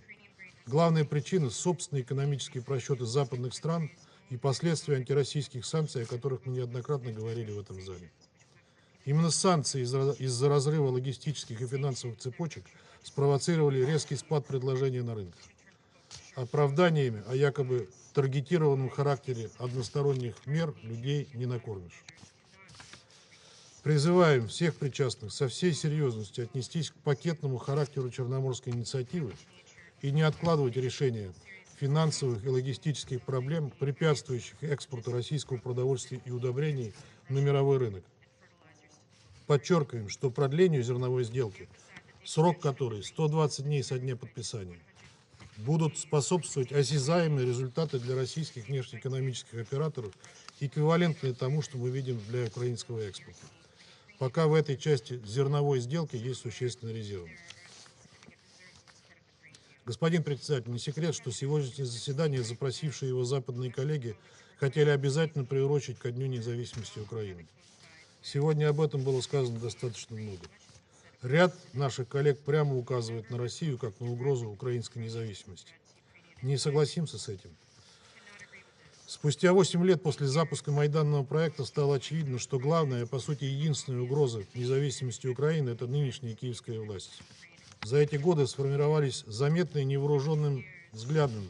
Главная причина – собственные экономические просчеты западных стран и последствия антироссийских санкций, о которых мы неоднократно говорили в этом зале. Именно санкции из-за разрыва логистических и финансовых цепочек спровоцировали резкий спад предложения на рынках. Оправданиями о якобы таргетированном характере односторонних мер людей не накормишь. Призываем всех причастных со всей серьезностью отнестись к пакетному характеру Черноморской инициативы и не откладывать решение финансовых и логистических проблем, препятствующих экспорту российского продовольствия и удобрений на мировой рынок. Подчеркиваем, что продлению зерновой сделки, срок которой 120 дней со дня подписания, будут способствовать осязаемые результаты для российских внешнеэкономических операторов, эквивалентные тому, что мы видим для украинского экспорта. Пока в этой части зерновой сделки есть существенный резерв. Господин председатель, не секрет, что сегодняшнее заседание, запросившие его западные коллеги, хотели обязательно приурочить ко Дню независимости Украины. Сегодня об этом было сказано достаточно много. Ряд наших коллег прямо указывает на Россию как на угрозу украинской независимости. Не согласимся с этим. Спустя 8 лет после запуска Майданного проекта стало очевидно, что главная, по сути, единственная угроза независимости Украины – это нынешняя киевская власть. За эти годы сформировались заметные невооруженным взглядом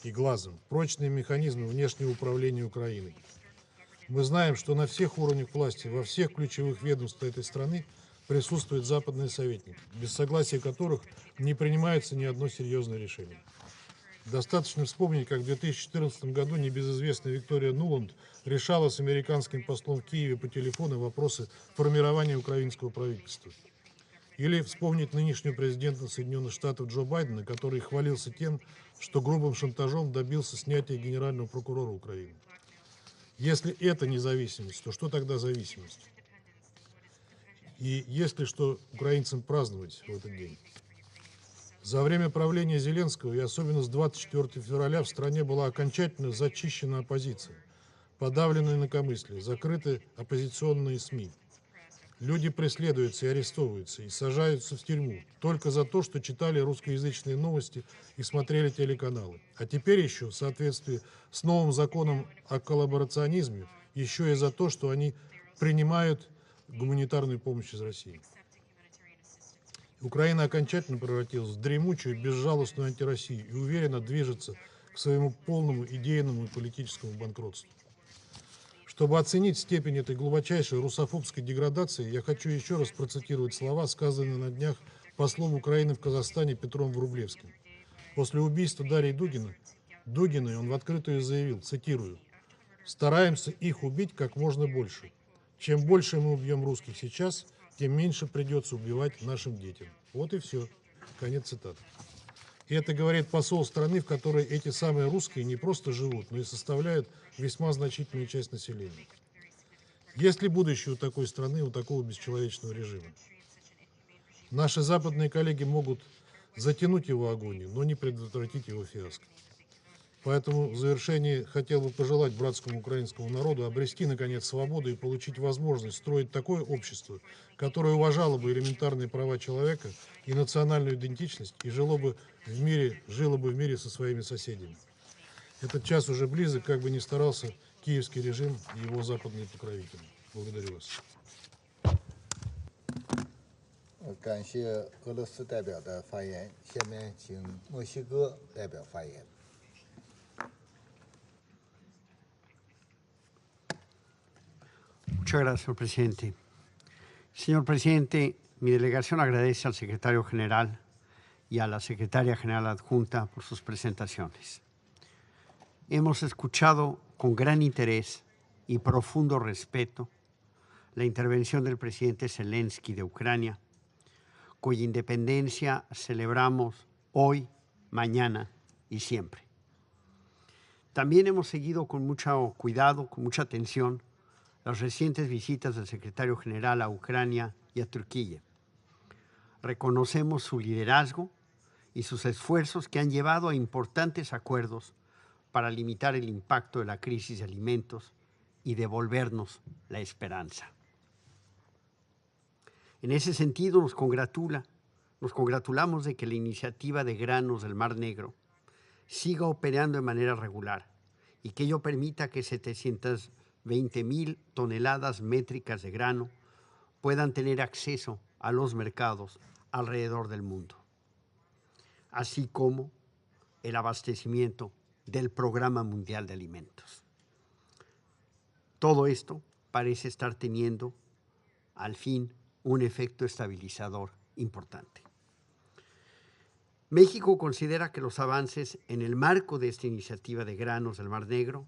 и глазом прочные механизмы внешнего управления Украиной. Мы знаем, что на всех уровнях власти, во всех ключевых ведомствах этой страны присутствуют западные советники, без согласия которых не принимается ни одно серьезное решение. Достаточно вспомнить, как в 2014 году небезызвестная Виктория Нуланд решала с американским послом в Киеве по телефону вопросы формирования украинского правительства. Или вспомнить нынешнего президента Соединенных Штатов Джо Байдена, который хвалился тем, что грубым шантажом добился снятия генерального прокурора Украины. Если это независимость, то что тогда зависимость? И есть ли что украинцам праздновать в этот день? За время правления Зеленского и особенно с 24 февраля в стране была окончательно зачищена оппозиция, подавлены инакомыслие, закрыты оппозиционные СМИ. Люди преследуются и арестовываются, и сажаются в тюрьму только за то, что читали русскоязычные новости и смотрели телеканалы. А теперь еще, в соответствии с новым законом о коллаборационизме, еще и за то, что они принимают гуманитарную помощь из России. Украина окончательно превратилась в дремучую, безжалостную антироссию и уверенно движется к своему полному идейному и политическому банкротству. Чтобы оценить степень этой глубочайшей русофобской деградации, я хочу еще раз процитировать слова, сказанные на днях послом Украины в Казахстане Петром Врублевским. После убийства Дарьи Дугиной он в открытую заявил, цитирую, «Стараемся их убить как можно больше. Чем больше мы убьем русских сейчас, тем меньше придется убивать нашим детям». Вот и все. Конец цитаты. И это говорит посол страны, в которой эти самые русские не просто живут, но и составляют весьма значительную часть населения. Есть ли будущее у такой страны, у такого бесчеловечного режима? Наши западные коллеги могут затянуть его агонию, но не предотвратить его фиаско. Поэтому в завершении хотел бы пожелать братскому украинскому народу обрести, наконец, свободу и получить возможность строить такое общество, которое уважало бы элементарные права человека и национальную идентичность и жило бы в мире со своими соседями. Этот час уже близок, как бы ни старался киевский режим и его западные покровители. Благодарю вас. 感谢俄罗斯代表的发言，下面请墨西哥代表发言。 Muchas gracias, señor presidente. Señor presidente, mi delegación agradece al secretario general y a la secretaria general adjunta por sus presentaciones. Hemos escuchado con gran interés y profundo respeto la intervención del presidente Zelensky de Ucrania, cuya independencia celebramos hoy, mañana y siempre. También hemos seguido con mucho cuidado, con mucha atención, las recientes visitas del secretario general a Ucrania y a Turquía. Reconocemos su liderazgo y sus esfuerzos que han llevado a importantes acuerdos para limitar el impacto de la crisis de alimentos y devolvernos la esperanza. En ese sentido, nos congratulamos de que la iniciativa de granos del Mar Negro siga operando de manera regular y que ello permita que 720,000 toneladas métricas de grano puedan tener acceso a los mercados alrededor del mundo, así como el abastecimiento del Programa Mundial de Alimentos. Todo esto parece estar teniendo, al fin, un efecto estabilizador importante. México considera que los avances en el marco de esta iniciativa de granos del Mar Negro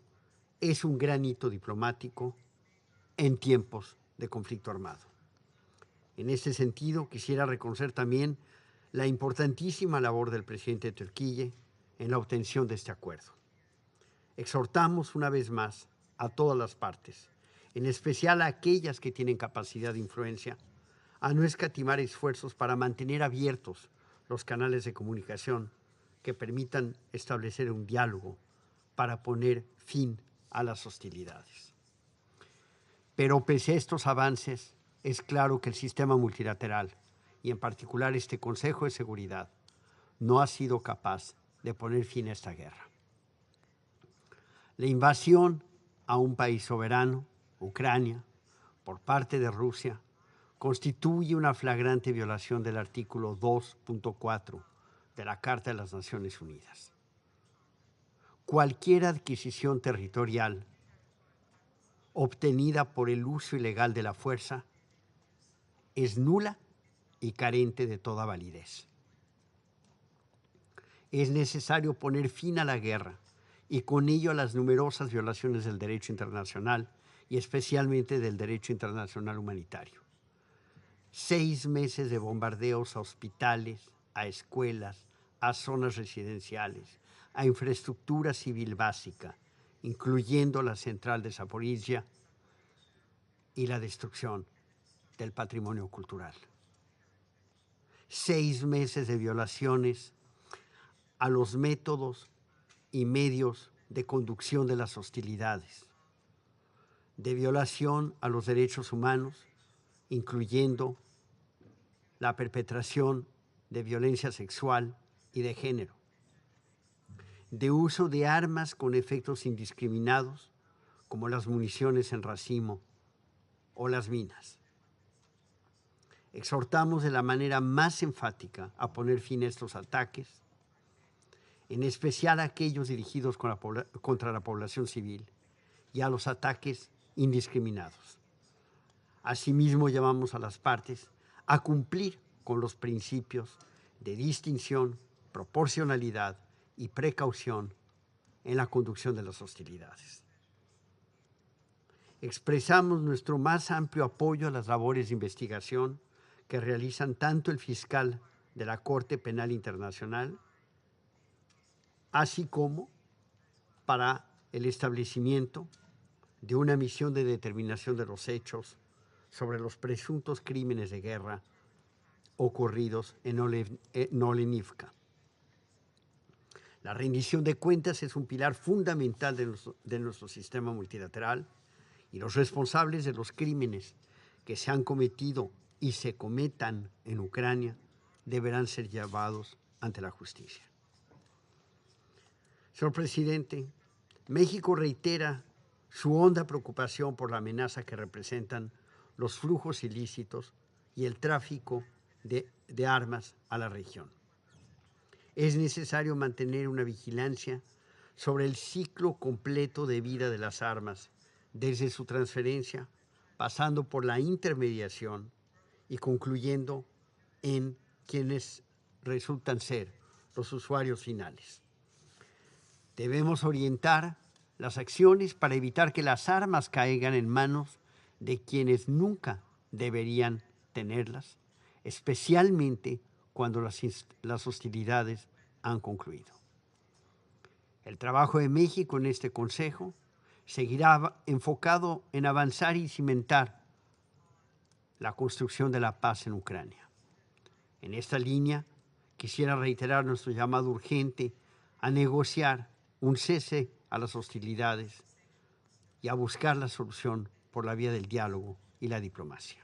es un gran hito diplomático en tiempos de conflicto armado. En este sentido, quisiera reconocer también la importantísima labor del presidente de Turquía en la obtención de este acuerdo. Exhortamos una vez más a todas las partes, en especial a aquellas que tienen capacidad de influencia, a no escatimar esfuerzos para mantener abiertos los canales de comunicación que permitan establecer un diálogo para poner fin a las hostilidades. Pero pese a estos avances, es claro que el sistema multilateral, y en particular este Consejo de Seguridad, no ha sido capaz de poner fin a esta guerra. La invasión a un país soberano, Ucrania, por parte de Rusia, constituye una flagrante violación del artículo 2.4 de la Carta de las Naciones Unidas. Cualquier adquisición territorial obtenida por el uso ilegal de la fuerza es nula y carente de toda validez. Es necesario poner fin a la guerra y con ello a las numerosas violaciones del derecho internacional y especialmente del derecho internacional humanitario. 6 meses de bombardeos a hospitales, a escuelas, a zonas residenciales, a infraestructura civil básica, incluyendo la central de Zaporizhia y la destrucción del patrimonio cultural. 6 meses de violaciones a los métodos y medios de conducción de las hostilidades, de violación a los derechos humanos, incluyendo la perpetración de violencia sexual y de género, de uso de armas con efectos indiscriminados, como las municiones en racimo o las minas. Exhortamos de la manera más enfática a poner fin a estos ataques, en especial a aquellos dirigidos contra la población civil y a los ataques indiscriminados. Asimismo, llamamos a las partes a cumplir con los principios de distinción, proporcionalidad y precaución en la conducción de las hostilidades. Expresamos nuestro más amplio apoyo a las labores de investigación que realizan tanto el fiscal de la Corte Penal Internacional, así como para el establecimiento de una misión de determinación de los hechos sobre los presuntos crímenes de guerra ocurridos en Olenivka. La rendición de cuentas es un pilar fundamental de nuestro sistema multilateral y los responsables de los crímenes que se han cometido y se cometan en Ucrania deberán ser llevados ante la justicia. Señor presidente, México reitera su honda preocupación por la amenaza que representan los flujos ilícitos y el tráfico de armas a la región. Es necesario mantener una vigilancia sobre el ciclo completo de vida de las armas, desde su transferencia, pasando por la intermediación y concluyendo en quienes resultan ser los usuarios finales. Debemos orientar las acciones para evitar que las armas caigan en manos de quienes nunca deberían tenerlas, especialmente cuando las hostilidades han concluido. El trabajo de México en este Consejo seguirá enfocado en avanzar y cimentar la construcción de la paz en Ucrania. En esta línea, quisiera reiterar nuestro llamado urgente a negociar un cese a las hostilidades y a buscar la solución por la vía del diálogo y la diplomacia.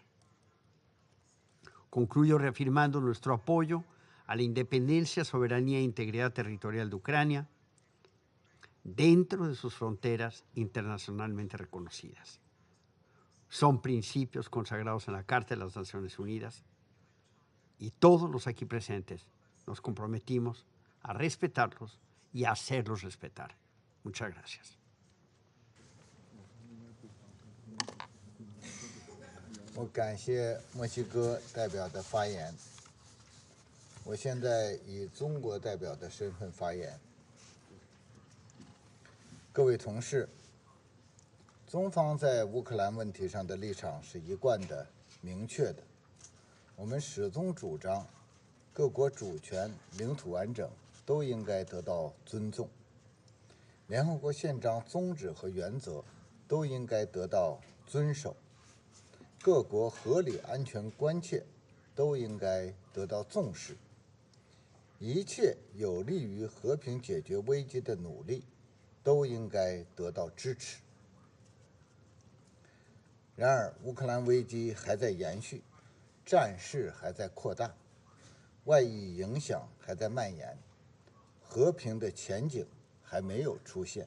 Concluyo reafirmando nuestro apoyo a la independencia, soberanía e integridad territorial de Ucrania dentro de sus fronteras internacionalmente reconocidas. Son principios consagrados en la Carta de las Naciones Unidas y todos los aquí presentes nos comprometimos a respetarlos y a hacerlos respetar. Muchas gracias. 我感谢墨西哥代表的发言。我现在以中国代表的身份发言。各位同事，中方在乌克兰问题上的立场是一贯的、明确的。我们始终主张，各国主权、领土完整都应该得到尊重，联合国宪章宗旨和原则都应该得到遵守。 各国合理安全关切都应该得到重视，一切有利于和平解决危机的努力都应该得到支持。然而，乌克兰危机还在延续，战事还在扩大，外溢影响还在蔓延，和平的前景还没有出现。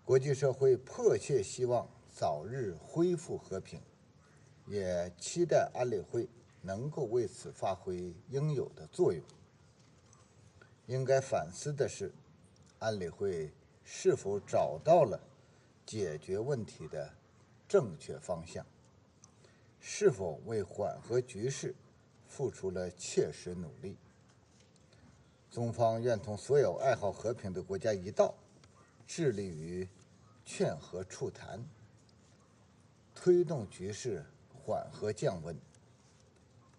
国际社会迫切希望早日恢复和平，也期待安理会能够为此发挥应有的作用。应该反思的是，安理会是否找到了解决问题的正确方向，是否为缓和局势付出了切实努力。中方愿同所有爱好和平的国家一道，致力于劝和促谈，推动局势缓和降温。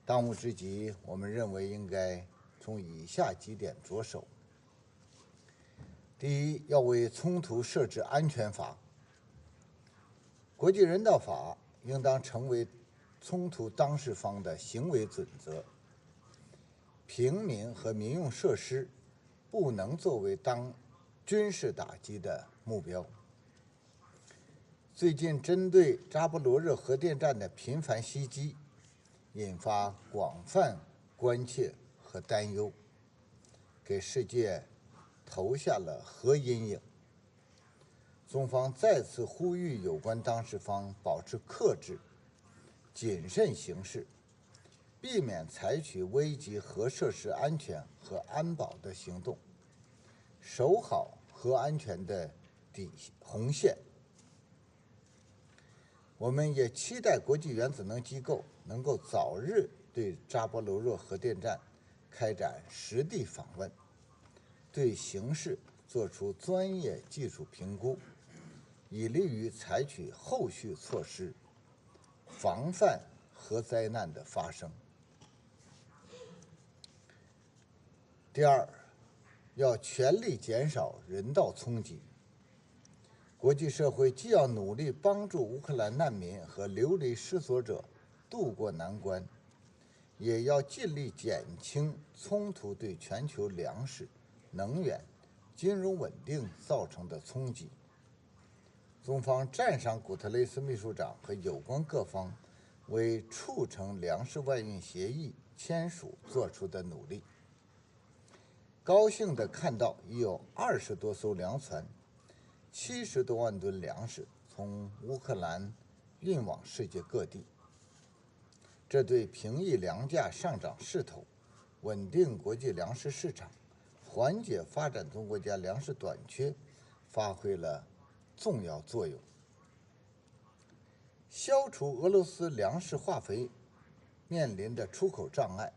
当务之急，我们认为应该从以下几点着手。第一，要为冲突设置安全阀。国际人道法应当成为冲突当事方的行为准则。平民和民用设施不能作为军事打击的目标。最近针对扎波罗热核电站的频繁袭击，引发广泛关切和担忧，给世界投下了核阴影。中方再次呼吁有关当事方保持克制、谨慎行事，避免采取危及核设施安全和安保的行动，守好核安全的红线。我们也期待国际原子能机构能够早日对扎波罗热核电站开展实地访问，对形势做出专业技术评估，以利于采取后续措施，防范核灾难的发生。第二，要全力减少人道冲击。国际社会既要努力帮助乌克兰难民和流离失所者渡过难关，也要尽力减轻冲突对全球粮食、能源、金融稳定造成的冲击。中方赞赏古特雷斯秘书长和有关各方为促成粮食外运协议签署做出的努力。高兴地看到已有20多艘粮船，70多万吨粮食从乌克兰运往世界各地，这对平抑粮价上涨势头、稳定国际粮食市场、缓解发展中国家粮食短缺发挥了重要作用。消除俄罗斯粮食化肥面临的出口障碍，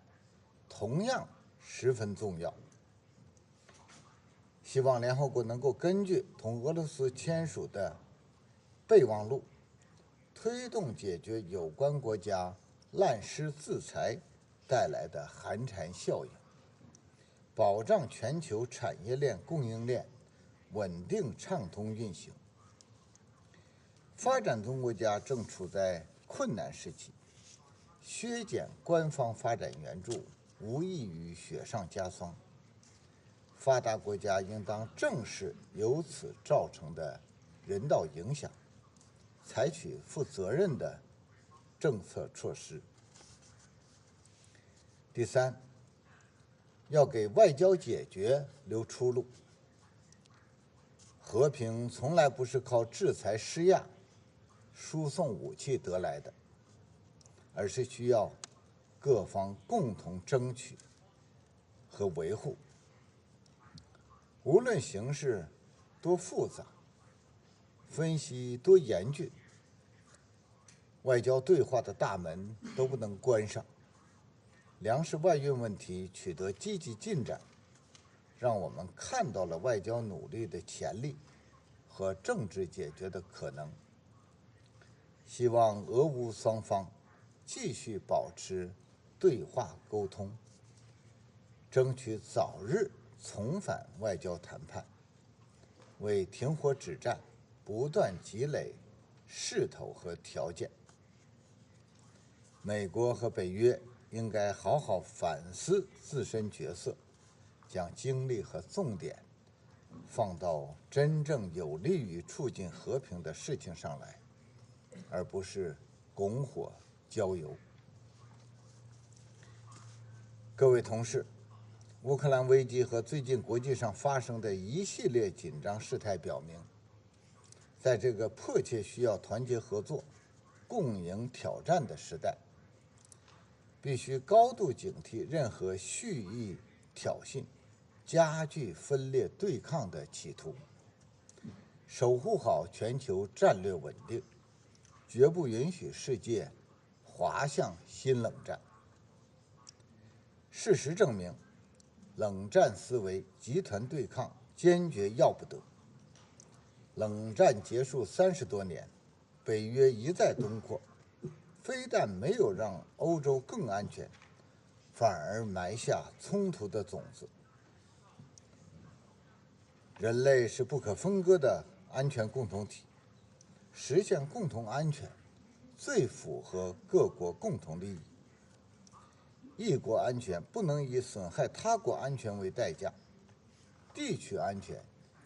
同样十分重要。希望联合国能够根据同俄罗斯签署的备忘录，推动解决有关国家滥施制裁带来的寒蝉效应，保障全球产业链供应链稳定畅通运行。发展中国家正处在困难时期，削减官方发展援助无异于雪上加霜。发达国家应当正视由此造成的人道影响，采取负责任的政策措施。第三，要给外交解决留出路。和平从来不是靠制裁施压、输送武器得来的，而是需要各方共同争取和维护。无论形势多复杂，分析多严峻，外交对话的大门都不能关上。粮食外运问题取得积极进展，让我们看到了外交努力的潜力和政治解决的可能。希望俄乌双方继续保持对话沟通，争取早日重返外交谈判，为停火止战不断积累势头和条件。美国和北约应该好好反思自身角色，将精力和重点放到真正有利于促进和平的事情上来，而不是拱火浇油。各位同事，乌克兰危机和最近国际上发生的一系列紧张事态表明，在这个迫切需要团结合作、共赢挑战的时代，必须高度警惕任何蓄意挑衅、加剧分裂对抗的企图，守护好全球战略稳定，绝不允许世界滑向新冷战。事实证明，冷战思维、集团对抗坚决要不得。冷战结束30多年，北约一再东扩，非但没有让欧洲更安全，反而埋下冲突的种子。人类是不可分割的安全共同体，实现共同安全最符合各国共同利益。一国安全不能以损害他国安全为代价，地区安全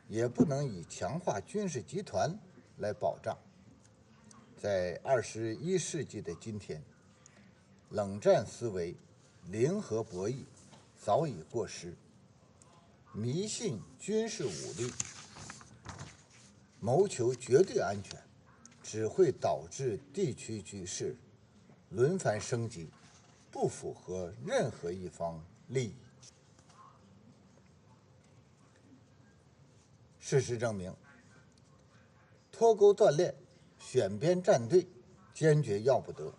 也不能以强化军事集团来保障。在21世纪的今天，冷战思维、零和博弈早已过时，迷信军事武力，谋求绝对安全，只会导致地区局势轮番升级，不符合任何一方利益。事实证明，脱钩断链、选边站队坚决要不得。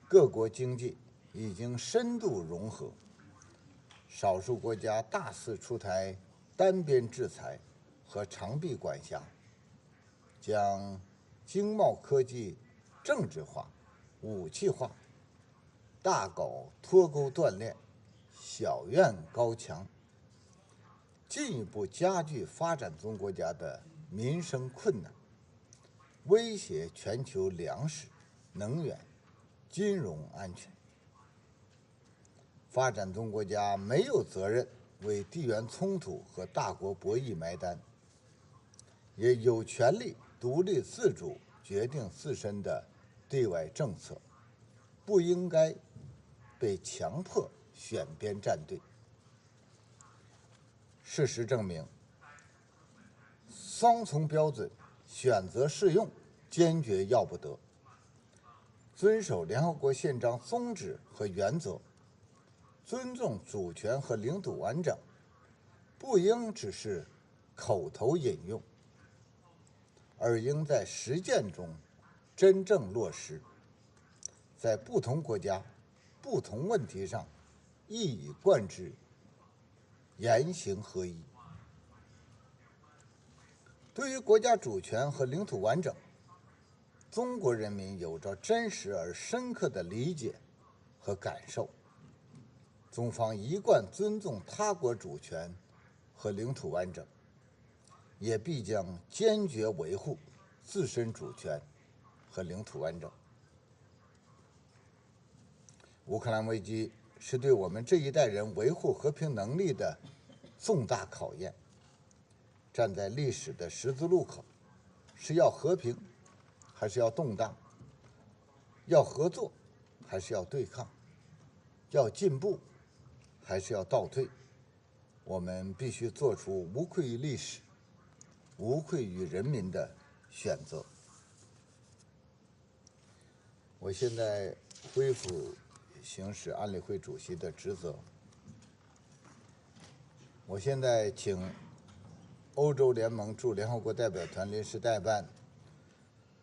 各国经济已经深度融合，少数国家大肆出台单边制裁和长臂管辖，将经贸科技政治化、武器化，大搞脱钩断链、小院高墙，进一步加剧发展中国家的民生困难，威胁全球粮食、能源、金融安全。发展中国家没有责任为地缘冲突和大国博弈埋单，也有权利独立自主决定自身的对外政策，不应该被强迫选边站队。事实证明，双重标准、选择适用坚决要不得。遵守联合国宪章宗旨和原则，尊重主权和领土完整，不应只是口头引用，而应在实践中真正落实，在不同国家、不同问题上一以贯之，言行合一。对于国家主权和领土完整，中国人民有着真实而深刻的理解和感受。中方一贯尊重他国主权和领土完整，也必将坚决维护自身主权和领土完整。乌克兰危机是对我们这一代人维护和平能力的重大考验。站在历史的十字路口，是要和平，还是要动荡？要合作，还是要对抗？要进步，还是要倒退？我们必须做出无愧于历史、无愧于人民的选择。我现在恢复行使安理会主席的职责。我现在请欧洲联盟驻联合国代表团临时代办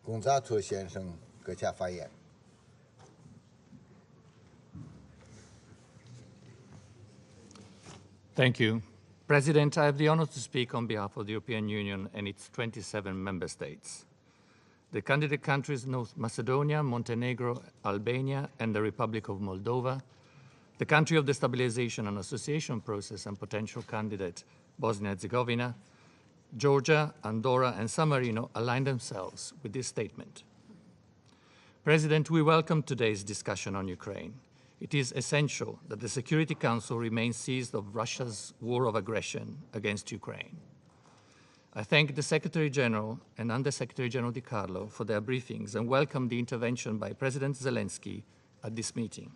贡扎托先生阁下发言。Thank you. President, I have the honor to speak on behalf of the European Union and its 27 member states. The candidate countries North Macedonia, Montenegro, Albania, and the Republic of Moldova, the country of the stabilization and association process and potential candidate Bosnia-Herzegovina, Georgia, Andorra, and San Marino align themselves with this statement. President, we welcome today's discussion on Ukraine. it is essential that the Security Council remains seized of Russia's war of aggression against Ukraine. I thank the Secretary General and Under-Secretary General Di Carlo for their briefings and welcome the intervention by President Zelensky at this meeting.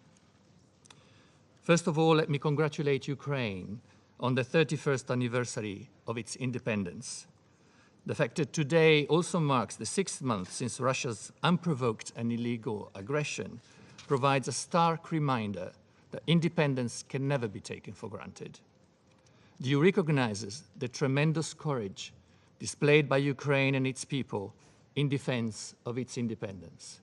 First of all, let me congratulate Ukraine on the 31st anniversary of its independence. The fact that today also marks the 6th month since Russia's unprovoked and illegal aggression provides a stark reminder that independence can never be taken for granted. The EU recognizes the tremendous courage displayed by Ukraine and its people in defense of its independence.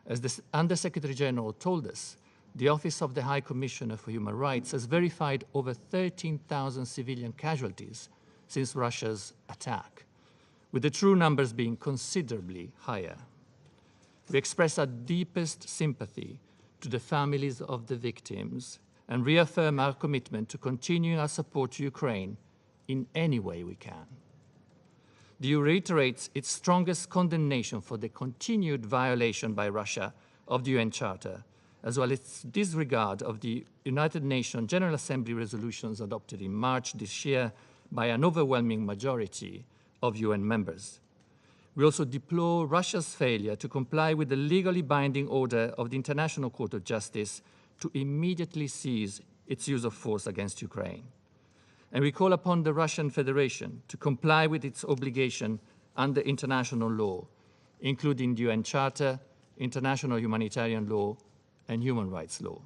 As the Under-Secretary General told us, the Office of the High Commissioner for Human Rights has verified over 13,000 civilian casualties since Russia's attack, with the true numbers being considerably higher. We express our deepest sympathy to the families of the victims and reaffirm our commitment to continue our support to Ukraine in any way we can. The EU reiterates its strongest condemnation for the continued violation by Russia of the UN Charter, as well as its disregard of the United Nations General Assembly resolutions adopted in March this year by an overwhelming majority of UN members. We also deplore Russia's failure to comply with the legally binding order of the International Court of Justice to immediately cease its use of force against Ukraine. And we call upon the Russian Federation to comply with its obligation under international law, including the UN Charter, international humanitarian law, and human rights law.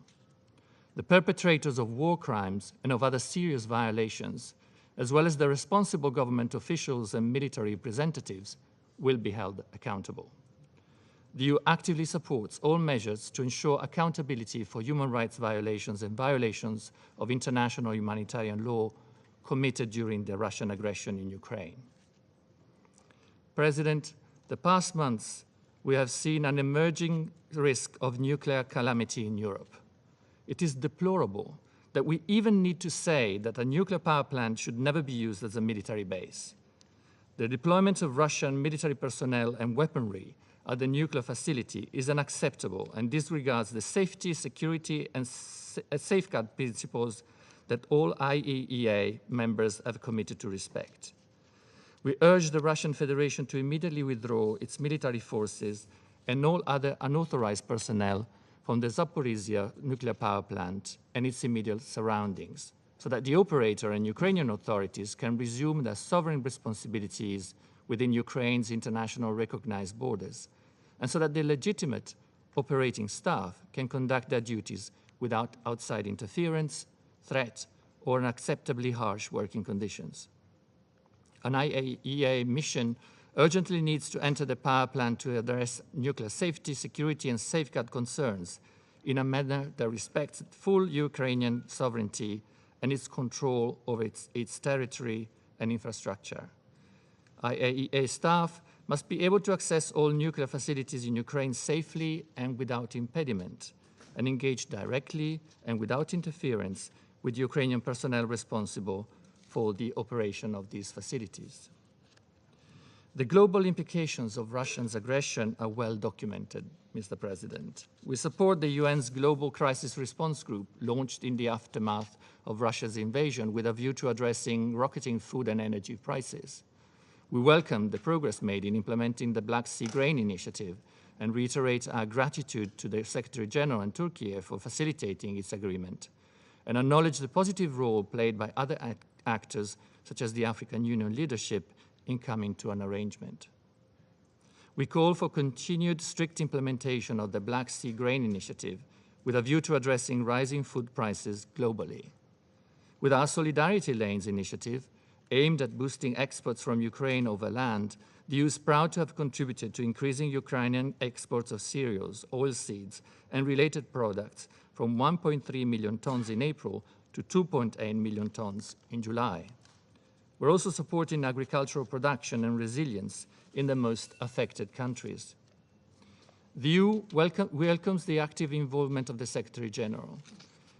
The perpetrators of war crimes and of other serious violations, as well as the responsible government officials and military representatives, will be held accountable. The EU actively supports all measures to ensure accountability for human rights violations and violations of international humanitarian law committed during the Russian aggression in Ukraine. President, the past months we have seen an emerging risk of nuclear calamity in Europe. It is deplorable that we even need to say that a nuclear power plant should never be used as a military base. The deployment of Russian military personnel and weaponry at the nuclear facility is unacceptable and disregards the safety, security, and safeguard principles that all IAEA members have committed to respect. We urge the Russian Federation to immediately withdraw its military forces and all other unauthorized personnel from the Zaporizhzhia nuclear power plant and its immediate surroundings, so that the operator and Ukrainian authorities can resume their sovereign responsibilities within Ukraine's international recognized borders, and so that the legitimate operating staff can conduct their duties without outside interference, threat, or unacceptably harsh working conditions. An IAEA mission urgently needs to enter the power plant to address nuclear safety, security, and safeguard concerns in a manner that respects full Ukrainian sovereignty and its control over its territory and infrastructure. IAEA staff must be able to access all nuclear facilities in Ukraine safely and without impediment, and engage directly and without interference with Ukrainian personnel responsible for the operation of these facilities. The global implications of Russia's aggression are well documented, Mr. President. We support the UN's Global Crisis Response Group, launched in the aftermath of Russia's invasion with a view to addressing rocketing food and energy prices. We welcome the progress made in implementing the Black Sea Grain Initiative and reiterate our gratitude to the Secretary General and Turkey for facilitating its agreement, and acknowledge the positive role played by other actors, such as the African Union leadership, in coming to an arrangement. We call for continued strict implementation of the Black Sea Grain Initiative with a view to addressing rising food prices globally. With our Solidarity Lanes initiative, aimed at boosting exports from Ukraine over land, the EU is proud to have contributed to increasing Ukrainian exports of cereals, oilseeds, and related products from 1.3 million tons in April to 2.8 million tons in July. We're also supporting agricultural production and resilience in the most affected countries. The EU welcomes the active involvement of the Secretary General.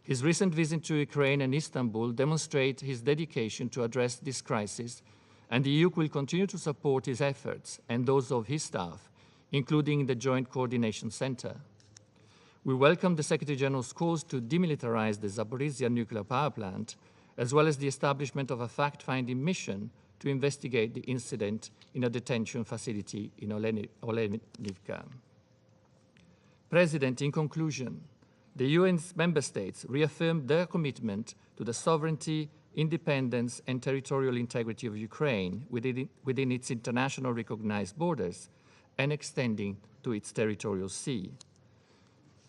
His recent visit to Ukraine and Istanbul demonstrates his dedication to address this crisis, and the EU will continue to support his efforts and those of his staff, including the Joint Coordination Center. We welcome the Secretary General's calls to demilitarize the Zaporizhzhia nuclear power plant, as well as the establishment of a fact-finding mission to investigate the incident in a detention facility in Olenivka. President, in conclusion, the UN's member states reaffirmed their commitment to the sovereignty, independence, and territorial integrity of Ukraine within its international recognized borders and extending to its territorial sea.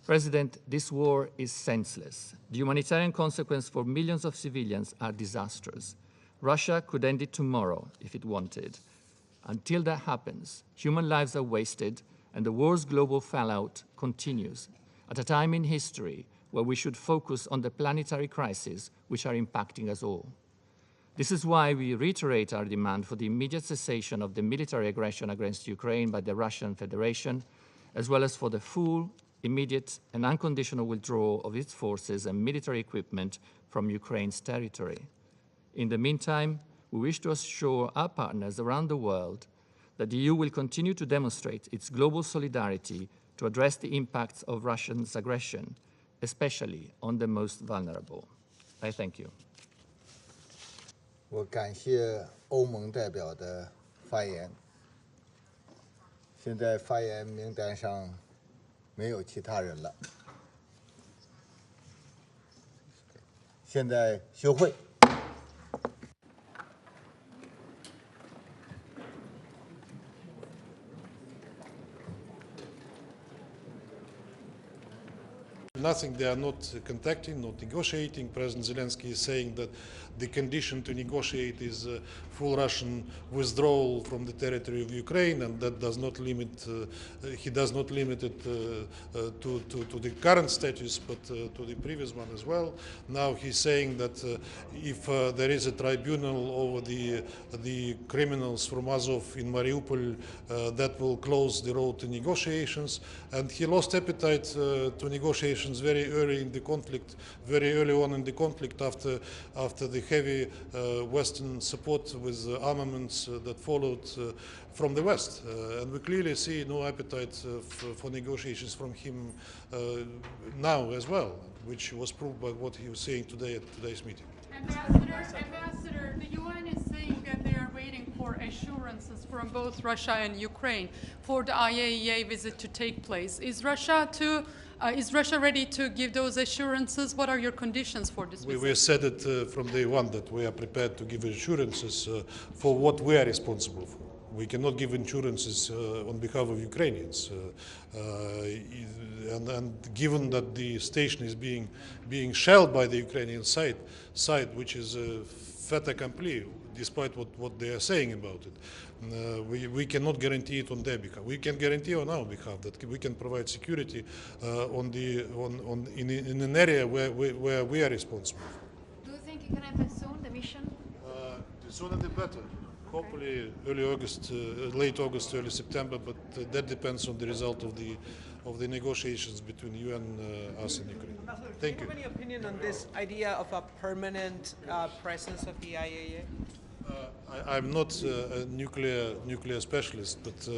President, this war is senseless. The humanitarian consequences for millions of civilians are disastrous. Russia could end it tomorrow if it wanted. Until that happens, human lives are wasted and the war's global fallout continues at a time in history where we should focus on the planetary crises which are impacting us all. This is why we reiterate our demand for the immediate cessation of the military aggression against Ukraine by the Russian Federation, as well as for the full, immediate, and unconditional withdrawal of its forces and military equipment from Ukraine's territory. In the meantime, we wish to assure our partners around the world that the EU will continue to demonstrate its global solidarity to address the impacts of Russia's aggression, especially on the most vulnerable. I thank you. 我感谢欧盟代表的发言。现在发言名单上没有其他人了。现在休会。Nothing, they are not contacting, not negotiating. President Zelensky is saying that the condition to negotiate is full Russian withdrawal from the territory of Ukraine, and that does not limit, he does not limit it to the current status, but to the previous one as well. Now he's saying that if there is a tribunal over the criminals from Azov in Mariupol, that will close the road to negotiations, and he lost appetite to negotiations very early in the conflict, very early on in the conflict after the heavy Western support with armaments that followed from the West. And we clearly see no appetite for negotiations from him now as well, which was proved by what he was saying today at today's meeting. Ambassador, the UN is saying that they are waiting for assurances from both Russia and Ukraine for the IAEA visit to take place. Is Russia ready to give those assurances? What are your conditions for this visit? We said it from day one that we are prepared to give assurances for what we are responsible for. We cannot give assurances on behalf of Ukrainians. And given that the station is being shelled by the Ukrainian side, which is fait accompli, despite what they are saying about it, we cannot guarantee it on their behalf. We can guarantee on our behalf that we can provide security in an area where we are responsible. Do you think it can happen soon, the mission? The sooner the better. Hopefully early August, late August, early September, but that depends on the result of the negotiations between you and us in Ukraine. Thank you. Do you have any opinion on this idea of a permanent presence of the IAEA? I'm not a nuclear specialist, but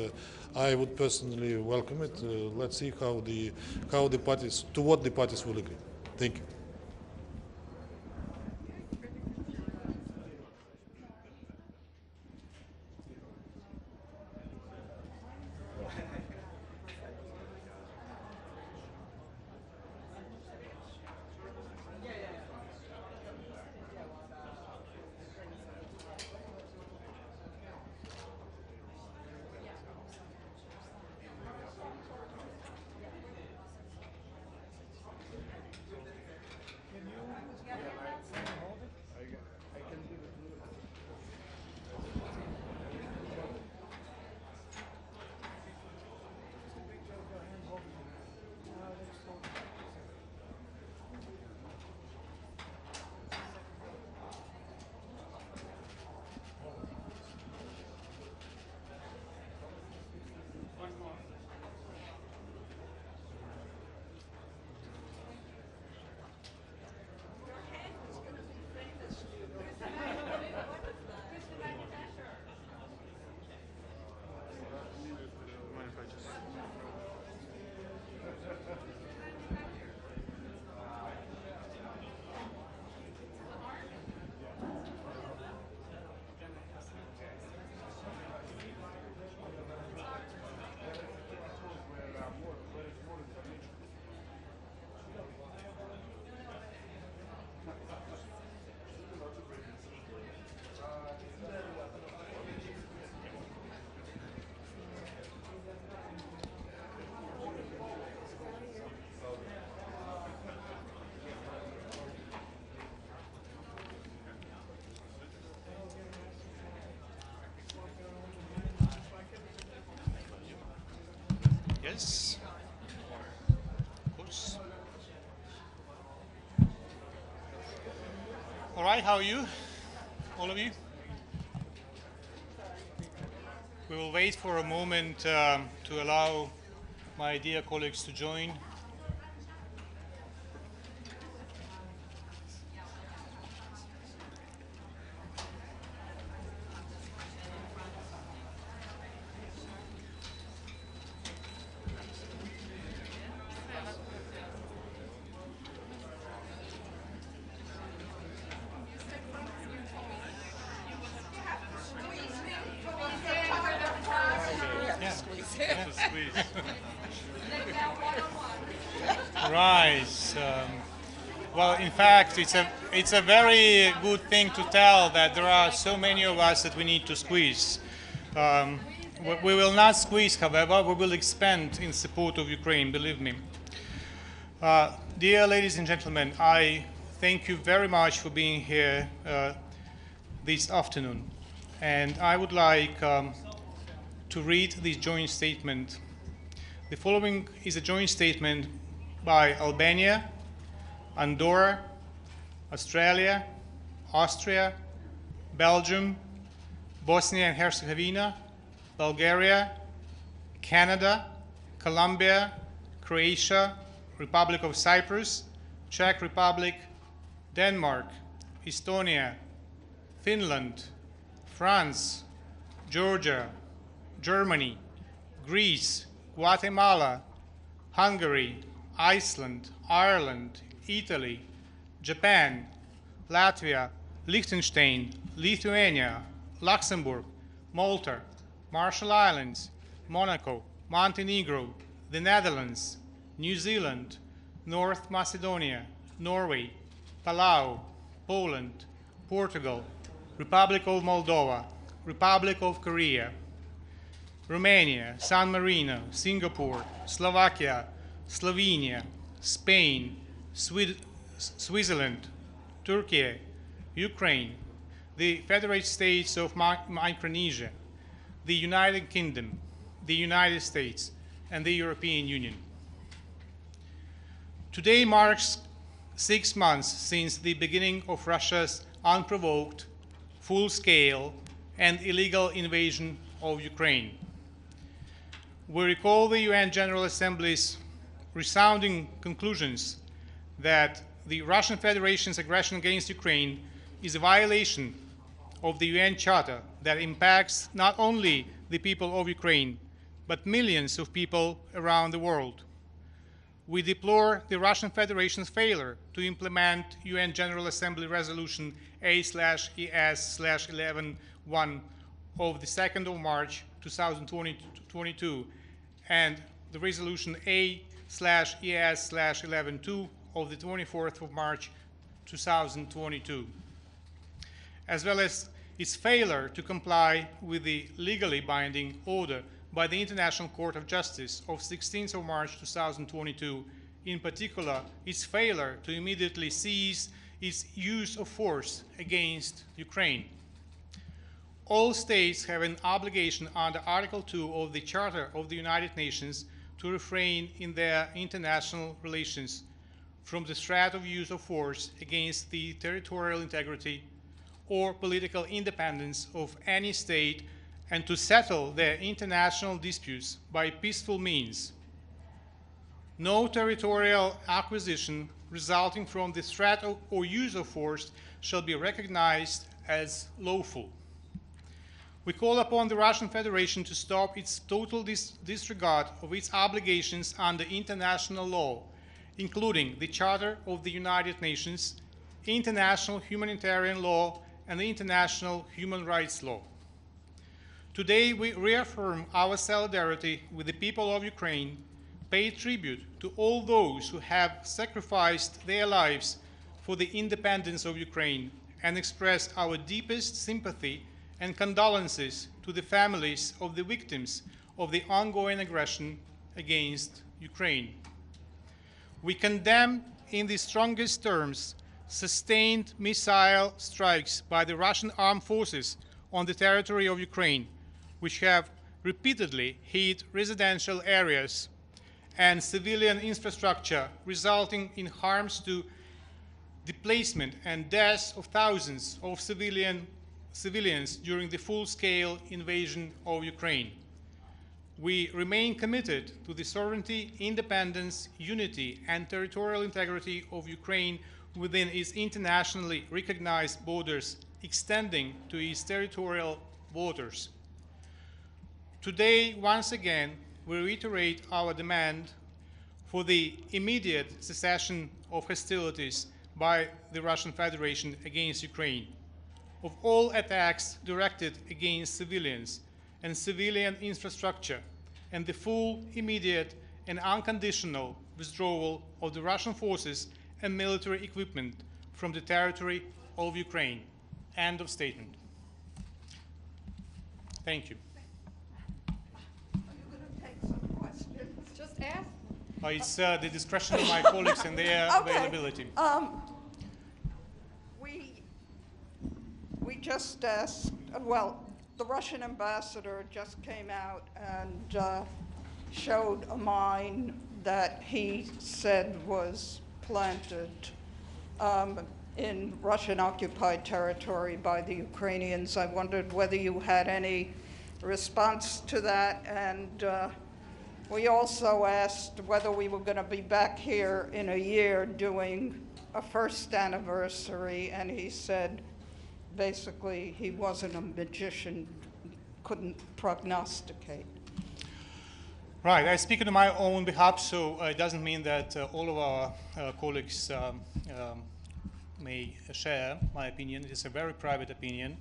I would personally welcome it. Let's see how the parties, to what the parties will agree. Thank you. Yes. Oops. All right, how are you? All of you? We will wait for a moment to allow my dear colleagues to join. Right. Well, in fact, it's a very good thing to tell that there are so many of us that we need to squeeze. We will not squeeze, however, we will expand in support of Ukraine, believe me. Dear ladies and gentlemen, I thank you very much for being here this afternoon. And I would like to read this joint statement. The following is a joint statement by Albania, Andorra, Australia, Austria, Belgium, Bosnia and Herzegovina, Bulgaria, Canada, Colombia, Croatia, Republic of Cyprus, Czech Republic, Denmark, Estonia, Finland, France, Georgia, Germany, Greece, Guatemala, Hungary, Iceland, Ireland, Italy, Japan, Latvia, Liechtenstein, Lithuania, Luxembourg, Malta, Marshall Islands, Monaco, Montenegro, the Netherlands, New Zealand, North Macedonia, Norway, Palau, Poland, Portugal, Republic of Moldova, Republic of Korea, Romania, San Marino, Singapore, Slovakia, Slovenia, Spain, Switzerland, Turkey, Ukraine, the Federated States of Micronesia, the United Kingdom, the United States, and the European Union. Today marks 6 months since the beginning of Russia's unprovoked, full-scale, and illegal invasion of Ukraine. We recall the UN General Assembly's resounding conclusions that the Russian Federation's aggression against Ukraine is a violation of the UN Charter that impacts not only the people of Ukraine, but millions of people around the world. We deplore the Russian Federation's failure to implement UN General Assembly Resolution A/ES/11/1 of the 2nd of March 2022 and the Resolution A/ES/11/2 of the 24th of March 2022, as well as its failure to comply with the legally binding order by the International Court of Justice of 16th of March 2022, in particular, its failure to immediately cease its use of force against Ukraine. All states have an obligation under Article 2 of the Charter of the United Nations to refrain in their international relations from the threat of use of force against the territorial integrity or political independence of any state and to settle their international disputes by peaceful means. No territorial acquisition resulting from the threat or use of force shall be recognized as lawful. We call upon the Russian Federation to stop its total disregard of its obligations under international law, including the Charter of the United Nations, international humanitarian law, and the international human rights law. Today, we reaffirm our solidarity with the people of Ukraine, pay tribute to all those who have sacrificed their lives for the independence of Ukraine, and express our deepest sympathy and condolences to the families of the victims of the ongoing aggression against Ukraine. We condemn in the strongest terms sustained missile strikes by the Russian armed forces on the territory of Ukraine, which have repeatedly hit residential areas, and civilian infrastructure, resulting in harms to displacement and deaths of thousands of civilians during the full-scale invasion of Ukraine. We remain committed to the sovereignty, independence, unity, and territorial integrity of Ukraine within its internationally recognized borders, extending to its territorial waters. Today, once again, we reiterate our demand for the immediate cessation of hostilities by the Russian Federation against Ukraine, of all attacks directed against civilians and civilian infrastructure, and the full, immediate, and unconditional withdrawal of the Russian forces and military equipment from the territory of Ukraine. End of statement. Thank you. Are you going to take some questions? Just ask. It's the discretion of my colleagues and their availability. We just asked, well, the Russian ambassador just came out and showed a mine that he said was planted in Russian-occupied territory by the Ukrainians. I wondered whether you had any response to that, and we also asked whether we were going to be back here in a year doing a first anniversary, and he said basically he wasn't a magician, couldn't prognosticate. Right, I speak on my own behalf, so it doesn't mean that all of our colleagues may share my opinion. It is a very private opinion.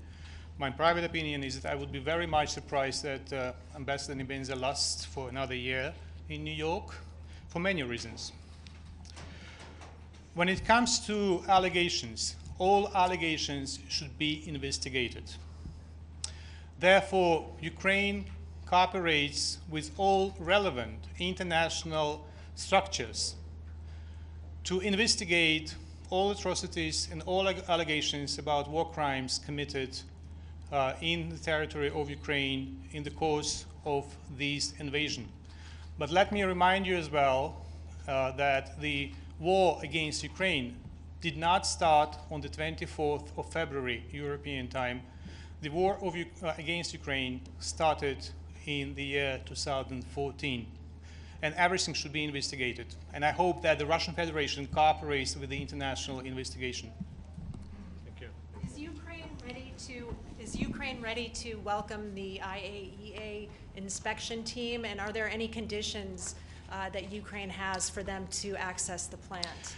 My private opinion is that I would be very much surprised that Ambassador Nebenza lasts for another year in New York for many reasons. When it comes to allegations, all allegations should be investigated. Therefore, Ukraine cooperates with all relevant international structures to investigate all atrocities and all allegations about war crimes committed in the territory of Ukraine in the course of this invasion. But let me remind you as well that the war against Ukraine did not start on the 24th of February, European time. The war against Ukraine started in the year 2014. And everything should be investigated. And I hope that the Russian Federation cooperates with the international investigation. Thank you. Is Ukraine ready to welcome the IAEA inspection team? And are there any conditions that Ukraine has for them to access the plant?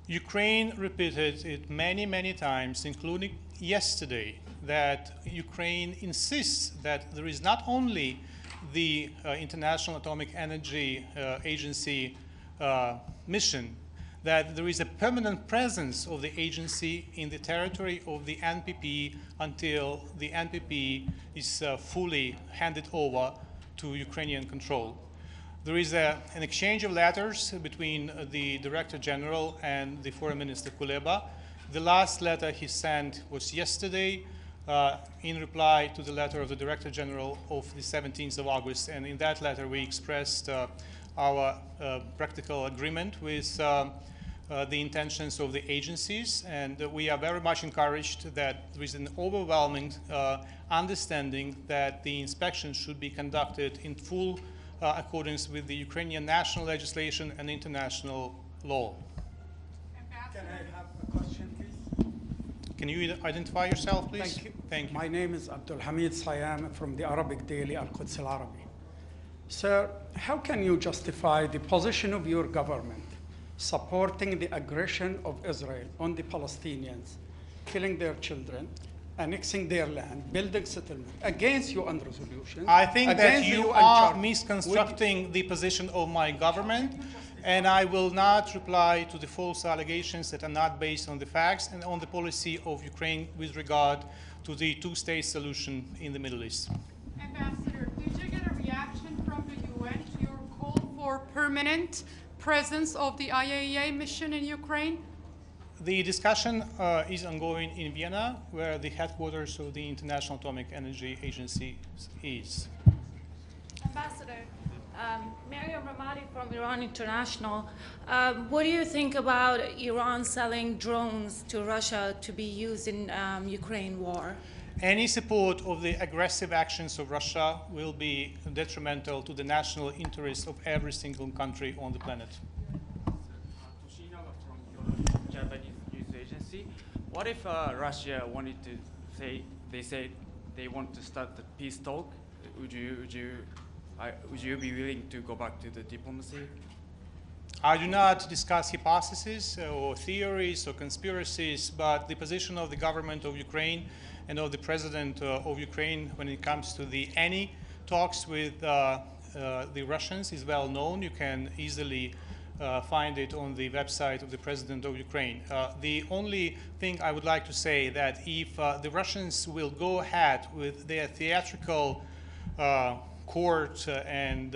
Ukraine repeated it many, many times, including yesterday, that Ukraine insists that there is not only the International Atomic Energy Agency mission, that there is a permanent presence of the agency in the territory of the NPP until the NPP is fully handed over to Ukrainian control. There is an exchange of letters between the Director General and the Foreign Minister Kuleba. The last letter he sent was yesterday in reply to the letter of the Director General of the 17th of August. And in that letter, we expressed our practical agreement with the intentions of the agencies. And we are very much encouraged that there is an overwhelming understanding that the inspection should be conducted in full accordance with the Ukrainian national legislation and international law. Can I have a question, please? Can you identify yourself, please? Thank you. Thank you. My name is Abdul Hamid Sayam from the Arabic daily Al-Quds Al-Arabi. Sir, how can you justify the position of your government supporting the aggression of Israel on the Palestinians, killing their children, annexing their land, building settlement against UN resolutions? I think that you are misconstructing the position of my government, and I will not reply to the false allegations that are not based on the facts and on the policy of Ukraine with regard to the two-state solution in the Middle East. Ambassador, did you get a reaction from the UN to your call for permanent presence of the IAEA mission in Ukraine? The discussion is ongoing in Vienna, where the headquarters of the International Atomic Energy Agency is. Ambassador, Mariam Ramadi from Iran International. What do you think about Iran selling drones to Russia to be used in Ukraine war? Any support of the aggressive actions of Russia will be detrimental to the national interests of every single country on the planet. Japanese news agency. What if Russia wanted to say they want to start the peace talk? Would you be willing to go back to the diplomacy? I do not discuss hypotheses or theories or conspiracies, but the position of the government of Ukraine and of the president of Ukraine when it comes to any talks with the Russians is well known. You can easily find it on the website of the president of Ukraine. The only thing I would like to say that if the Russians will go ahead with their theatrical court and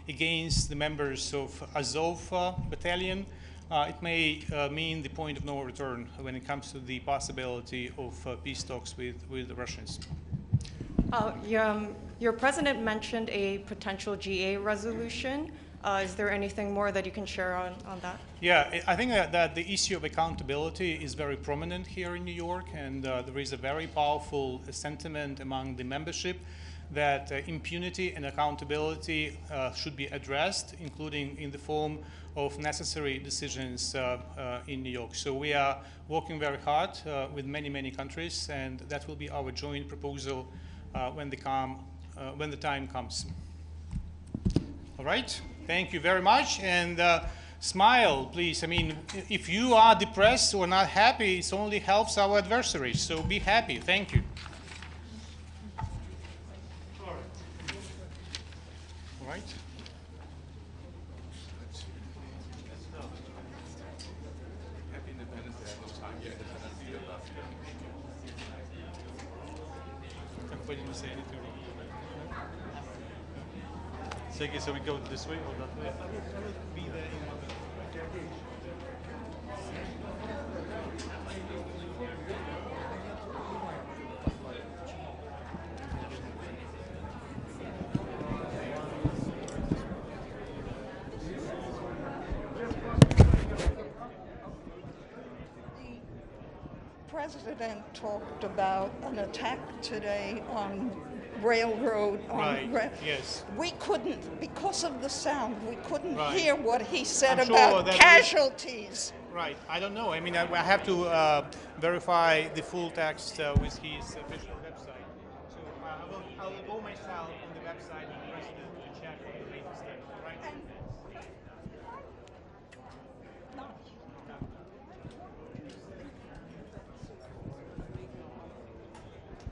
against the members of Azov battalion, it may mean the point of no return when it comes to the possibility of peace talks with the Russians. Your president mentioned a potential GA resolution. Is there anything more that you can share on that? Yeah, I think that the issue of accountability is very prominent here in New York, and there is a very powerful sentiment among the membership that impunity and accountability should be addressed, including in the form of necessary decisions in New York. So we are working very hard with many countries, and that will be our joint proposal when the time comes. All right, thank you very much, and smile, please. I mean, if you are depressed or not happy, it only helps our adversaries, so be happy. Thank you. All right. Happy Independence Day. Everybody didn't say anything. Sergey, so we go this way or that way? I will be there in a moment. The president talked about an attack today on railroad. Yes. We couldn't, because of the sound, we couldn't Right. hear what he said I'm sure about that casualties. Right. I don't know. I mean, I have to verify the full text with his official website. So I will go myself on the website of the president to check on the latest text. Right.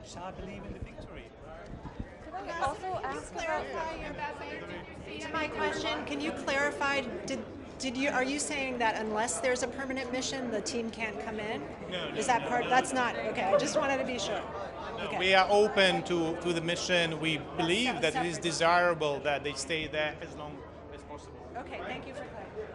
Shall believe in the victory. Also ask to my question, can you clarify, are you saying that unless there's a permanent mission, the team can't come in? No. Is that part, that's not, okay, I just wanted to be sure. Okay. We are open to the mission. We believe that it is desirable that they stay there as long as possible. Okay, thank you for clarifying.